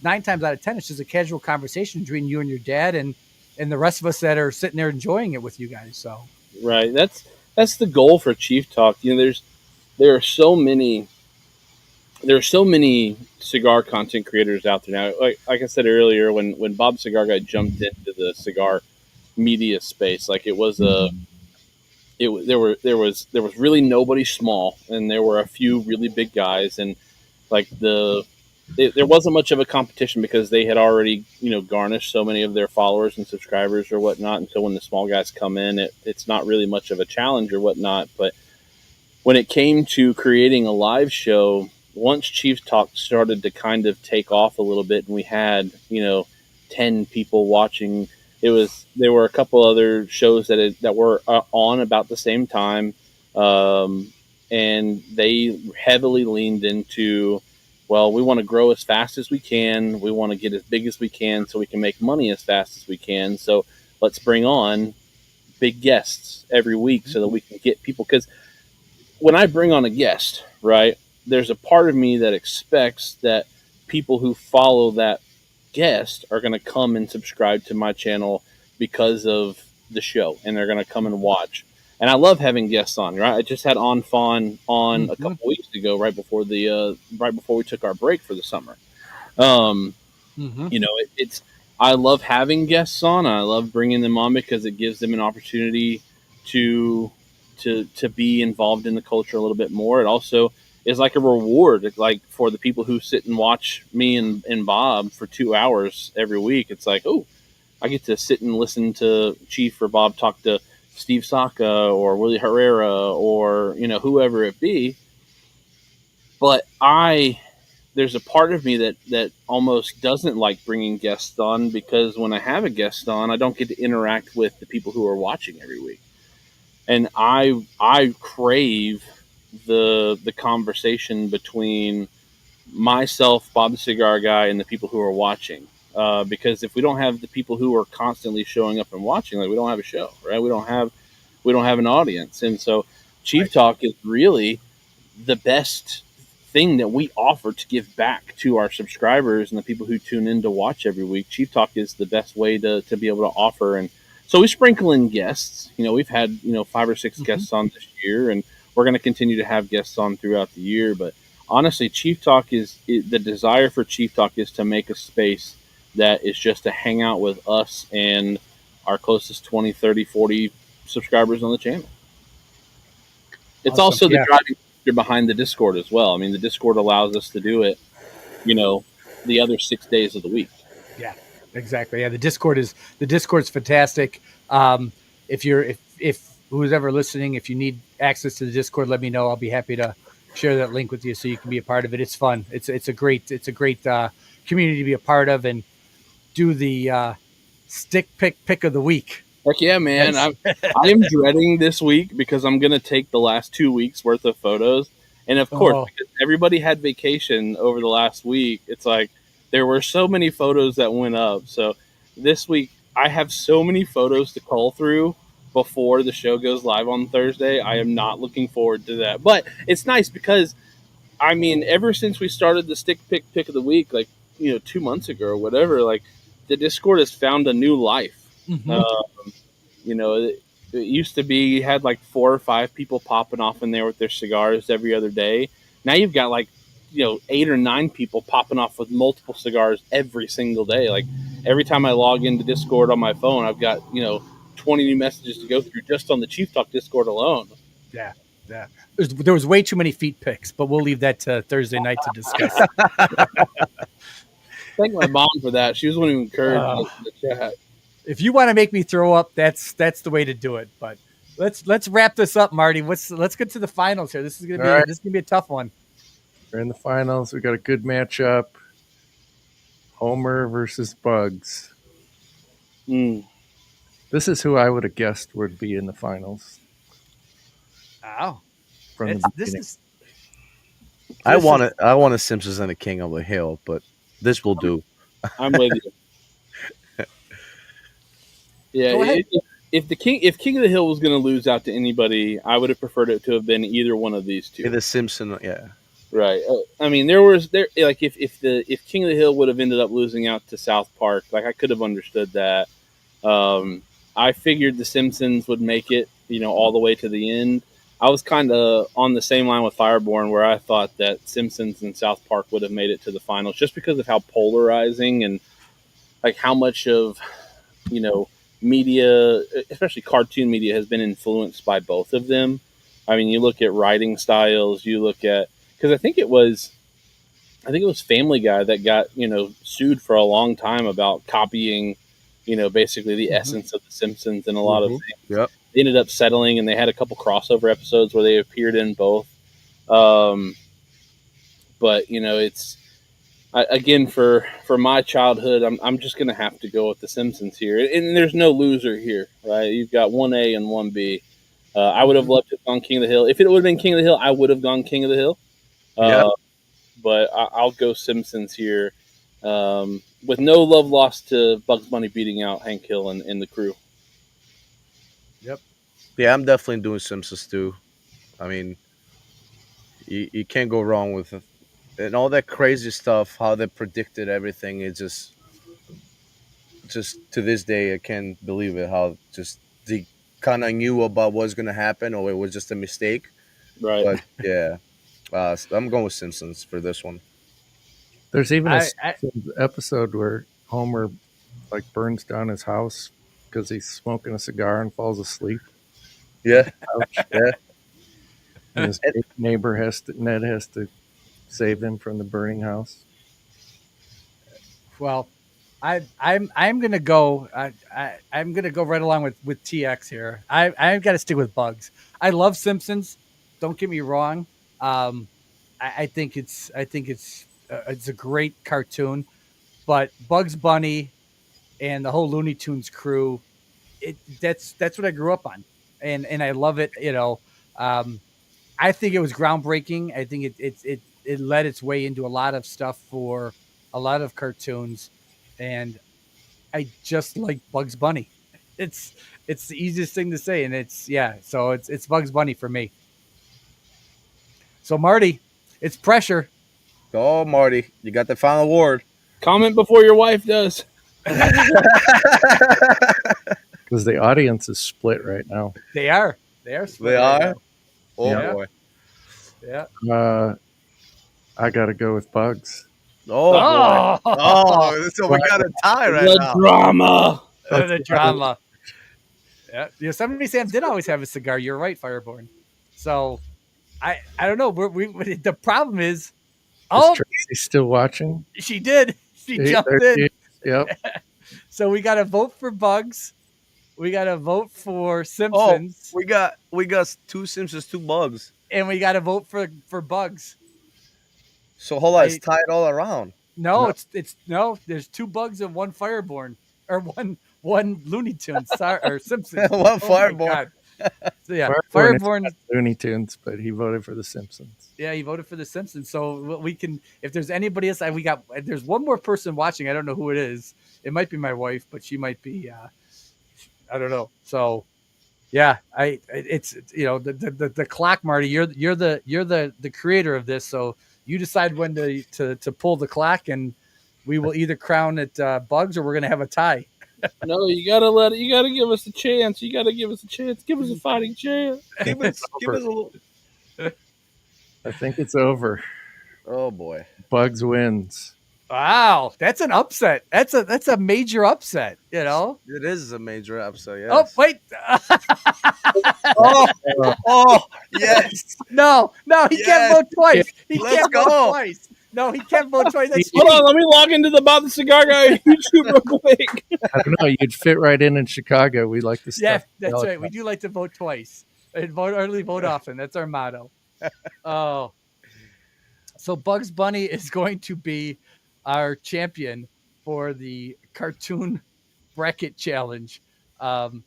[SPEAKER 2] 9 times out of 10, it's just a casual conversation between you and your dad and the rest of us that are sitting there enjoying it with you guys. So,
[SPEAKER 5] Right. That's the goal for Chief Talk. There are so many cigar content creators out there now. Like I said earlier, when Bob Cigar Guy jumped into the cigar media space, like it was there was really nobody small, and there were a few really big guys, and like there wasn't much of a competition because they had already garnished so many of their followers and subscribers or whatnot. And so when the small guys come in, it's not really much of a challenge or whatnot. But when it came to creating a live show, once Chief Talk started to kind of take off a little bit, and we had 10 people watching, there were a couple other shows that were on about the same time, and they heavily leaned into, well, we want to grow as fast as we can, we want to get as big as we can so we can make money as fast as we can, so let's bring on big guests every week so that we can get people. Because when I bring on a guest, right, there's a part of me that expects that people who follow that guest are going to come and subscribe to my channel because of the show, and they're going to come and watch. And I love having guests on, right? I just had On Fawn on a couple weeks ago, right before we took our break for the summer. I love having guests on. I love bringing them on because it gives them an opportunity to be involved in the culture a little bit more. It also is like a reward, like for the people who sit and watch me and Bob for 2 hours every week. It's like, oh, I get to sit and listen to Chief or Bob talk to Steve Saka or Willie Herrera or whoever it be. But there's a part of me that almost doesn't like bringing guests on, because when I have a guest on, I don't get to interact with the people who are watching every week. And I crave the conversation between myself, Bob the Cigar Guy, and the people who are watching. Because if we don't have the people who are constantly showing up and watching, like, we don't have a show, right? We don't have an audience. And so Chief Talk is really the best thing that we offer to give back to our subscribers and the people who tune in to watch every week. Chief Talk is the best way to be able to offer. And so we sprinkle in guests. We've had 5 or 6 guests on this year, and we're going to continue to have guests on throughout the year. But honestly, Chief Talk the desire for Chief Talk is to make a space that is just to hang out with us and our closest 20, 30, 40 subscribers on the channel. It's
[SPEAKER 2] awesome.
[SPEAKER 5] Also the driving factor behind the Discord as well. I mean, the Discord allows us to do it, the other 6 days of the week.
[SPEAKER 2] Yeah, exactly. Yeah, the Discord's fantastic. If who's ever listening, if you need access to the Discord, let me know. I'll be happy to share that link with you so you can be a part of it. It's fun. It's a great community to be a part of, and do the stick pick of the week.
[SPEAKER 5] Heck yeah, man. I am dreading this week because I'm going to take the last 2 weeks worth of photos And of course,
[SPEAKER 2] Oh,
[SPEAKER 5] because everybody had vacation over the last week, it's like there were so many photos that went up. So this week, I have so many photos to cull through before the show goes live on Thursday. I am not looking forward to that. But it's nice because, I mean, ever since we started the stick pick of the week, like, 2 months ago or whatever, like the Discord has found a new life.
[SPEAKER 2] mhm.
[SPEAKER 5] Uh, it used to be you had like 4 or 5 people popping off in there with their cigars every other day. Now you've got like 8 or 9 people popping off with multiple cigars every single day. Like every time I log into Discord on my phone, I've got 20 new messages to go through just on the Chief Talk Discord alone.
[SPEAKER 2] Yeah, yeah. There was way too many feet picks, but we'll leave that to Thursday night to discuss.
[SPEAKER 5] Thank my mom for that. She was the one who encouraged
[SPEAKER 2] Uh,
[SPEAKER 5] us in the chat.
[SPEAKER 2] if you want to make me throw up, that's the way to do it. But let's wrap this up, Marty. Let's get to the finals here. This is
[SPEAKER 4] All right.
[SPEAKER 2] gonna be a tough one.
[SPEAKER 4] We're in the finals. We got a good matchup. Homer versus Bugs.
[SPEAKER 5] Mm.
[SPEAKER 4] This is who I would have guessed would be in the finals
[SPEAKER 2] Oh,
[SPEAKER 4] from the
[SPEAKER 2] this
[SPEAKER 4] beginning.
[SPEAKER 2] is
[SPEAKER 3] I
[SPEAKER 2] This
[SPEAKER 3] want it. I want a Simpsons and the King of the Hill, but this will do.
[SPEAKER 5] I'm with you. Yeah,
[SPEAKER 2] Go ahead.
[SPEAKER 5] if King of the Hill was going to lose out to anybody, I would have preferred it to have been either one of these two.
[SPEAKER 3] The Simpson, yeah.
[SPEAKER 5] Right. I mean, like if King of the Hill would have ended up losing out to South Park, like I could have understood that. I figured the Simpsons would make it, all the way to the end. I was kind of on the same line with Fireborn, where I thought that Simpsons and South Park would have made it to the finals, just because of how polarizing and like how much of media, especially cartoon media, has been influenced by both of them. I mean, you look at writing styles, you look at, because I think it was Family Guy that got sued for a long time about copying, basically the essence of the Simpsons and a lot of things.
[SPEAKER 3] Yep.
[SPEAKER 5] They ended up settling, and they had a couple crossover episodes where they appeared in both. But it's again for my childhood, I'm just gonna have to go with the Simpsons here, and there's no loser here, right? You've got 1A and 1B. I would have loved to have gone King of the Hill. If it would have been King of the Hill, I would have gone King of the Hill.
[SPEAKER 3] Yep.
[SPEAKER 5] But I'll go Simpsons here, with no love lost to Bugs Bunny beating out Hank Hill and the crew.
[SPEAKER 2] Yep.
[SPEAKER 3] Yeah, I'm definitely doing Simpsons too. I mean, you can't go wrong with it. And all that crazy stuff, how they predicted everything. It just to this day, I can't believe it. How just they kind of knew about what's going to happen, or it was just a mistake.
[SPEAKER 5] Right.
[SPEAKER 3] But yeah, I'm going with Simpsons for this one.
[SPEAKER 4] There's even a
[SPEAKER 2] I-
[SPEAKER 4] Simpsons episode where Homer like burns down his house because he's smoking a cigar and falls asleep.
[SPEAKER 3] Yeah,
[SPEAKER 4] Ouch.
[SPEAKER 3] yeah.
[SPEAKER 4] And his neighbor Ned has to save him from the burning house.
[SPEAKER 2] Well, I'm gonna go. I'm gonna go right along with TX here. I've got to stick with Bugs. I love Simpsons. Don't get me wrong. I think it's a great cartoon, but Bugs Bunny and the whole Looney Tunes crew, that's what I grew up on, and I love it. I think it was groundbreaking. I think it led its way into a lot of stuff for a lot of cartoons, and I just like Bugs Bunny. It's the easiest thing to say, and so it's Bugs Bunny for me. So Marty, it's pressure.
[SPEAKER 3] Go, Marty. You got the final word.
[SPEAKER 5] Comment before your wife does.
[SPEAKER 4] Because the audience is split right now.
[SPEAKER 2] They are split
[SPEAKER 3] They
[SPEAKER 2] right
[SPEAKER 3] are?
[SPEAKER 2] now.
[SPEAKER 3] Oh
[SPEAKER 2] Yeah.
[SPEAKER 3] boy.
[SPEAKER 2] Yeah.
[SPEAKER 4] I got to go with Bugs.
[SPEAKER 3] Oh boy. Oh, so we got a tie right
[SPEAKER 5] The
[SPEAKER 3] now.
[SPEAKER 5] drama.
[SPEAKER 2] The drama. Yeah. Somebody Sam did always have a cigar. You're right, Fireborn. So I don't know. The problem is,
[SPEAKER 4] Is Tracy still watching?
[SPEAKER 2] she did. She jumped
[SPEAKER 4] There
[SPEAKER 2] in.
[SPEAKER 4] she is. Yep.
[SPEAKER 2] So we got to vote for Bugs. We got to vote for Simpsons,
[SPEAKER 3] We got two Simpsons, two Bugs.
[SPEAKER 2] and we got to vote for Bugs.
[SPEAKER 3] So hold on, it's tied all around.
[SPEAKER 2] No, it's no. There's two Bugs and one Fireborn, or one Looney Tunes, or Simpsons.
[SPEAKER 3] One
[SPEAKER 2] Oh my
[SPEAKER 3] Fireborn.
[SPEAKER 2] God. So yeah,
[SPEAKER 4] Fireborn is
[SPEAKER 2] Fireborn.
[SPEAKER 4] not Looney Tunes, but he voted for the Simpsons.
[SPEAKER 2] Yeah, he voted for the Simpsons. So we can, if there's anybody else, there's one more person watching. I don't know who it is. It might be my wife, but she might be. I don't know. So yeah, it's the clock, Marty. You're the creator of this, so you decide when to pull the clock, and we will either crown it Bugs, or we're gonna have a tie.
[SPEAKER 5] No, you gotta give us a chance. You gotta give us a chance. Give us a fighting chance.
[SPEAKER 3] Give us a little.
[SPEAKER 4] I think it's over.
[SPEAKER 3] Oh boy.
[SPEAKER 4] Bugs wins.
[SPEAKER 2] Wow, that's an upset. That's a major upset.
[SPEAKER 3] It is a major upset. Yes.
[SPEAKER 2] Oh wait,
[SPEAKER 3] Oh yes.
[SPEAKER 2] no, he can't vote twice. He
[SPEAKER 3] Let's
[SPEAKER 2] can't
[SPEAKER 3] go.
[SPEAKER 2] vote twice. No, he can't vote twice. That's
[SPEAKER 5] Hold on,
[SPEAKER 2] cheating.
[SPEAKER 5] let me log into the Bob the Cigar Guy YouTube real quick.
[SPEAKER 4] I don't know. You'd fit right in Chicago. We like to stuff.
[SPEAKER 2] Yeah, that's right. We do like to vote twice and vote early, vote often. That's our motto. Oh, so Bugs Bunny is going to be our champion for the cartoon bracket challenge. And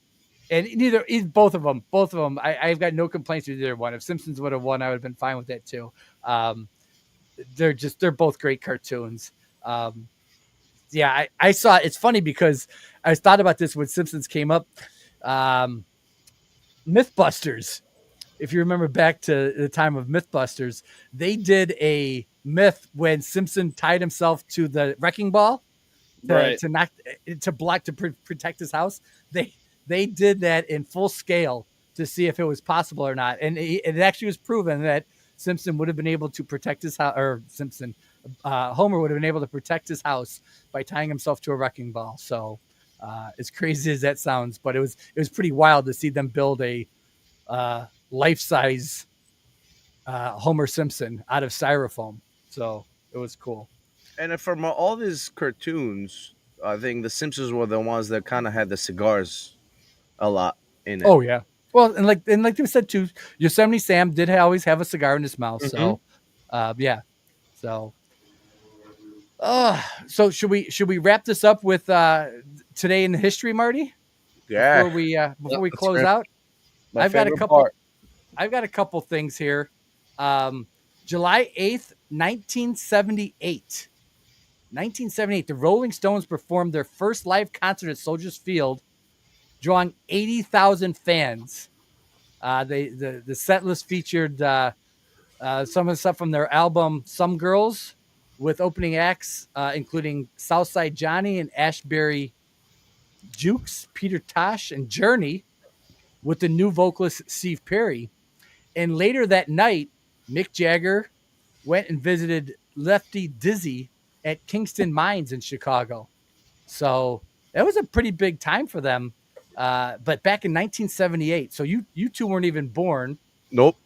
[SPEAKER 2] both of them. I've got no complaints with either one. If Simpsons would have won, I would have been fine with that too. They're both great cartoons. Yeah, I saw. It's funny because I thought about this when Simpsons came up. Mythbusters. If you remember back to the time of Mythbusters, they did a myth when Simpson tied himself to the wrecking ball to protect his house. They did that in full scale to see if it was possible or not, and it actually was proven that Simpson would have been able to protect his house, or Homer would have been able to protect his house by tying himself to a wrecking ball. So, as crazy as that sounds, but it was pretty wild to see them build a life-size Homer Simpson out of styrofoam. So it was cool.
[SPEAKER 3] And from all these cartoons, I think the Simpsons were the ones that kind of had the cigars a lot in it.
[SPEAKER 2] Oh yeah. Well, and like you said too, Yosemite Sam did always have a cigar in his mouth. So, yeah. So, so should we wrap this up with today in the history, Marty?
[SPEAKER 3] Yeah.
[SPEAKER 2] Before we close out, I've got a couple things here. July 8th, 1978. 1978, the Rolling Stones performed their first live concert at Soldiers Field, drawing 80,000 fans. The set list featured some of the stuff from their album Some Girls, with opening acts including Southside Johnny and Ashbury Jukes, Peter Tosh, and Journey, with the new vocalist Steve Perry. And later that night, Mick Jagger went and visited Lefty Dizzy at Kingston Mines in Chicago. So that was a pretty big time for them. But back in 1978, so you two weren't even born.
[SPEAKER 3] Nope.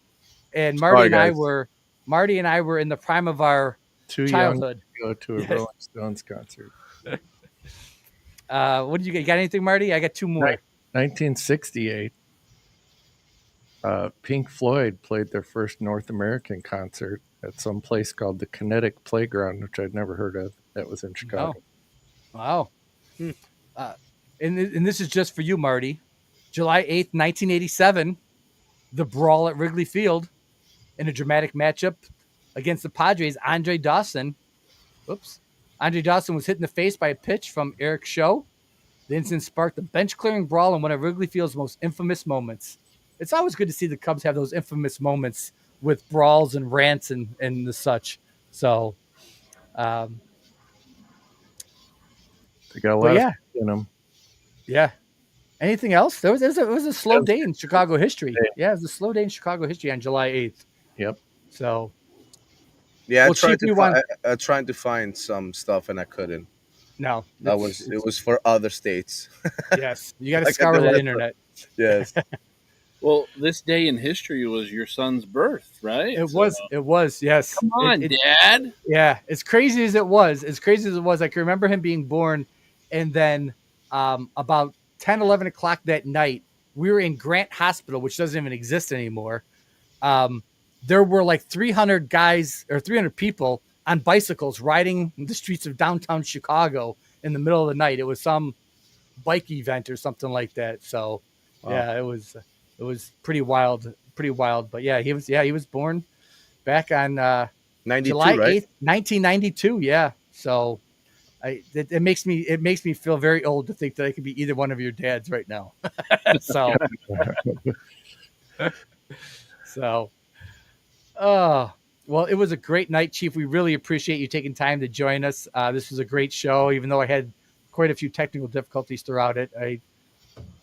[SPEAKER 2] And Marty and I were in the prime of our childhood.
[SPEAKER 4] Young to go to a Rolling Stones concert.
[SPEAKER 2] What did you get? You got anything, Marty? I got two more.
[SPEAKER 4] 1968. Pink Floyd played their first North American concert at some place called the Kinetic Playground, which I'd never heard of. That was in Chicago.
[SPEAKER 2] Oh. Wow. And this is just for you, Marty. July 8th, 1987, the brawl at Wrigley Field in a dramatic matchup against the Padres. Andre Dawson was hit in the face by a pitch from Eric Show. The incident sparked a bench-clearing brawl in one of Wrigley Field's most infamous moments. It's always good to see the Cubs have those infamous moments with brawls and rants and the such. So,
[SPEAKER 4] they got a lot of in them.
[SPEAKER 2] Yeah. Anything else? It was a slow day in Chicago history. Yeah, it was a slow day in Chicago history on July 8th.
[SPEAKER 4] Yep.
[SPEAKER 2] So,
[SPEAKER 3] yeah, I tried to find some stuff and I couldn't.
[SPEAKER 2] No,
[SPEAKER 3] it was for other states.
[SPEAKER 2] Yes, you got to scour the internet.
[SPEAKER 3] Yes.
[SPEAKER 5] Well, this day in history was your son's birth, right?
[SPEAKER 2] It was. Yes.
[SPEAKER 5] Come on, Dad.
[SPEAKER 2] Yeah, as crazy as it was, I can remember him being born, and then about 10, 11 o'clock that night, we were in Grant Hospital, which doesn't even exist anymore. There were like 300 guys or 300 people on bicycles riding the streets of downtown Chicago in the middle of the night. It was some bike event or something like that. So, wow. Yeah, it was. it was pretty wild, pretty wild. But yeah, he was born back on
[SPEAKER 3] 92,
[SPEAKER 2] July
[SPEAKER 3] right?
[SPEAKER 2] 8th, 1992. Yeah, so it makes me feel very old to think that I could be either one of your dads right now. so so oh, well, it was a great night, Chief. We really appreciate you taking time to join us. This was a great show, even though I had quite a few technical difficulties throughout it. I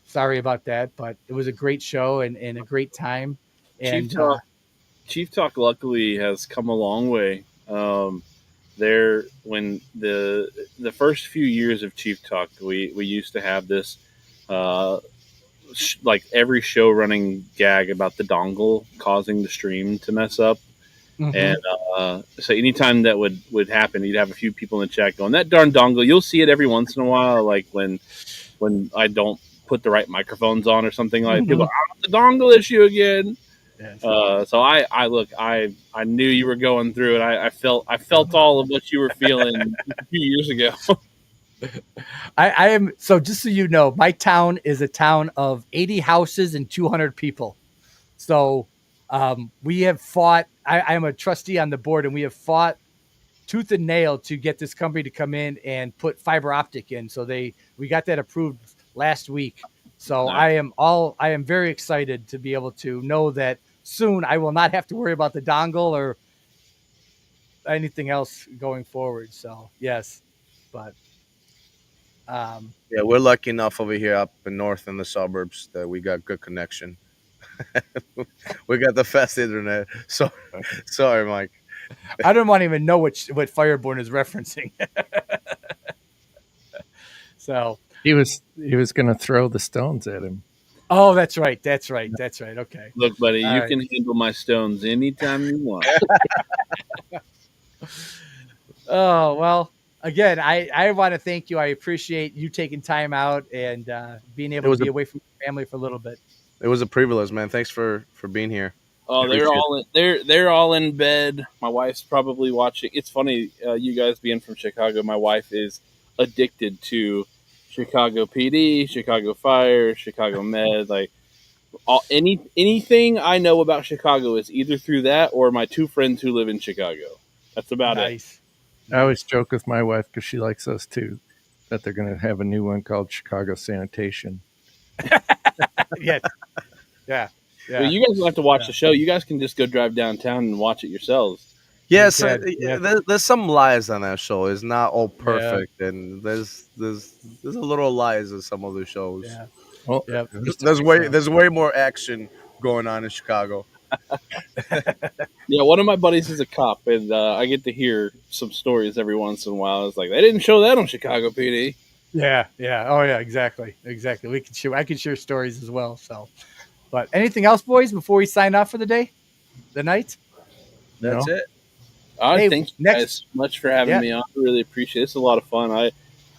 [SPEAKER 2] sorry about that, but it was a great show and a great time.
[SPEAKER 5] Chief
[SPEAKER 2] And
[SPEAKER 5] Talk, Chief Talk, luckily has come a long way. There, when the first few years of Chief Talk, we used to have this uh, like every show running gag about the dongle causing the stream to mess up.
[SPEAKER 2] mhm.
[SPEAKER 5] And so anytime that would happen, you'd have a few people in the chat going, "That darn dongle." You'll see it every once in a while, like when I don't put the right microphones on or something like people.
[SPEAKER 2] Mhm.
[SPEAKER 5] "Ah, the dongle issue again."
[SPEAKER 2] Yes.
[SPEAKER 5] So I look, I knew you were going through it. I felt all of what you were feeling a few years ago.
[SPEAKER 2] I am so just so you know, my town is a town of 80 houses and 200 people. So we have fought. I am a trustee on the board, and we have fought tooth and nail to get this company to come in and put fiber optic in. So we got that approved last week. So
[SPEAKER 5] Nice.
[SPEAKER 2] I am very excited to be able to know that soon I will not have to worry about the dongle or anything else going forward. So yes, but
[SPEAKER 3] Yeah, we're lucky enough over here up in north in the suburbs that we got good connection. We got the fast internet. So sorry, Mike.
[SPEAKER 2] I don't want to even know what Fireborn is referencing. So
[SPEAKER 4] He was going to throw the stones at him.
[SPEAKER 2] oh, that's right, that's right, that's right. Okay,
[SPEAKER 5] Look, buddy,
[SPEAKER 2] all
[SPEAKER 5] you
[SPEAKER 2] right.
[SPEAKER 5] can handle my stones anytime you want.
[SPEAKER 2] Oh, well, again, I want to thank you. I appreciate you taking time out and being
[SPEAKER 3] It
[SPEAKER 2] able to
[SPEAKER 3] was a
[SPEAKER 2] be away from your family for a little bit.
[SPEAKER 3] it was a privilege, man. Thanks for being here.
[SPEAKER 5] Oh,
[SPEAKER 3] Appreciate
[SPEAKER 5] they're all in bed. My wife's probably watching. It's funny, you guys being from Chicago. My wife is addicted to Chicago PD, Chicago Fire, Chicago Med. Like anything I know about Chicago is either through that or my two friends who live in Chicago. That's about it.
[SPEAKER 2] Nice.
[SPEAKER 4] I always joke with my wife because she likes us too, that they're going to have a new one called Chicago Sanitation.
[SPEAKER 2] Yes. Yeah. Yeah.
[SPEAKER 5] Well, you guys don't have to watch
[SPEAKER 2] Yeah.
[SPEAKER 5] the show. You guys can just go drive downtown and watch it yourselves.
[SPEAKER 3] Yes,
[SPEAKER 2] Yeah.
[SPEAKER 3] there's some lies on that show. It's not all
[SPEAKER 2] Yeah.
[SPEAKER 3] perfect, and there's a little lies in some of the shows.
[SPEAKER 2] Yeah.
[SPEAKER 4] Well,
[SPEAKER 2] Yep.
[SPEAKER 3] There's way more action going on in Chicago.
[SPEAKER 5] Yeah, one of my buddies is a cop, and I get to hear some stories every once in a while. It's like they didn't show that on Chicago PD.
[SPEAKER 2] Yeah. Yeah. Oh, yeah. Exactly. Exactly. We can share. I can share stories as well. So, but anything else, boys, before we sign off for the day, the night?
[SPEAKER 3] That's
[SPEAKER 4] No.
[SPEAKER 3] it.
[SPEAKER 5] I
[SPEAKER 2] Hey,
[SPEAKER 5] thank you
[SPEAKER 2] next-
[SPEAKER 5] guys so much for having
[SPEAKER 2] Yeah.
[SPEAKER 5] me on. I really appreciate it. It's a lot of fun.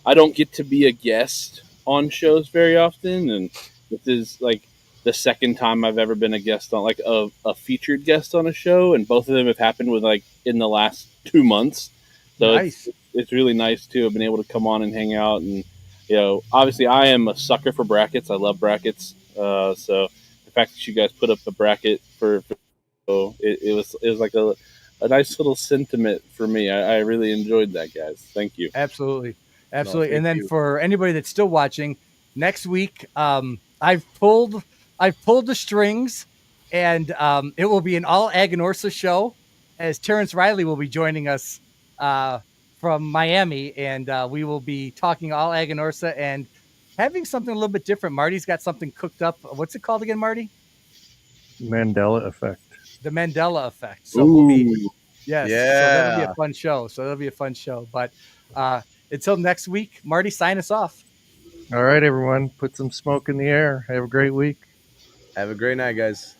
[SPEAKER 5] I don't get to be a guest on shows very often, and this is like the second time I've ever been a guest on, like a featured guest on a show, and both of them have happened with like in the last 2 months. So
[SPEAKER 2] Nice.
[SPEAKER 5] it's really nice to have been able to come on and hang out, and obviously I am a sucker for brackets. I love brackets. So the fact that you guys put up a bracket for so it was like a nice little sentiment for me. I really enjoyed that, guys. Thank you.
[SPEAKER 2] Absolutely. Absolutely.
[SPEAKER 3] thank
[SPEAKER 2] And then
[SPEAKER 3] you.
[SPEAKER 2] for anybody that's still watching, next week, I've pulled the strings, and it will be an all Aganorsa show, as Terrence Riley will be joining us from Miami, and we will be talking all Aganorsa and having something a little bit different. Marty's got something cooked up. What's it called again, Marty?
[SPEAKER 4] Mandela effect.
[SPEAKER 2] The Mandela effect. So we'll be
[SPEAKER 5] Ooh.
[SPEAKER 2] yes. So that'll be
[SPEAKER 3] Yeah.
[SPEAKER 2] a fun show. But until next week, Marty, sign us off.
[SPEAKER 4] All right, everyone, put some smoke in the air. Have a great week.
[SPEAKER 3] Have a great night, guys.